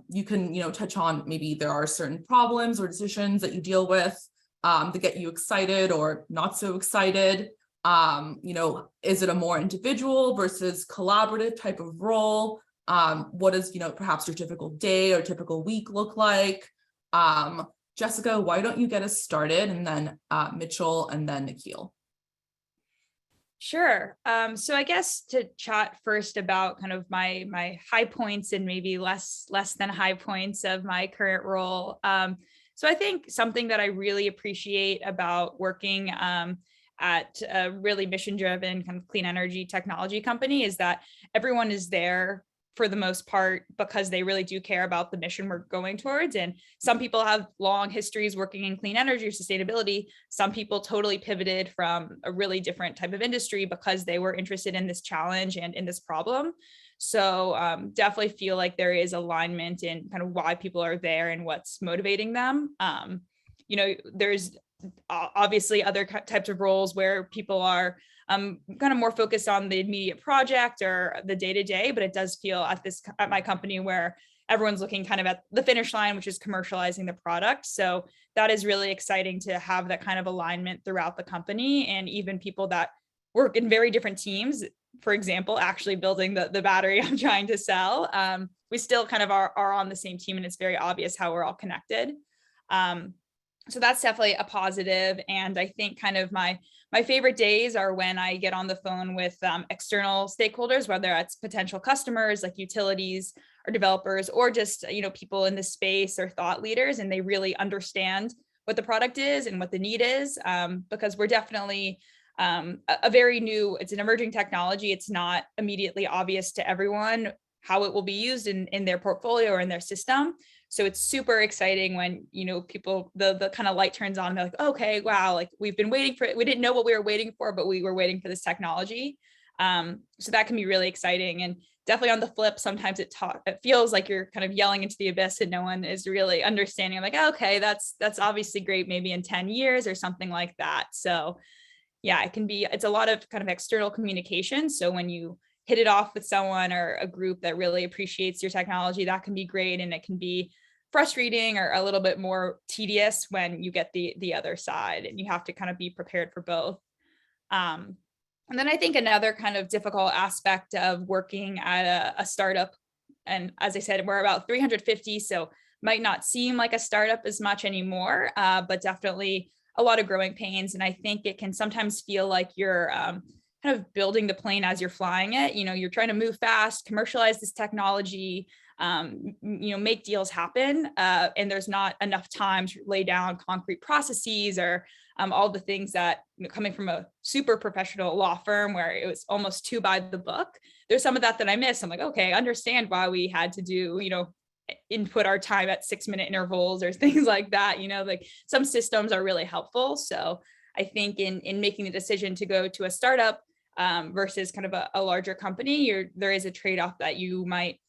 Speaker 2: You can, touch on maybe there are certain problems or decisions that you deal with that get you excited or not so excited. Is it a more individual versus collaborative type of role? What does, perhaps your typical day or typical week look like? Jessica, why don't you get us started, and then Mitchell, and then Nikhil.
Speaker 14: Sure. So I guess to chat first about kind of my high points and maybe less than high points of my current role. So I think something that I really appreciate about working at a really mission-driven kind of clean energy technology company is that everyone is there for the most part because they really do care about the mission we're going towards. And some people have long histories working in clean energy or sustainability. Some people totally pivoted from a really different type of industry because they were interested in this challenge and in this problem. So definitely feel like there is alignment in kind of why people are there and what's motivating them. There's obviously other types of roles where people are kind of more focused on the immediate project or the day-to-day, but it does feel at my company where everyone's looking kind of at the finish line, which is commercializing the product. So that is really exciting to have that kind of alignment throughout the company, and even people that work in very different teams, for example, actually building the battery I'm trying to sell. We still kind of are on the same team, and it's very obvious how we're all connected. So that's definitely a positive. And I think kind of my favorite days are when I get on the phone with external stakeholders, whether it's potential customers like utilities or developers, or just, people in the space or thought leaders, and they really understand what the product is and what the need is, because we're definitely a very new, it's an emerging technology. It's not immediately obvious to everyone how it will be used in their portfolio or in their system. So it's super exciting when, people, the kind of light turns on, and they're like, okay, wow, like we've been waiting for it. We didn't know what we were waiting for, but we were waiting for this technology. So that can be really exciting. And definitely on the flip, sometimes it feels like you're kind of yelling into the abyss and no one is really understanding. I'm like, okay, that's obviously great, maybe in 10 years or something like that. So yeah, it's a lot of kind of external communication. So when you hit it off with someone or a group that really appreciates your technology, that can be great. And it can be frustrating or a little bit more tedious when you get the other side, and you have to kind of be prepared for both. And then I think another kind of difficult aspect of working at a startup, and as I said, we're about 350, so might not seem like a startup as much anymore, but definitely a lot of growing pains. And I think it can sometimes feel like you're kind of building the plane as you're flying it. You're trying to move fast, commercialize this technology, make deals happen. And there's not enough time to lay down concrete processes or all the things that, coming from a super professional law firm where it was almost too by the book, there's some of that I miss. I'm like, okay, I understand why we had to do, input our time at 6-minute intervals or things like that. Like some systems are really helpful. So I think in making the decision to go to a startup versus kind of a larger company, there is a trade-off that you might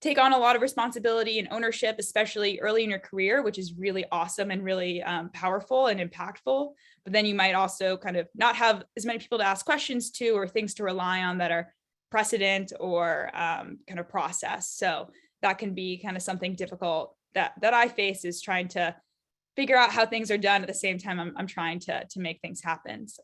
Speaker 14: take on a lot of responsibility and ownership, especially early in your career, which is really awesome and really powerful and impactful. But then you might also kind of not have as many people to ask questions to or things to rely on that are precedent or kind of process. So that can be kind of something difficult that I face, is trying to figure out how things are done at the same time I'm trying to make things happen. So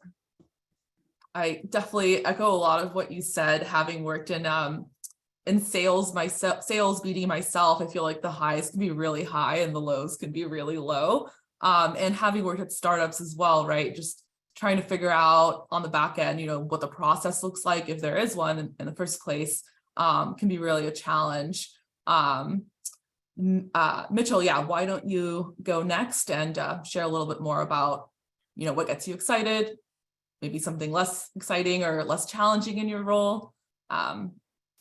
Speaker 2: I definitely echo a lot of what you said. Having worked in sales myself, sales BD myself, I feel like the highs can be really high and the lows can be really low. And having worked at startups as well, right? Just trying to figure out on the back end, what the process looks like, if there is one in the first place, can be really a challenge. Mitchell, yeah, why don't you go next and share a little bit more about, what gets you excited, maybe something less exciting or less challenging in your role.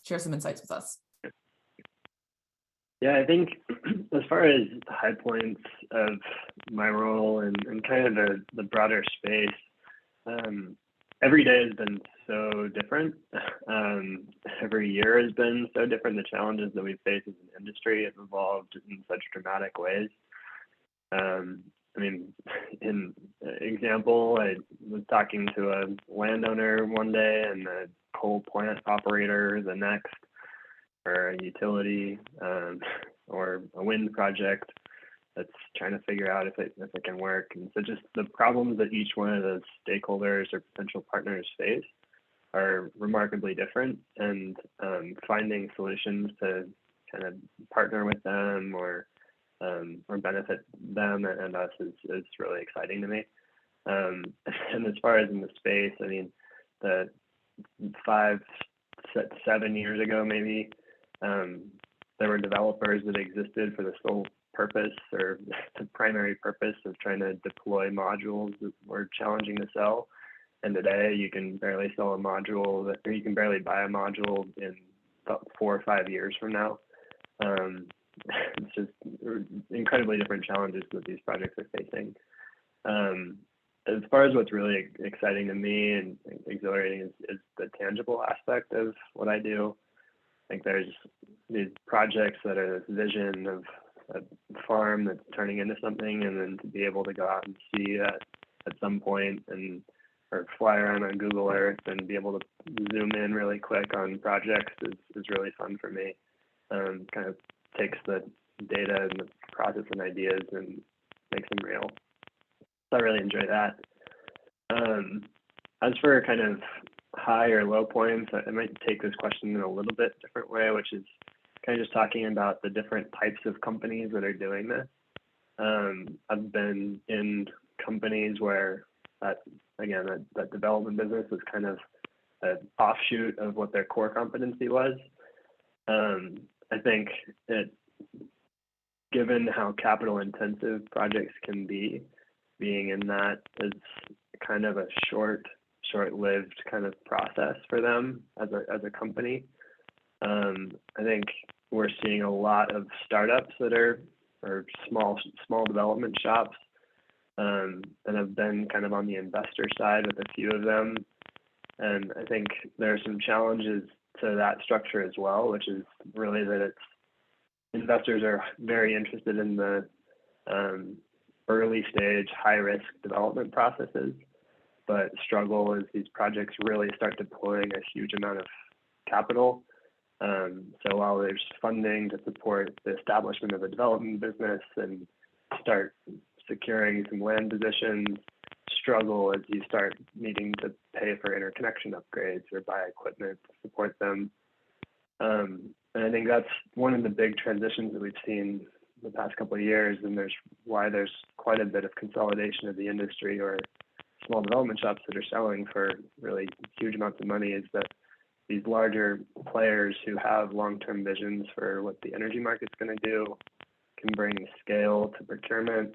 Speaker 2: Share some insights with us.
Speaker 15: Yeah, I think as far as the high points of my role and kind of the broader space, I every day has been so different. Every year has been so different. The challenges that we face as an industry have evolved in such dramatic ways. I mean, in example, I was talking to a landowner one day and a coal plant operator the next, or a utility, or a wind project that's trying to figure out if it can work. And so just the problems that each one of those stakeholders or potential partners face are remarkably different, and finding solutions to kind of partner with them or benefit them and us is really exciting to me. And as far as in the space, I mean, the 7 years ago, maybe, there were developers that existed for the sole purpose or the primary purpose of trying to deploy modules that were challenging to sell. And today you can barely sell a module or you can barely buy a module in about 4 or 5 years from now. It's just incredibly different challenges that these projects are facing. As far as what's really exciting to me and exhilarating is the tangible aspect of what I do. I think there's these projects that are this vision of a farm that's turning into something, and then to be able to go out and see that at some point or fly around on Google Earth and be able to zoom in really quick on projects is really fun for me. Kind of takes the data and the process and ideas and makes them real. So I really enjoy that. As for kind of high or low points, I might take this question in a little bit different way, which is kind of just talking about the different types of companies that are doing this. I've been in companies where that development business was kind of an offshoot of what their core competency was. I think that given how capital intensive projects can be, being in that is kind of a short-lived kind of process for them as a company. I think we're seeing a lot of startups that are small development shops, and I've been kind of on the investor side with a few of them. And I think there are some challenges to that structure as well, which is really that investors are very interested in the early stage, high risk development processes, but struggle as these projects really start deploying a huge amount of capital. So while there's funding to support the establishment of a development business and start securing some land positions, struggle as you start needing to pay for interconnection upgrades or buy equipment to support them. And I think that's one of the big transitions that we've seen the past couple of years, and there's quite a bit of consolidation of the industry or small development shops that are selling for really huge amounts of money, is that these larger players who have long-term visions for what the energy market's going to do can bring scale to procurement,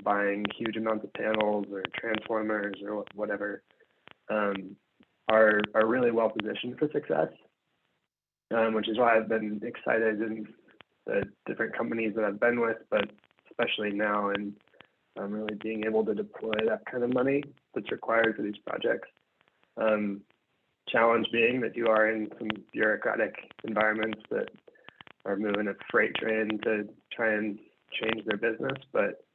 Speaker 15: buying huge amounts of panels or transformers or whatever, are really well positioned for success, which is why I've been excited in the different companies that I've been with, but especially now in really being able to deploy that kind of money that's required for these projects. Challenge being that you are in some bureaucratic environments that are moving a freight train to try and change their business, but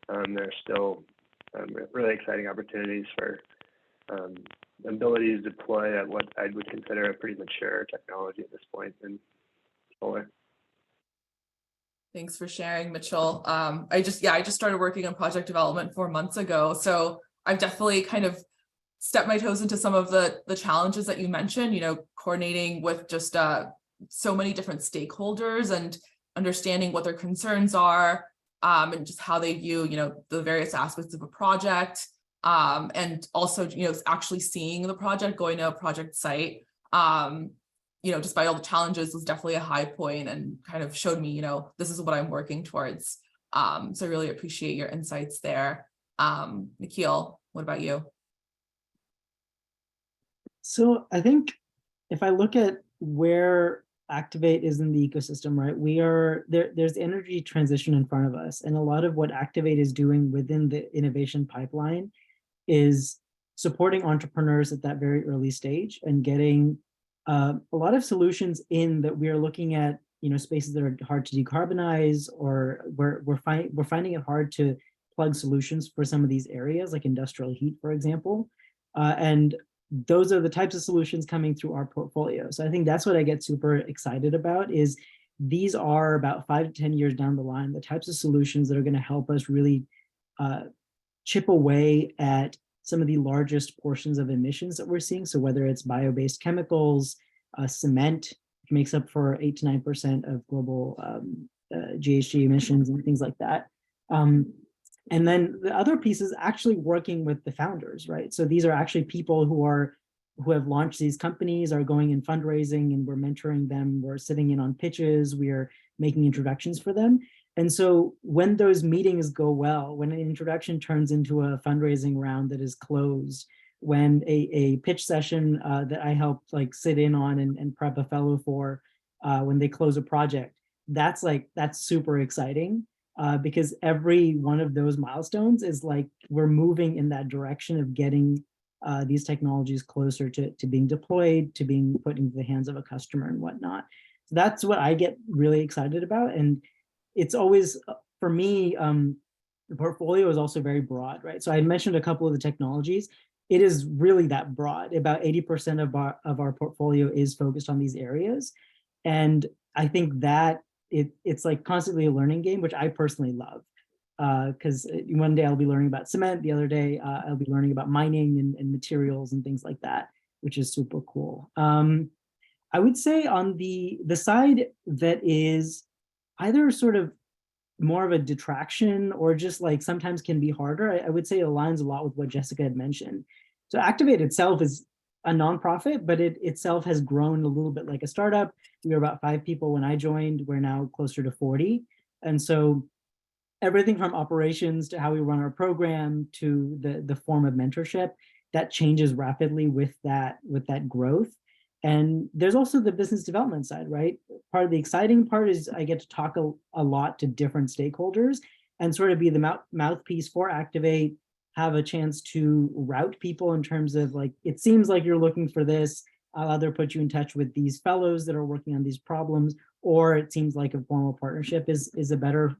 Speaker 15: there's still really exciting opportunities for ability to deploy at what I would consider a pretty mature technology at this point in solar.
Speaker 2: Thanks for sharing, Mitchell. I just started working on project development 4 months ago, so I've definitely kind of stepped my toes into some of the challenges that you mentioned, coordinating with just so many different stakeholders and understanding what their concerns are, and just how they view, the various aspects of a project, and also, actually seeing the project, going to a project site, despite all the challenges, was definitely a high point and kind of showed me, this is what I'm working towards. So I really appreciate your insights there. Nikhil, what about you?
Speaker 13: So I think if I look at where Activate is in the ecosystem, right, there's energy transition in front of us, and a lot of what Activate is doing within the innovation pipeline is supporting entrepreneurs at that very early stage and getting a lot of solutions in that we are looking at, spaces that are hard to decarbonize, or we're finding it hard to plug solutions for some of these areas, like industrial heat, for example. And those are the types of solutions coming through our portfolio. So I think that's what I get super excited about, is these are about 5 to 10 years down the line, the types of solutions that are going to help us really chip away at some of the largest portions of emissions that we're seeing. So whether it's bio-based chemicals, cement, which makes up for 8 to 9% of global GHG emissions and things like that. And then the other piece is actually working with the founders, right? So these are actually people who have launched these companies, are going in fundraising, and we're mentoring them. We're sitting in on pitches. We are making introductions for them. And so when those meetings go well, when an introduction turns into a fundraising round that is closed, when a pitch session that I helped sit in on and prep a fellow for, when they close a project, that's super exciting. Because every one of those milestones is we're moving in that direction of getting these technologies closer to being deployed, to being put into the hands of a customer and whatnot. So that's what I get really excited about. And it's always, for me, the portfolio is also very broad, right? So I mentioned a couple of the technologies. It is really that broad. About 80% of our portfolio is focused on these areas. And I think that it's constantly a learning game, which I personally love, because one day I'll be learning about cement, the other day I'll be learning about mining and materials and things like that, which is super cool. I would say on the side that is either sort of more of a detraction or just sometimes can be harder, I would say it aligns a lot with what Jessica had mentioned. So Activate itself is a nonprofit, but it itself has grown a little bit like a startup. We were about 5 people when I joined. We're now closer to 40. And so everything from operations to how we run our program to the form of mentorship, that changes rapidly with that growth. And there's also the business development side, right? Part of the exciting part is I get to talk a lot to different stakeholders and sort of be the mouthpiece for Activate, have a chance to route people in terms of it seems like you're looking for this. I'll either put you in touch with these fellows that are working on these problems, or it seems like a formal partnership is a better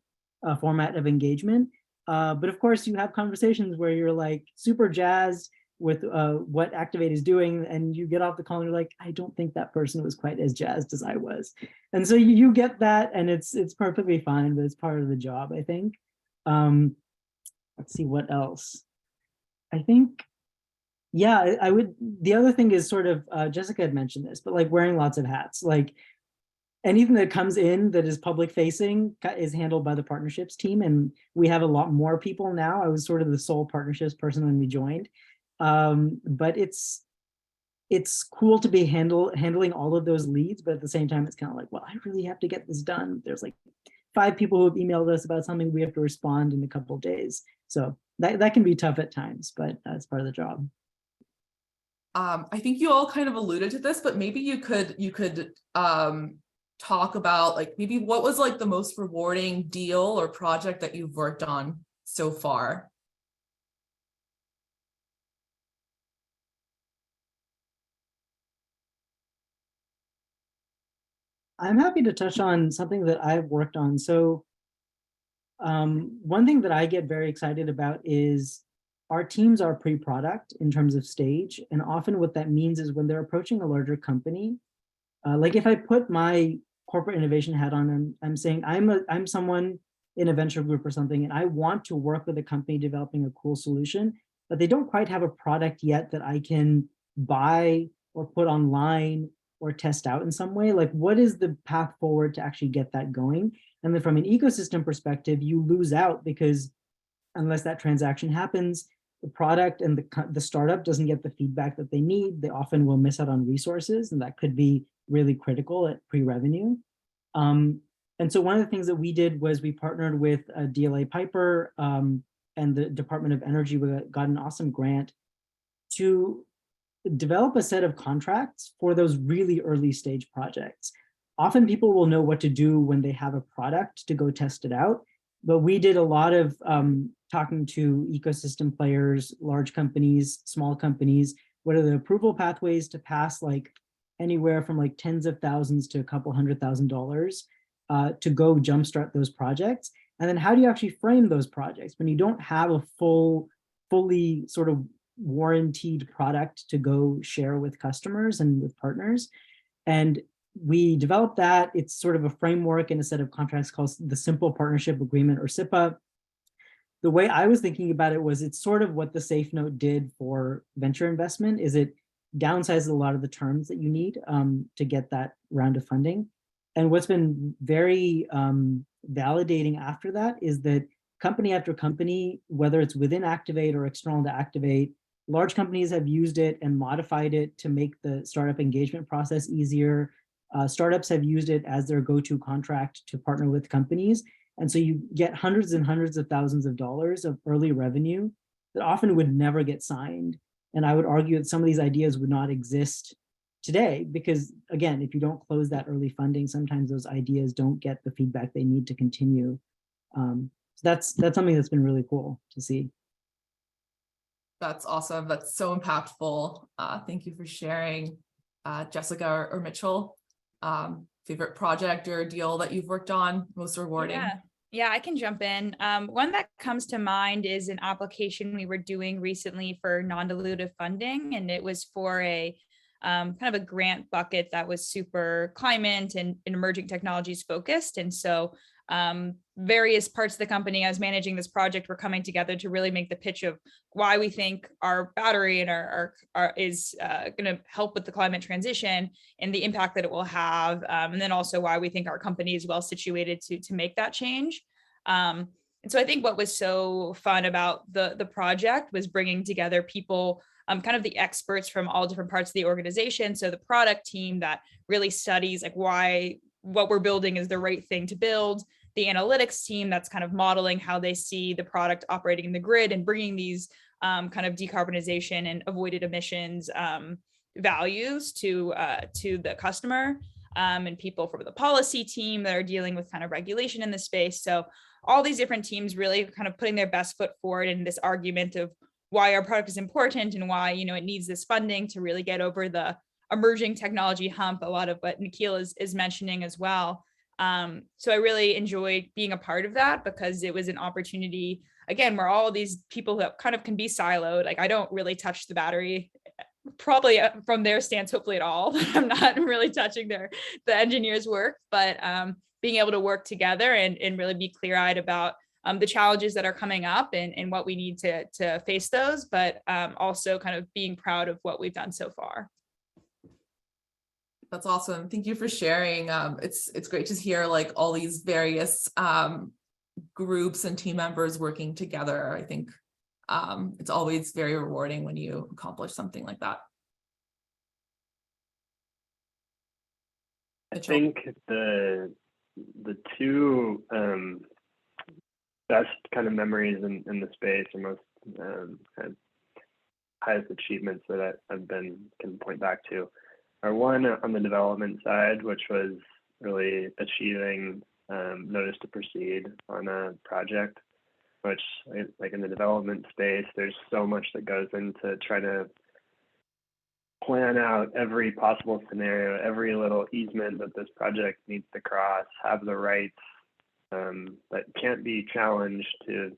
Speaker 13: format of engagement. But of course, you have conversations where you're super jazzed with what Activate is doing, and you get off the call and you're like, I don't think that person was quite as jazzed as I was. And so you get that, and it's perfectly fine, but it's part of the job, I think. Let's see what else. I think, yeah, I would. The other thing is sort of, Jessica had mentioned this, but wearing lots of hats. Anything that comes in that is public facing is handled by the partnerships team. And we have a lot more people now. I was sort of the sole partnerships person when we joined. But it's cool to be handling all of those leads. But at the same time, it's kind of well, I really have to get this done. There's 5 people who have emailed us about something we have to respond in a couple of days. So that can be tough at times, but that's part of the job.
Speaker 2: I think you all kind of alluded to this, but maybe you could talk about maybe what was the most rewarding deal or project that you've worked on so far.
Speaker 13: I'm happy to touch on something that I've worked on. So one thing that I get very excited about is our teams are pre-product in terms of stage. And often what that means is when they're approaching a larger company, if I put my corporate innovation hat on, I'm saying I'm someone in a venture group or something, and I want to work with a company developing a cool solution, but they don't quite have a product yet that I can buy or put online or test out in some way. What is the path forward to actually get that going? And then from an ecosystem perspective, you lose out because unless that transaction happens, the product and the startup doesn't get the feedback that they need. They often will miss out on resources, and that could be really critical at pre-revenue. And so one of the things that we did was we partnered with DLA Piper and the Department of Energy. We got an awesome grant to develop a set of contracts for those really early stage projects. Often people will know what to do when they have a product to go test it out, but we did a lot of talking to ecosystem players, large companies, small companies. What are the approval pathways to pass like anywhere from like tens of thousands to a couple $100,000 to go jumpstart those projects? And then how do you actually frame those projects when you don't have a fully sort of warranted product to go share with customers and with partners? And we developed that. It's sort of a framework and a set of contracts called the Simple Partnership Agreement, or SIPA. The way I was thinking about it was it's sort of what the Safe Note did for venture investment. Is it downsizes a lot of the terms that you need to get that round of funding. And what's been very validating after that is that company after company, whether it's within Activate or external to Activate, large companies have used it and modified it to make the startup engagement process easier. Startups have used it as their go-to contract to partner with companies. And so you get hundreds and hundreds of thousands of dollars of early revenue that often would never get signed. And I would argue that some of these ideas would not exist today because, again, if you don't close that early funding, sometimes those ideas don't get the feedback they need to continue. So that's something that's been really cool to see.
Speaker 2: That's awesome. That's so impactful. Thank you for sharing. Jessica or Mitchell, favorite project or deal that you've worked on, most rewarding?
Speaker 14: Yeah, I can jump in. One that comes to mind is an application we were doing recently for non-dilutive funding, and it was for a kind of a grant bucket that was super climate and emerging technologies focused. And so various parts of the company, I was managing this project, were coming together to really make the pitch of why we think our battery and our is going to help with the climate transition and the impact that it will have, and then also why we think our company is well situated to make that change. And so I think what was so fun about the project was bringing together people, kind of the experts from all different parts of the organization. So the product team that really studies like why what we're building is the right thing to build, the analytics team that's kind of modeling how they see the product operating in the grid and bringing these kind of decarbonization and avoided emissions values to the customer, and people from the policy team that are dealing with kind of regulation in the space. So all these different teams really kind of putting their best foot forward in this argument of why our product is important and why, you know, it needs this funding to really get over the emerging technology hump, a lot of what Nikhil is mentioning as well. So I really enjoyed being a part of that because it was an opportunity, again, where all these people who kind of can be siloed. Like I don't really touch the battery, probably from their stance, hopefully at all. I'm not really touching the engineers' work, but being able to work together and really be clear-eyed about the challenges that are coming up and what we need to face those, but also kind of being proud of what we've done so far.
Speaker 2: That's awesome. Thank you for sharing. It's great to hear like all these various groups and team members working together. I think it's always very rewarding when you accomplish something like that.
Speaker 15: I think the two best kind of memories in the space and most kind of highest achievements that I've can point back to are one on the development side, which was really achieving notice to proceed on a project, which like in the development space, there's so much that goes into trying to plan out every possible scenario, every little easement that this project needs to cross, have the rights that can't be challenged to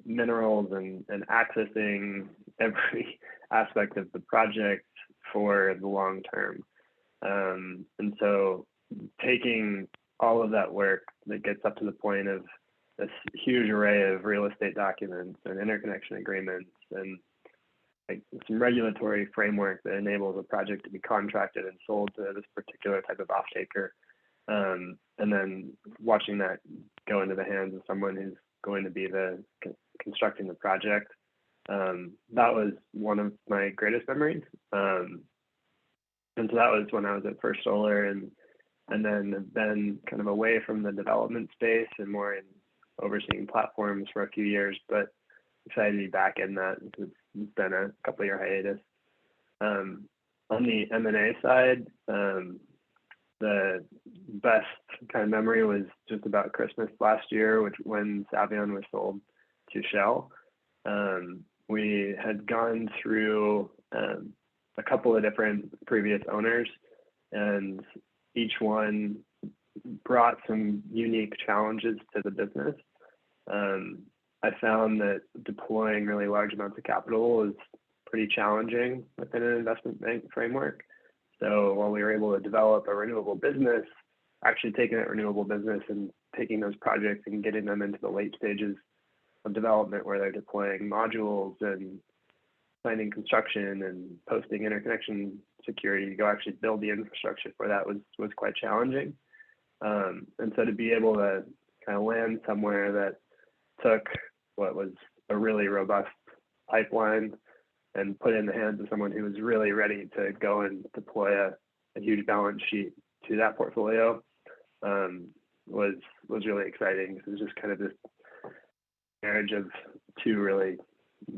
Speaker 15: minerals and accessing every aspect of the project for the long term. And so taking all of that work that gets up to the point of this huge array of real estate documents and interconnection agreements and like some regulatory framework that enables a project to be contracted and sold to this particular type of off-taker, and then watching that go into the hands of someone who's going to be constructing the project. That was one of my greatest memories. And so that was when I was at First Solar, and then been kind of away from the development space and more in overseeing platforms for a few years, but excited to be back in that. It's been a couple of year hiatus. On the M&A side, the best kind of memory was just about Christmas last year, when Savion was sold to Shell. We had gone through a couple of different previous owners, and each one brought some unique challenges to the business. I found that deploying really large amounts of capital is pretty challenging within an investment bank framework. So while we were able to develop a renewable business, actually taking that renewable business and taking those projects and getting them into the late stages of development where they're deploying modules and planning construction and posting interconnection security to go actually build the infrastructure for that was quite challenging. And so to be able to kind of land somewhere that took what was a really robust pipeline and put it in the hands of someone who was really ready to go and deploy a huge balance sheet to that portfolio was really exciting. It was just kind of this marriage of two really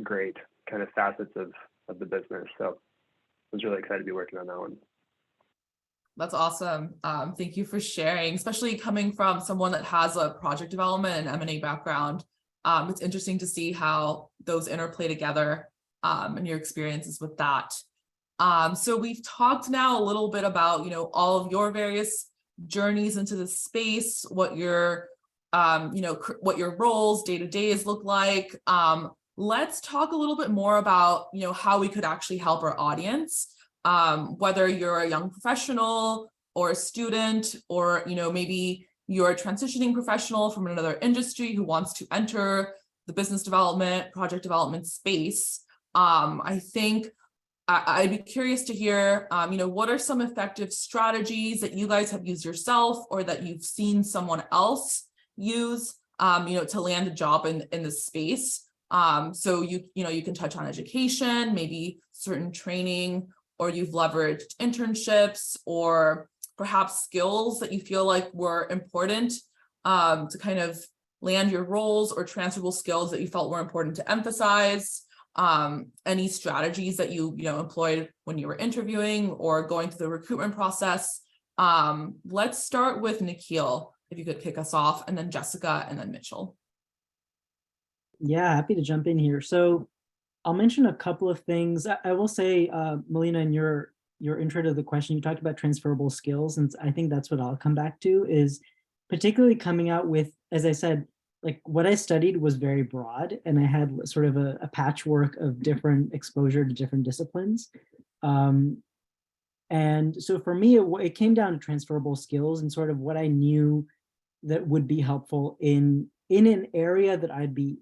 Speaker 15: great kind of facets of the business. So I was really excited to be working on that one.
Speaker 2: That's awesome. Thank you for sharing, especially coming from someone that has a project development and M&A background. It's interesting to see how those interplay together and your experiences with that. So we've talked now a little bit about, all of your various journeys into the space, what your, what your roles day-to-days look like. Let's talk a little bit more about, how we could actually help our audience. Whether you're a young professional or a student, or maybe you're a transitioning professional from another industry who wants to enter the business development, project development space. I think I'd be curious to hear, what are some effective strategies that you guys have used yourself or that you've seen someone else use, to land a job in this space. So you can touch on education, maybe certain training, or you've leveraged internships, or perhaps skills that you feel like were important to kind of land your roles, or transferable skills that you felt were important to emphasize. Any strategies that you employed when you were interviewing or going through the recruitment process. Let's start with Nikhil, if you could kick us off, and then Jessica, and then Mitchell.
Speaker 13: Yeah, happy to jump in here. So I'll mention a couple of things. I will say, Melina, in your intro to the question, you talked about transferable skills, and I think that's what I'll come back to, is particularly coming out with, as I said, like what I studied was very broad, and I had sort of a patchwork of different exposure to different disciplines. And so for me, it came down to transferable skills and sort of what I knew that would be helpful in an area that I'd be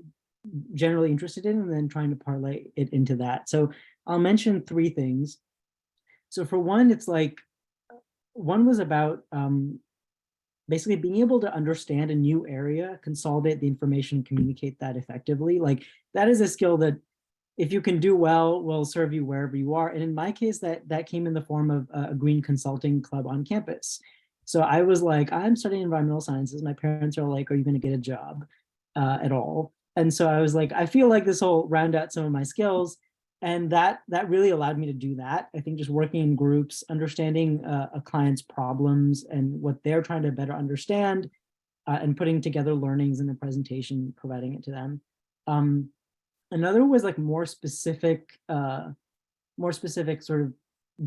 Speaker 13: generally interested in, and then trying to parlay it into that. So I'll mention three things. So for one, it's like, one was about basically being able to understand a new area, consolidate the information, communicate that effectively. Like that is a skill that if you can do well, will serve you wherever you are. And in my case, that came in the form of a green consulting club on campus. So I was like, I'm studying environmental sciences. My parents are like, are you going to get a job at all? And so I was like, I feel like this will round out some of my skills. And that really allowed me to do that. I think just working in groups, understanding a client's problems and what they're trying to better understand, and putting together learnings in a presentation, providing it to them. Another was like more specific sort of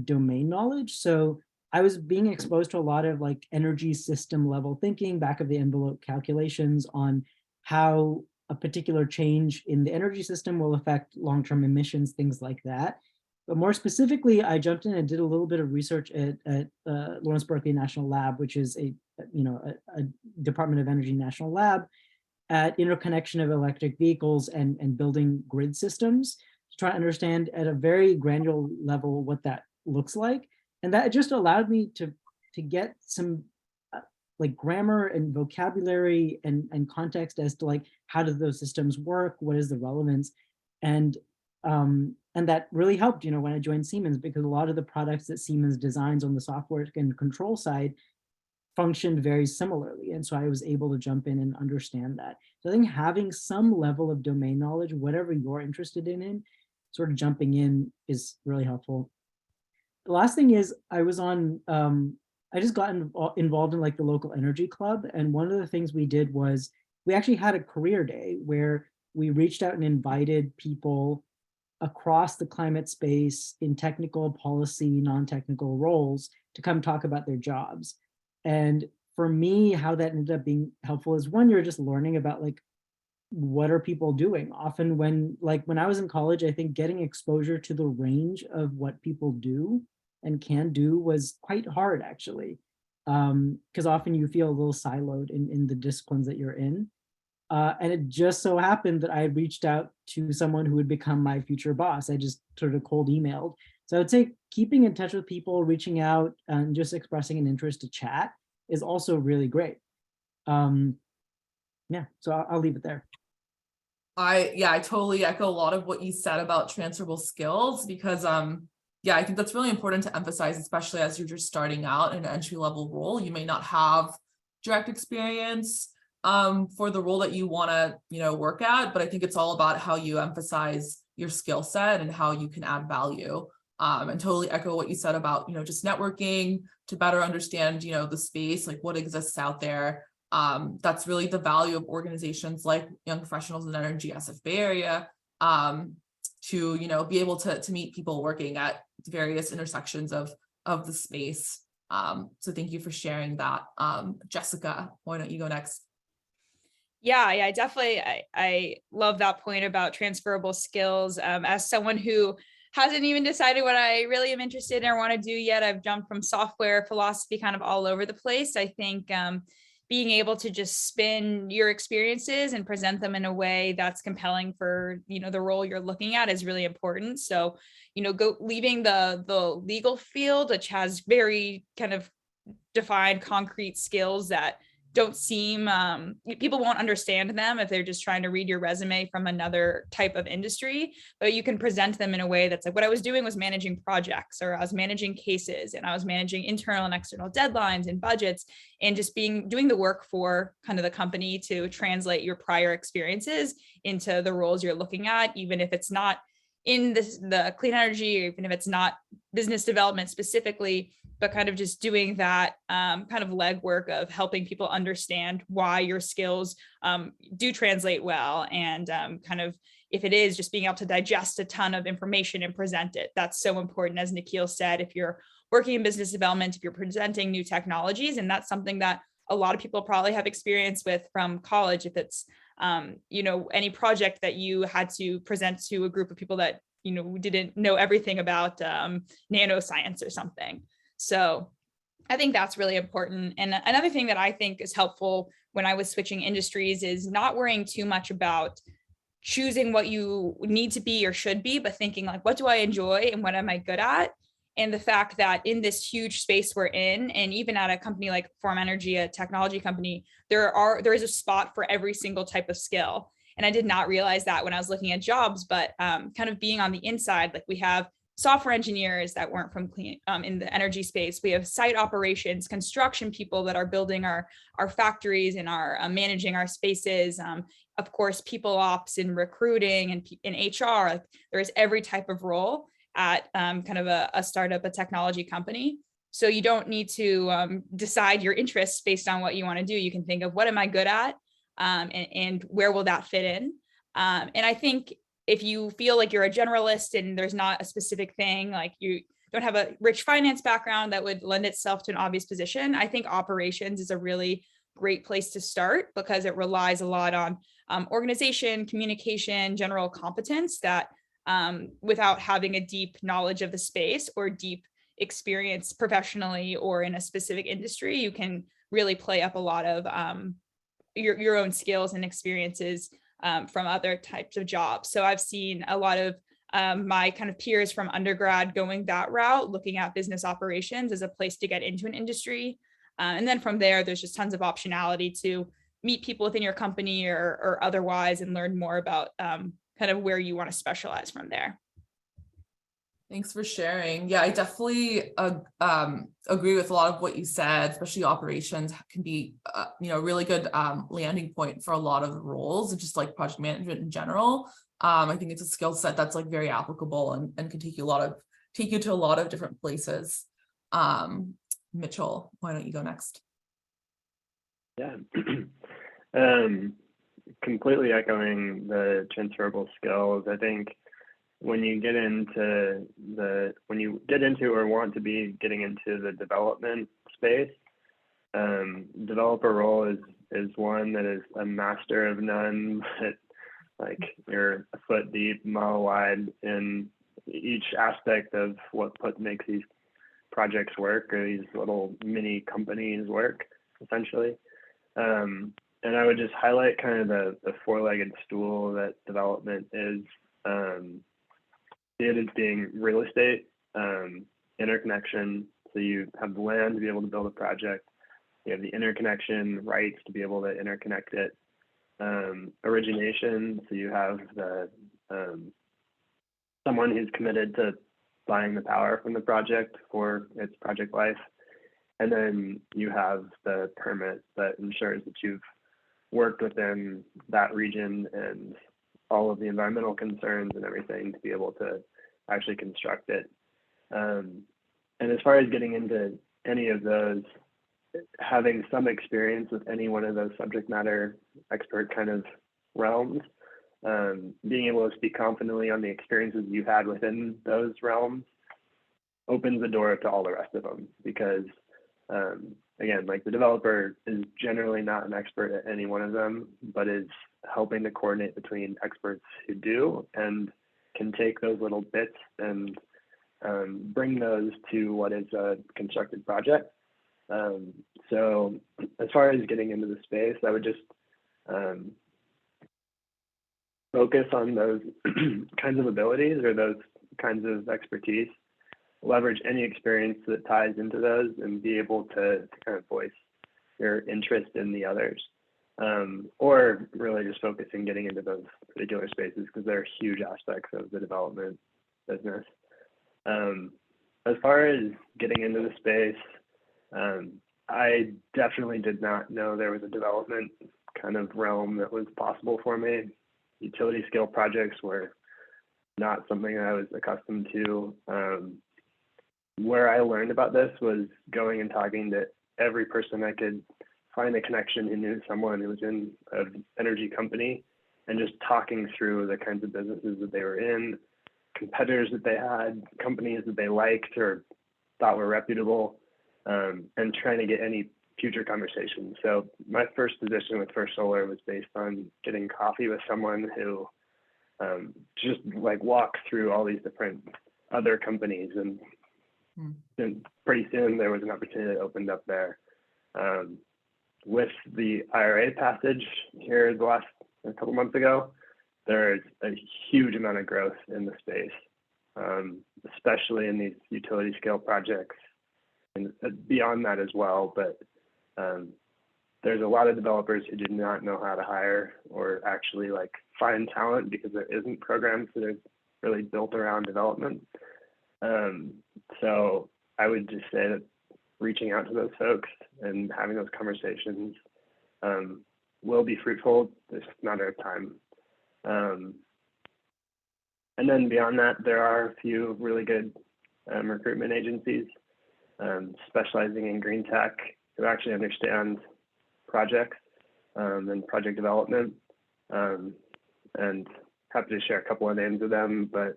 Speaker 13: domain knowledge. So I was being exposed to a lot of like energy system level thinking, back of the envelope calculations on how a particular change in the energy system will affect long-term emissions, things like that. But more specifically, I jumped in and did a little bit of research at Lawrence Berkeley National Lab, which is a Department of Energy national lab, at interconnection of electric vehicles and building grid systems, to try to understand at a very granular level what that looks like. And that just allowed me to get some like grammar and vocabulary and context as to like, how do those systems work? What is the relevance? And that really helped, when I joined Siemens, because a lot of the products that Siemens designs on the software and control side functioned very similarly. And so I was able to jump in and understand that. So I think having some level of domain knowledge, whatever you're interested in sort of jumping in is really helpful. The last thing is I was on, I just got involved in like the local energy club. And one of the things we did was we actually had a career day where we reached out and invited people across the climate space in technical, policy, non-technical roles to come talk about their jobs. And for me, how that ended up being helpful is, one, you're just learning about like, what are people doing? Often when I was in college, I think getting exposure to the range of what people do and can do was quite hard, actually. Because often you feel a little siloed in the disciplines that you're in. And it just so happened that I had reached out to someone who would become my future boss. I just sort of cold emailed. So I would say keeping in touch with people, reaching out and just expressing an interest to chat is also really great. Yeah, so I'll leave it there.
Speaker 2: I totally echo a lot of what you said about transferable skills, because I think that's really important to emphasize, especially as you're just starting out in an entry-level role. You may not have direct experience for the role that you want to work at, but I think it's all about how you emphasize your skill set and how you can add value. And totally echo what you said about just networking to better understand the space, like what exists out there. That's really the value of organizations like Young Professionals in Energy SF Bay Area, to be able to meet people working at various intersections of the space. So thank you for sharing that. Jessica, why don't you go next?
Speaker 14: Yeah, definitely. I love that point about transferable skills. As someone who hasn't even decided what I really am interested in or want to do yet, I've jumped from software, philosophy, kind of all over the place. I think being able to just spin your experiences and present them in a way that's compelling for the role you're looking at is really important. So leaving the legal field, which has very kind of defined concrete skills that don't seem, people won't understand them if they're just trying to read your resume from another type of industry, but you can present them in a way that's like, what I was doing was managing projects, or I was managing cases, and I was managing internal and external deadlines and budgets, and just doing the work for kind of the company to translate your prior experiences into the roles you're looking at, even if it's not in the clean energy, or even if it's not business development specifically, but kind of just doing that kind of legwork of helping people understand why your skills do translate well. And kind of, if it is just being able to digest a ton of information and present it, that's so important. As Nikhil said, if you're working in business development, if you're presenting new technologies, and that's something that a lot of people probably have experience with from college, if it's any project that you had to present to a group of people that didn't know everything about nanoscience or something. So I think that's really important. And another thing that I think is helpful when I was switching industries is not worrying too much about choosing what you need to be or should be, but thinking like, what do I enjoy and what am I good at? And the fact that in this huge space we're in, and even at a company like Form Energy, a technology company, there is a spot for every single type of skill. And I did not realize that when I was looking at jobs, but kind of being on the inside, like we have software engineers that weren't from clean in the energy space. We have site operations, construction people that are building our factories and are managing our spaces. Of course, people ops and recruiting and in HR. Like there's every type of role at kind of a startup, a technology company. So you don't need to decide your interests based on what you want to do. You can think of what am I good at and where will that fit in? And I think if you feel like you're a generalist and there's not a specific thing, like you don't have a rich finance background that would lend itself to an obvious position, I think operations is a really great place to start, because it relies a lot on organization, communication, general competence that without having a deep knowledge of the space or deep experience professionally or in a specific industry, you can really play up a lot of your own skills and experiences from other types of jobs. So I've seen a lot of my kind of peers from undergrad going that route, looking at business operations as a place to get into an industry. And then from there, there's just tons of optionality to meet people within your company or otherwise and learn more about kind of where you want to specialize from there.
Speaker 2: Thanks for sharing. Yeah, I definitely agree with a lot of what you said, especially operations can be, a really good landing point for a lot of the roles, and just like project management in general. I think it's a skill set that's like very applicable and can take you to a lot of different places. Mitchell, why don't you go next?
Speaker 15: Yeah. completely echoing the transferable skills. I think when you get into or want to be getting into the development space, developer role is one that is a master of none, but like you're a foot deep, mile wide in each aspect of what makes these projects work, or these little mini companies work, essentially. And I would just highlight kind of the four-legged stool that development is. It is being real estate, interconnection. So you have the land to be able to build a project. You have the interconnection rights to be able to interconnect it. Origination. So you have the someone who's committed to buying the power from the project for its project life. And then you have the permit that ensures that you've worked within that region and all of the environmental concerns and everything to be able to actually construct it. And as far as getting into any of those, having some experience with any one of those subject matter expert kind of realms, being able to speak confidently on the experiences you had within those realms opens the door to all the rest of them, because again, like the developer is generally not an expert at any one of them, but is helping to coordinate between experts who do and can take those little bits and bring those to what is a constructed project. So as far as getting into the space, I would just focus on those kinds of abilities or those kinds of expertise, leverage any experience that ties into those, and be able to kind of voice your interest in the others, or really just focusing getting into those particular spaces, because they're huge aspects of the development business. As far as getting into the space, I definitely did not know there was a development kind of realm that was possible for me. Utility scale projects were not something I was accustomed to. Where I learned about this was going and talking to every person I could find a connection who knew someone who was in an energy company, and just talking through the kinds of businesses that they were in, competitors that they had, companies that they liked or thought were reputable, and trying to get any future conversations. So my first position with First Solar was based on getting coffee with someone who just like walked through all these different other companies, and pretty soon there was an opportunity that opened up there. With the IRA passage here the last a couple months ago, there's a huge amount of growth in the space, especially in these utility scale projects, and beyond that as well. But there's a lot of developers who do not know how to hire or actually like find talent, because there isn't programs that are really built around development. So I would just say that reaching out to those folks and having those conversations will be fruitful. It's just a matter of time. And then beyond that, there are a few really good recruitment agencies specializing in green tech who actually understand projects and project development. And happy to share a couple of names of them, but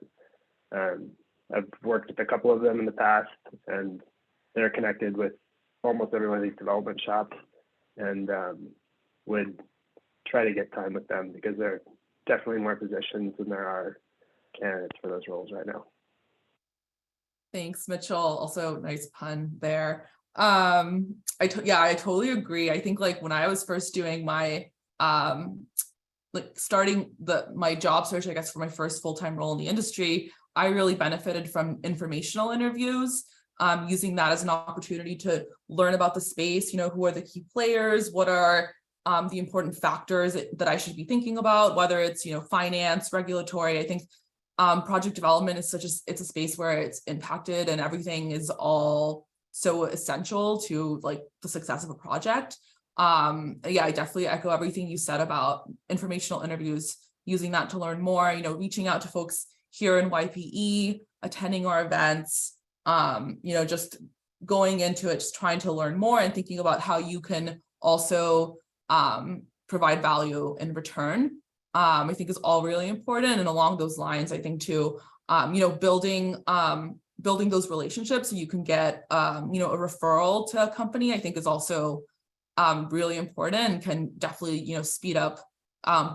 Speaker 15: I've worked with a couple of them in the past, and they're connected with almost every one of these development shops, and would try to get time with them, because there are definitely more positions than there are candidates for those roles right now.
Speaker 2: Thanks, Mitchell. Also, nice pun there. I totally agree. I think like when I was first doing my starting my job search, I guess, for my first full-time role in the industry, I really benefited from informational interviews, using that as an opportunity to learn about the space. You know, who are the key players? What are the important factors that I should be thinking about? Whether it's, you know, finance, regulatory. I think project development is it's a space where it's impacted, and everything is all so essential to like the success of a project. Yeah, I definitely echo everything you said about informational interviews, using that to learn more, you know, reaching out to folks here in YPE, attending our events, you know, just going into it, just trying to learn more and thinking about how you can also provide value in return, I think is all really important. And along those lines, I think too, building those relationships so you can get, a referral to a company, I think is also really important and can definitely, speed up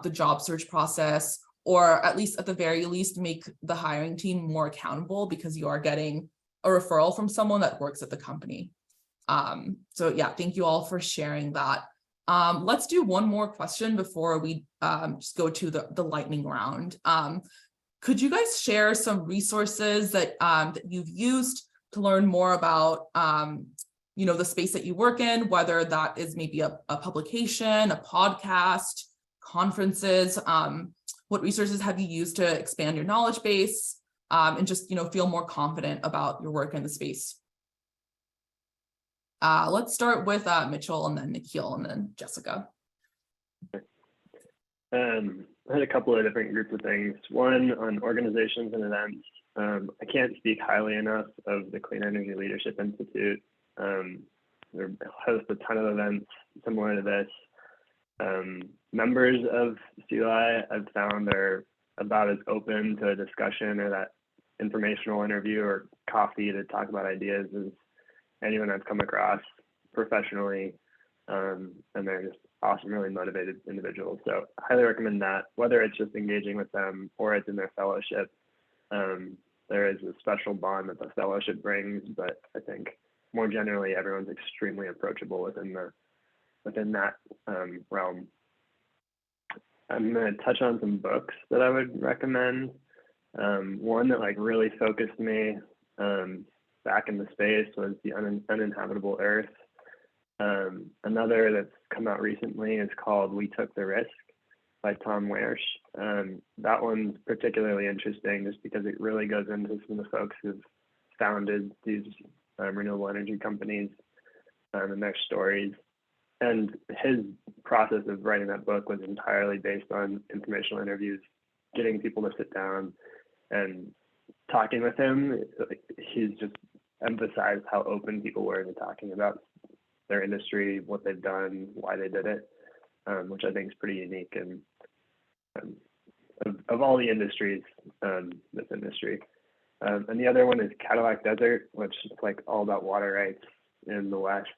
Speaker 2: the job search process, or at least at the very least make the hiring team more accountable because you are getting a referral from someone that works at the company. So yeah, thank you all for sharing that. Let's do one more question before we just go to the lightning round. Could you guys share some resources that you've used to learn more about the space that you work in, whether that is maybe a publication, a podcast, conferences? What resources have you used to expand your knowledge base and just feel more confident about your work in the space? Let's start with Mitchell, and then Nikhil, and then Jessica.
Speaker 15: I had a couple of different groups of things. One on organizations and events. I can't speak highly enough of the Clean Energy Leadership Institute. They host a ton of events similar to this. Members of CLI I've found are about as open to a discussion or that informational interview or coffee to talk about ideas as anyone I've come across professionally. And they're just awesome, really motivated individuals. So I highly recommend that, whether it's just engaging with them or it's in their fellowship. There is a special bond that the fellowship brings, but I think more generally, everyone's extremely approachable within that realm. I'm going to touch on some books that I would recommend. One that really focused me back in the space was The Uninhabitable Earth. Another that's come out recently is called We Took the Risk by Tom Wersch. That one's particularly interesting just because it really goes into some of the folks who've founded these renewable energy companies and their stories. And his process of writing that book was entirely based on informational interviews, getting people to sit down and talking with him. He's just emphasized how open people were to talking about their industry, what they've done, why they did it, which I think is pretty unique. And of all the industries, this industry. And the other one is Cadillac Desert, which is all about water rights in the West.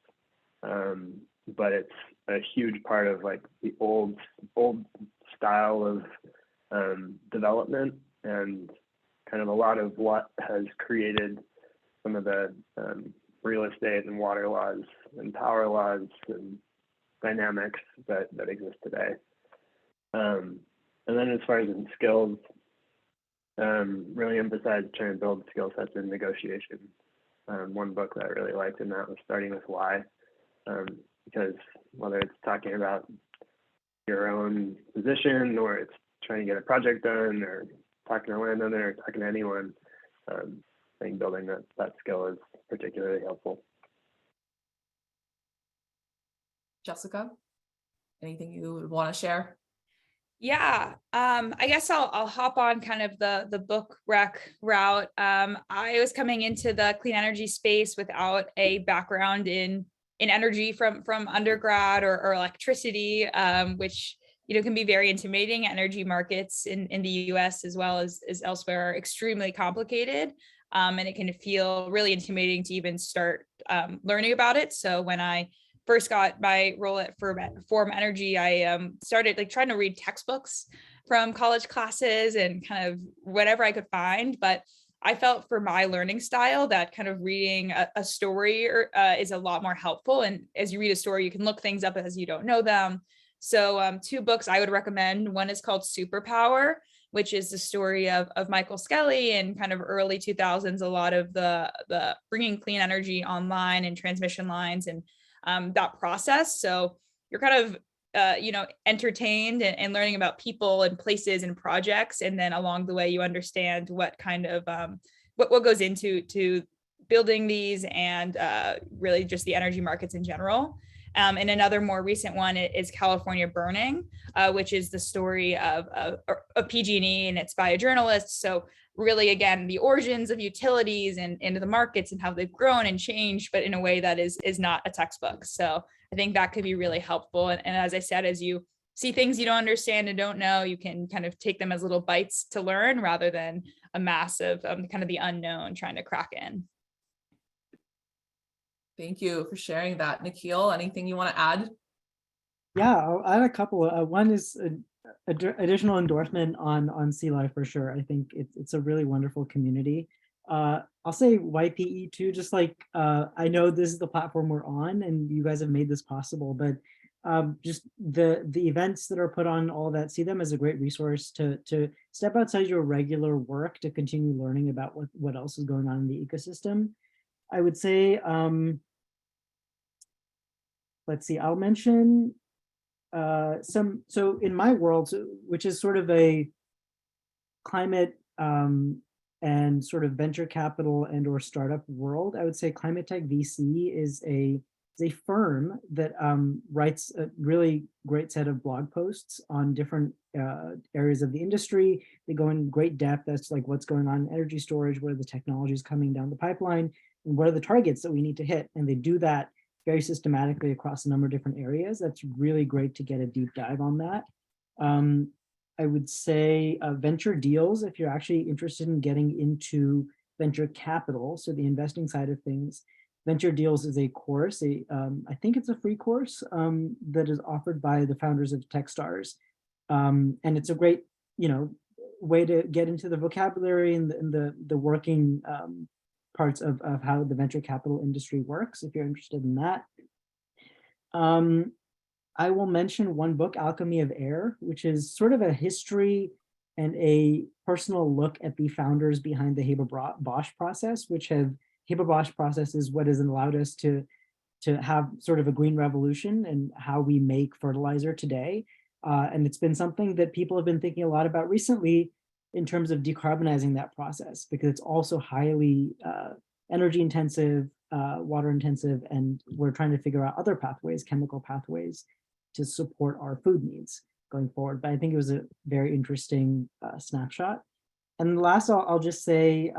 Speaker 15: But it's a huge part of the old style of development, and kind of a lot of what has created some of the real estate and water laws and power laws and dynamics that exist today. And then as far as in skills, really emphasize trying to build skill sets in negotiation. One book that I really liked in that was Starting with Why. Because whether it's talking about your own position, or it's trying to get a project done, or talking to a landowner, or talking to anyone, I think building that skill is particularly helpful.
Speaker 2: Jessica, anything you would want to share?
Speaker 14: Yeah, I guess I'll hop on kind of the book rec route. I was coming into the clean energy space without a background in energy from undergrad or electricity, which can be very intimidating. Energy markets in the US as well as elsewhere are extremely complicated, and it can feel really intimidating to even start learning about it. So when I first got my role at Form Energy, I started trying to read textbooks from college classes and kind of whatever I could find. But I felt for my learning style that kind of reading a story is a lot more helpful. And as you read a story, you can look things up as you don't know them. So two books I would recommend. One is called Superpower, which is the story of Michael Skelly and kind of early 2000s, a lot of the bringing clean energy online and transmission lines and that process. So you're kind of entertained and learning about people and places and projects, and then along the way you understand what kind of what goes into building these and really just the energy markets in general. And another more recent one is California Burning, which is the story of PG&E, and it's by a journalist. So really, again, the origins of utilities and into the markets and how they've grown and changed, but in a way that is not a textbook. So I think that could be really helpful. And as I said, as you see things you don't understand and don't know, you can kind of take them as little bites to learn rather than a massive kind of the unknown trying to crack in.
Speaker 2: Thank you for sharing that. Nikhil, anything you want to add?
Speaker 13: Yeah, I have a couple. One is additional endorsement on Sea Life for sure. I think it's a really wonderful community. I'll say YPE too, just like I know this is the platform we're on and you guys have made this possible, but just the events that are put on, all that, see them as a great resource to step outside your regular work to continue learning about what else is going on in the ecosystem. I would say, let's see, I'll mention so in my world, which is sort of a climate and sort of venture capital and or startup world, I would say Climate Tech VC is a firm that writes a really great set of blog posts on different areas of the industry. They go in great depth as to like what's going on in energy storage, what are the technologies coming down the pipeline, and what are the targets that we need to hit. And they do that very systematically across a number of different areas. That's really great to get a deep dive on that. I would say venture deals, if you're actually interested in getting into venture capital, so the investing side of things, Venture Deals is a course, I think it's a free course that is offered by the founders of Techstars. And it's a great, way to get into the vocabulary and the working parts of how the venture capital industry works, if you're interested in that. I will mention one book, Alchemy of Air, which is sort of a history and a personal look at the founders behind the Haber-Bosch process, which Haber-Bosch process is what has allowed us to have sort of a green revolution and how we make fertilizer today. And it's been something that people have been thinking a lot about recently in terms of decarbonizing that process, because it's also highly energy intensive, water intensive, and we're trying to figure out other pathways, chemical pathways, to support our food needs going forward. But I think it was a very interesting snapshot. And last, I'll just say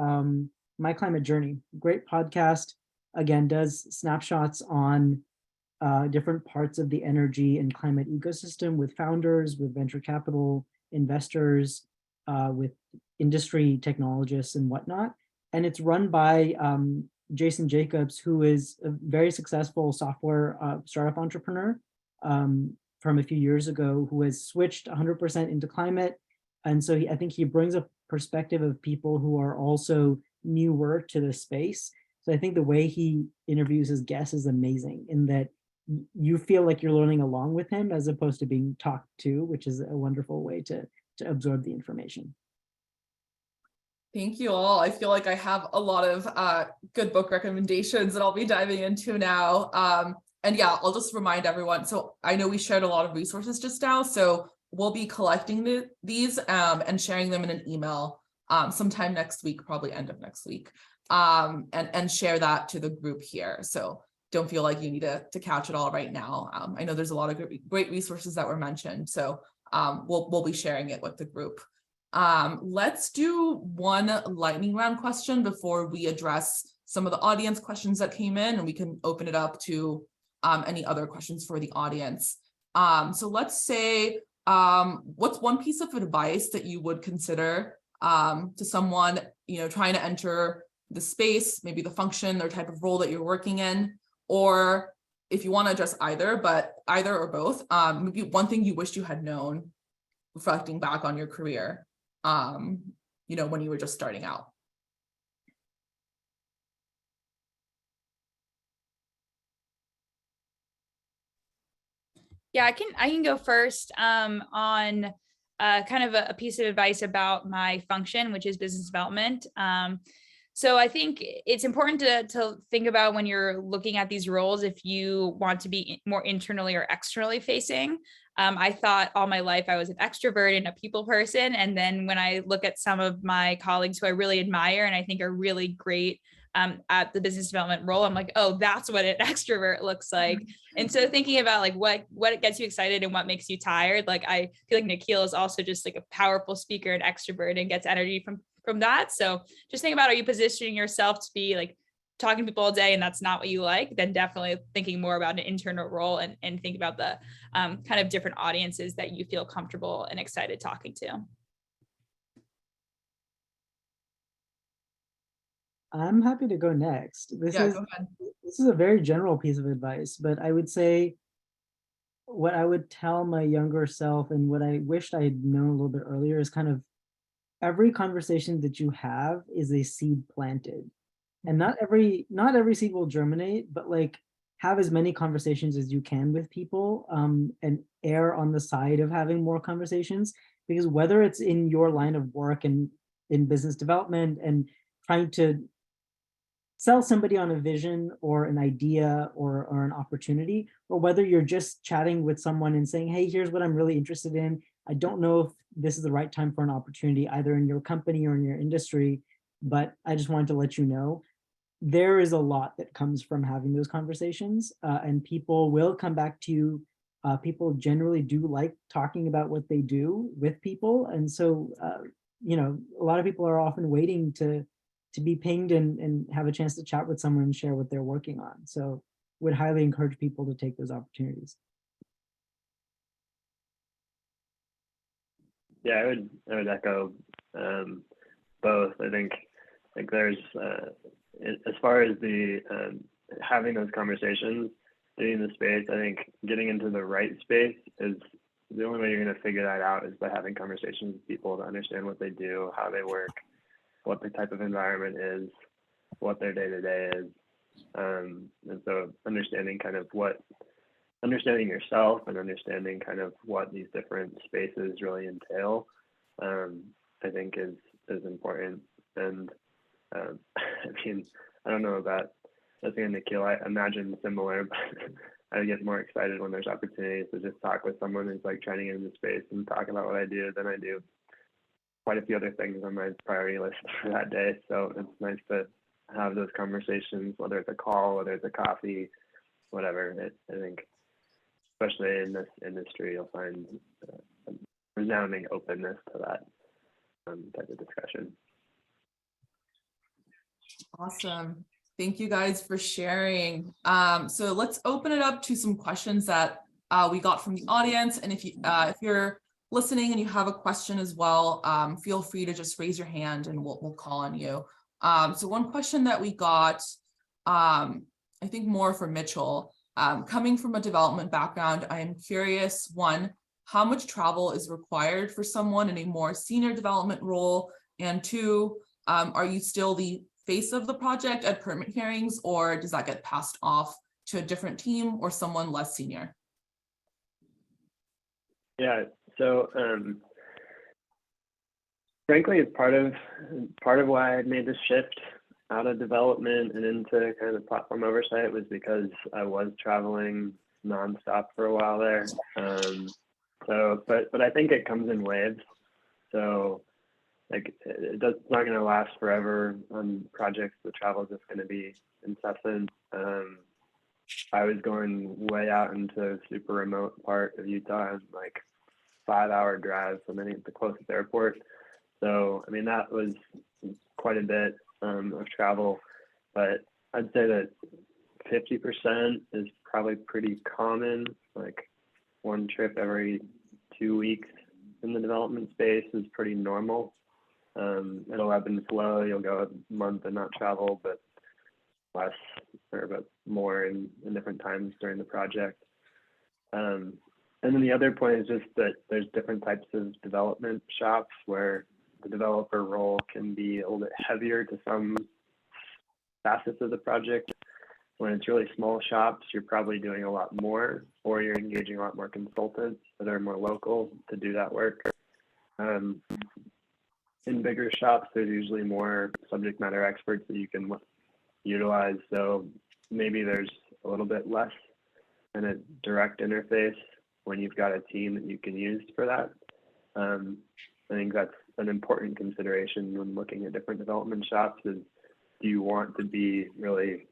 Speaker 13: My Climate Journey, great podcast, again, does snapshots on different parts of the energy and climate ecosystem with founders, with venture capital investors, with industry technologists and whatnot. And it's run by Jason Jacobs, who is a very successful software startup entrepreneur from a few years ago, who has switched 100% into climate. And so I think he brings a perspective of people who are also newer to the space. So I think the way he interviews his guests is amazing, in that you feel like you're learning along with him as opposed to being talked to, which is a wonderful way to absorb the information.
Speaker 2: Thank you all. I feel like I have a lot of good book recommendations that I'll be diving into now. And yeah, I'll just remind everyone. So I know we shared a lot of resources just now, so we'll be collecting these and sharing them in an email sometime next week, probably end of next week, and share that to the group here. So don't feel like you need to catch it all right now. I know there's a lot of great resources that were mentioned, so we'll be sharing it with the group. Let's do one lightning round question before we address some of the audience questions that came in, and we can open it up to any other questions for the audience. So let's say, what's one piece of advice that you would consider to someone, trying to enter the space, maybe the function or type of role that you're working in, or if you want to address either, but either or both, maybe one thing you wished you had known reflecting back on your career, when you were just starting out.
Speaker 14: Yeah, I can go first on kind of a piece of advice about my function, which is business development. So I think it's important to think about when you're looking at these roles, if you want to be more internally or externally facing. I thought all my life I was an extrovert and a people person. And then when I look at some of my colleagues who I really admire and I think are really great at the business development role, I'm like, oh, that's what an extrovert looks like. And so thinking about like what gets you excited and what makes you tired, like I feel like Nikhil is also just like a powerful speaker and extrovert and gets energy from that. So just think about, are you positioning yourself to be like talking to people all day and that's not what you like, then definitely thinking more about an internal role and think about the kind of different audiences that you feel comfortable and excited talking to.
Speaker 13: I'm happy to go next.
Speaker 2: Go ahead.
Speaker 13: This is a very general piece of advice, but I would say what I would tell my younger self and what I wished I had known a little bit earlier is kind of every conversation that you have is a seed planted. And not every seed will germinate, but like have as many conversations as you can with people, and err on the side of having more conversations, because whether it's in your line of work and in business development and trying to sell somebody on a vision or an idea or an opportunity, or whether you're just chatting with someone and saying, hey, here's what I'm really interested in. I don't know if this is the right time for an opportunity, either in your company or in your industry, but I just wanted to let you know. There is a lot that comes from having those conversations, and people will come back to you. People generally do like talking about what they do with people. And so, a lot of people are often waiting to be pinged and have a chance to chat with someone and share what they're working on. So would highly encourage people to take those opportunities.
Speaker 15: Yeah, I would echo both. I think there's as far as the having those conversations, getting in the space. I think getting into the right space is the only way you're going to figure that out, is by having conversations with people to understand what they do, how they work, what the type of environment is, what their day-to-day is, and so understanding yourself and understanding kind of what these different spaces really entail, I think is important. And I mean, I don't know about Jessica and Nikhil. I imagine similar, but I get more excited when there's opportunities to just talk with someone who's like trying to get into space and talk about what I do than I do quite a few other things on my priority list for that day. So it's nice to have those conversations, whether it's a call, whether it's a coffee, whatever. I think, especially in this industry, you'll find a resounding openness to that type of discussion.
Speaker 2: Awesome. Thank you guys for sharing. So let's open it up to some questions that we got from the audience. And if you're listening and you have a question as well, feel free to just raise your hand and we'll call on you. So one question that we got, I think more for Mitchell, coming from a development background, I am curious, one, how much travel is required for someone in a more senior development role? And two, are you still the face of the project at permit hearings, or does that get passed off to a different team or someone less senior?
Speaker 15: Yeah, so frankly, it's part of why I made this shift out of development and into kind of platform oversight, was because I was traveling nonstop for a while there. But I think it comes in waves. So like it's not going to last forever on projects. The travel is just going to be incessant. I was going way out into a super remote part of Utah, and like 5-hour drive from the closest airport. So I mean, that was quite a bit of travel, but I'd say that 50% is probably pretty common. Like one trip every 2 weeks in the development space is pretty normal. It'll ebb and flow. You'll go a month and not travel, but more in different times during the project. And then the other point is just that there's different types of development shops where the developer role can be a little bit heavier to some facets of the project. When it's really small shops, you're probably doing a lot more, or you're engaging a lot more consultants that are more local to do that work. In bigger shops, there's usually more subject matter experts that you can utilize. So maybe there's a little bit less in a direct interface when you've got a team that you can use for that. I think that's an important consideration when looking at different development shops is, do you want to be really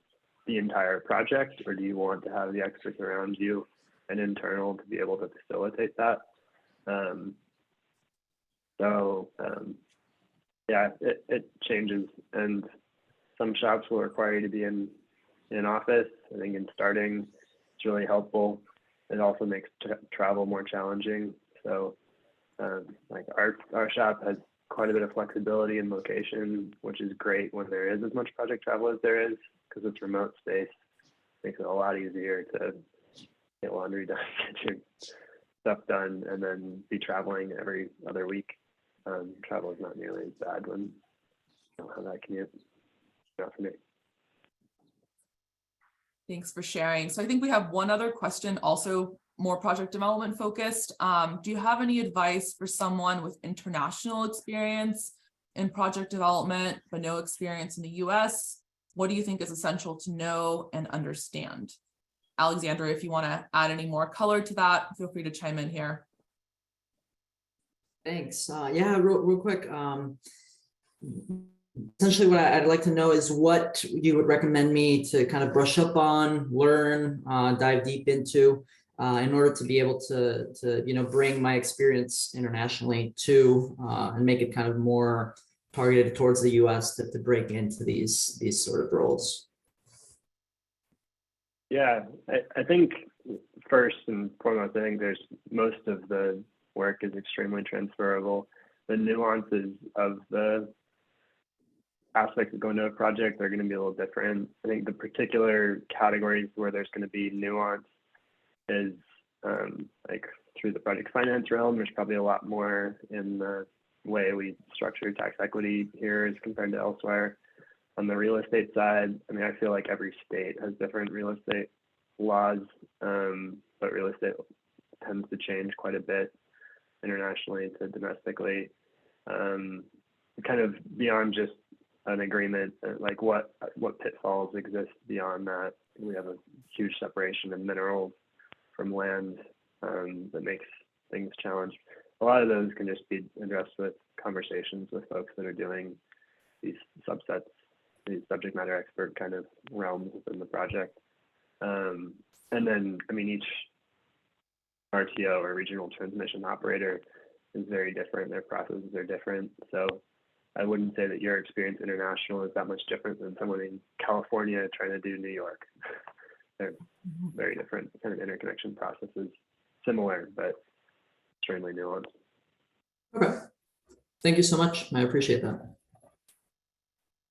Speaker 15: the entire project, or do you want to have the experts around you and internal to be able to facilitate that? Yeah, it changes, and some shops will require you to be in office. I think in starting, it's really helpful. It also makes travel more challenging. So like our shop has quite a bit of flexibility in location, which is great when there is as much project travel as there is, because it's remote space. Makes it a lot easier to get laundry done, get your stuff done, and then be traveling every other week. Travel is not nearly as bad when you don't have that commute. Not for me.
Speaker 2: Thanks for sharing. So I think we have one other question, also more project development focused. Do you have any advice for someone with international experience in project development, but no experience in the US? What do you think is essential to know and understand? Alexandra, if you want to add any more color to that, feel free to chime in here.
Speaker 16: Thanks. Yeah, real quick. Essentially, what I'd like to know is what you would recommend me to kind of brush up on, learn, dive deep into, in order to be able to bring my experience internationally to and make it kind of more targeted towards the U.S. to break into these sort of roles.
Speaker 15: Yeah, I think first and foremost, I think there's most of the work is extremely transferable. The nuances of the aspects that go into a project are going to be a little different. I think the particular categories where there's going to be nuance is like through the project finance realm. There's probably a lot more in the way we structure tax equity here as compared to elsewhere. On the real estate side, I mean, I feel like every state has different real estate laws, but real estate tends to change quite a bit internationally to domestically. Kind of beyond just an agreement, like what pitfalls exist beyond that. We have a huge separation of minerals from land that makes things challenged. A lot of those can just be addressed with conversations with folks that are doing these subsets, these subject matter expert kind of realms within the project. And then, I mean, each RTO or regional transmission operator is very different. Their processes are different. So I wouldn't say that your experience international is that much different than someone in California trying to do New York. They're very different kind of interconnection processes, similar, but extremely nuanced.
Speaker 16: Okay. Thank you so much. I appreciate that.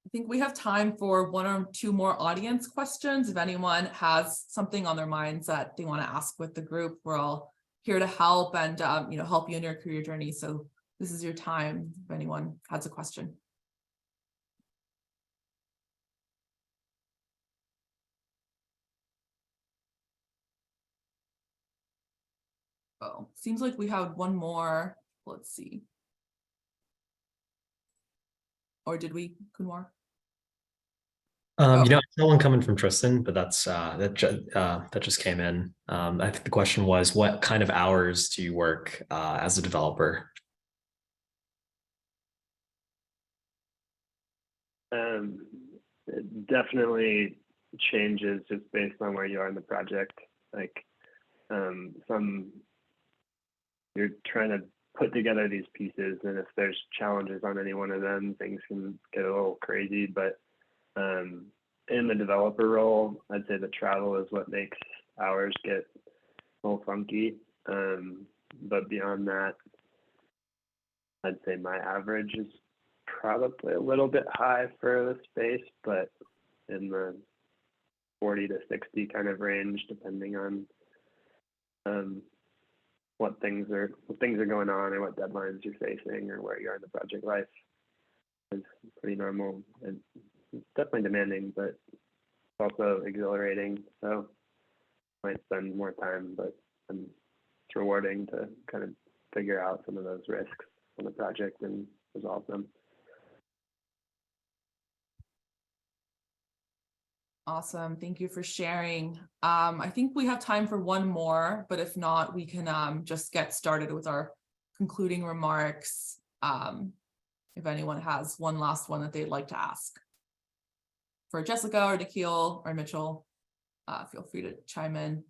Speaker 2: I think we have time for one or two more audience questions. If anyone has something on their minds that they want to ask with the group, we're all here to help and help you in your career journey. So this is your time if anyone has a question. Oh, seems like we have one more. Let's see. Or did we, Kunwar?
Speaker 1: I saw one coming from Tristan, but that just came in. I think the question was, what kind of hours do you work as a developer?
Speaker 15: It definitely changes just based on where you are in the project. Like you're trying to put together these pieces, and if there's challenges on any one of them, things can get a little crazy. But in the developer role, I'd say the travel is what makes hours get a little funky. But beyond that, I'd say my average is probably a little bit high for the space, but in the 40 to 60 kind of range, depending on what things are going on or what deadlines you're facing or where you are in the project life. It's pretty normal. And it's definitely demanding, but it's also exhilarating. So I might spend more time, but it's rewarding to kind of figure out some of those risks on the project and resolve them.
Speaker 2: Awesome. Thank you for sharing. I think we have time for one more, but if not, we can just get started with our concluding remarks. If anyone has one last one that they'd like to ask. For Jessica or Nikhil or Mitchell, feel free to chime in.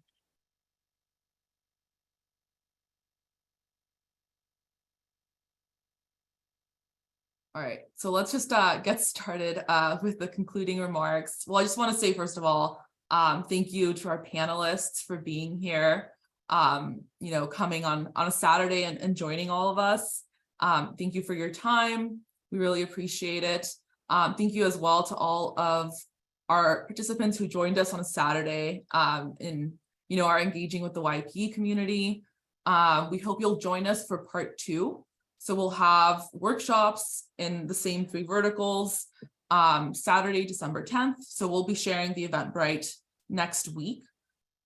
Speaker 2: All right, so let's just get started with the concluding remarks. Well, I just want to say, first of all, thank you to our panelists for being here, coming on a Saturday and joining all of us. Thank you for your time. We really appreciate it. Thank you as well to all of our participants who joined us on a Saturday in are engaging with the YP community. We hope you'll join us for part 2. So we'll have workshops in the same 3 verticals, Saturday, December 10th. So we'll be sharing the Eventbrite next week.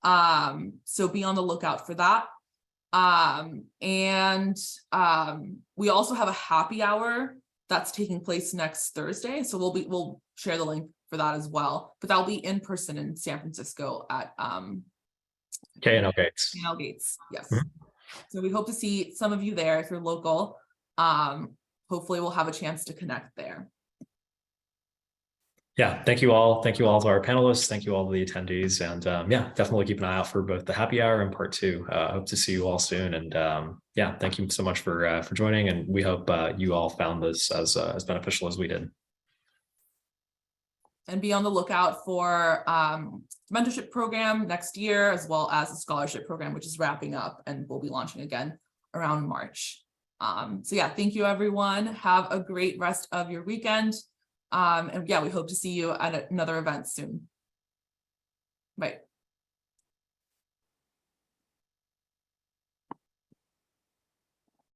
Speaker 2: So be on the lookout for that. We also have a happy hour that's taking place next Thursday. So we'll share the link for that as well, but that'll be in person in San Francisco at
Speaker 1: K&L Gates.
Speaker 2: K&L Gates, yes. So we hope to see some of you there if you're local. Hopefully we'll have a chance to connect there.
Speaker 1: Yeah, thank you all. Thank you all to our panelists. Thank you all to the attendees. And yeah, definitely keep an eye out for both the happy hour and part 2. Hope to see you all soon. And yeah, thank you so much for joining. And we hope you all found this as beneficial as we did.
Speaker 2: And be on the lookout for mentorship program next year, as well as the scholarship program, which is wrapping up and we'll be launching again around March. So yeah, thank you everyone. Have a great rest of your weekend. And yeah, we hope to see you at another event soon. Bye.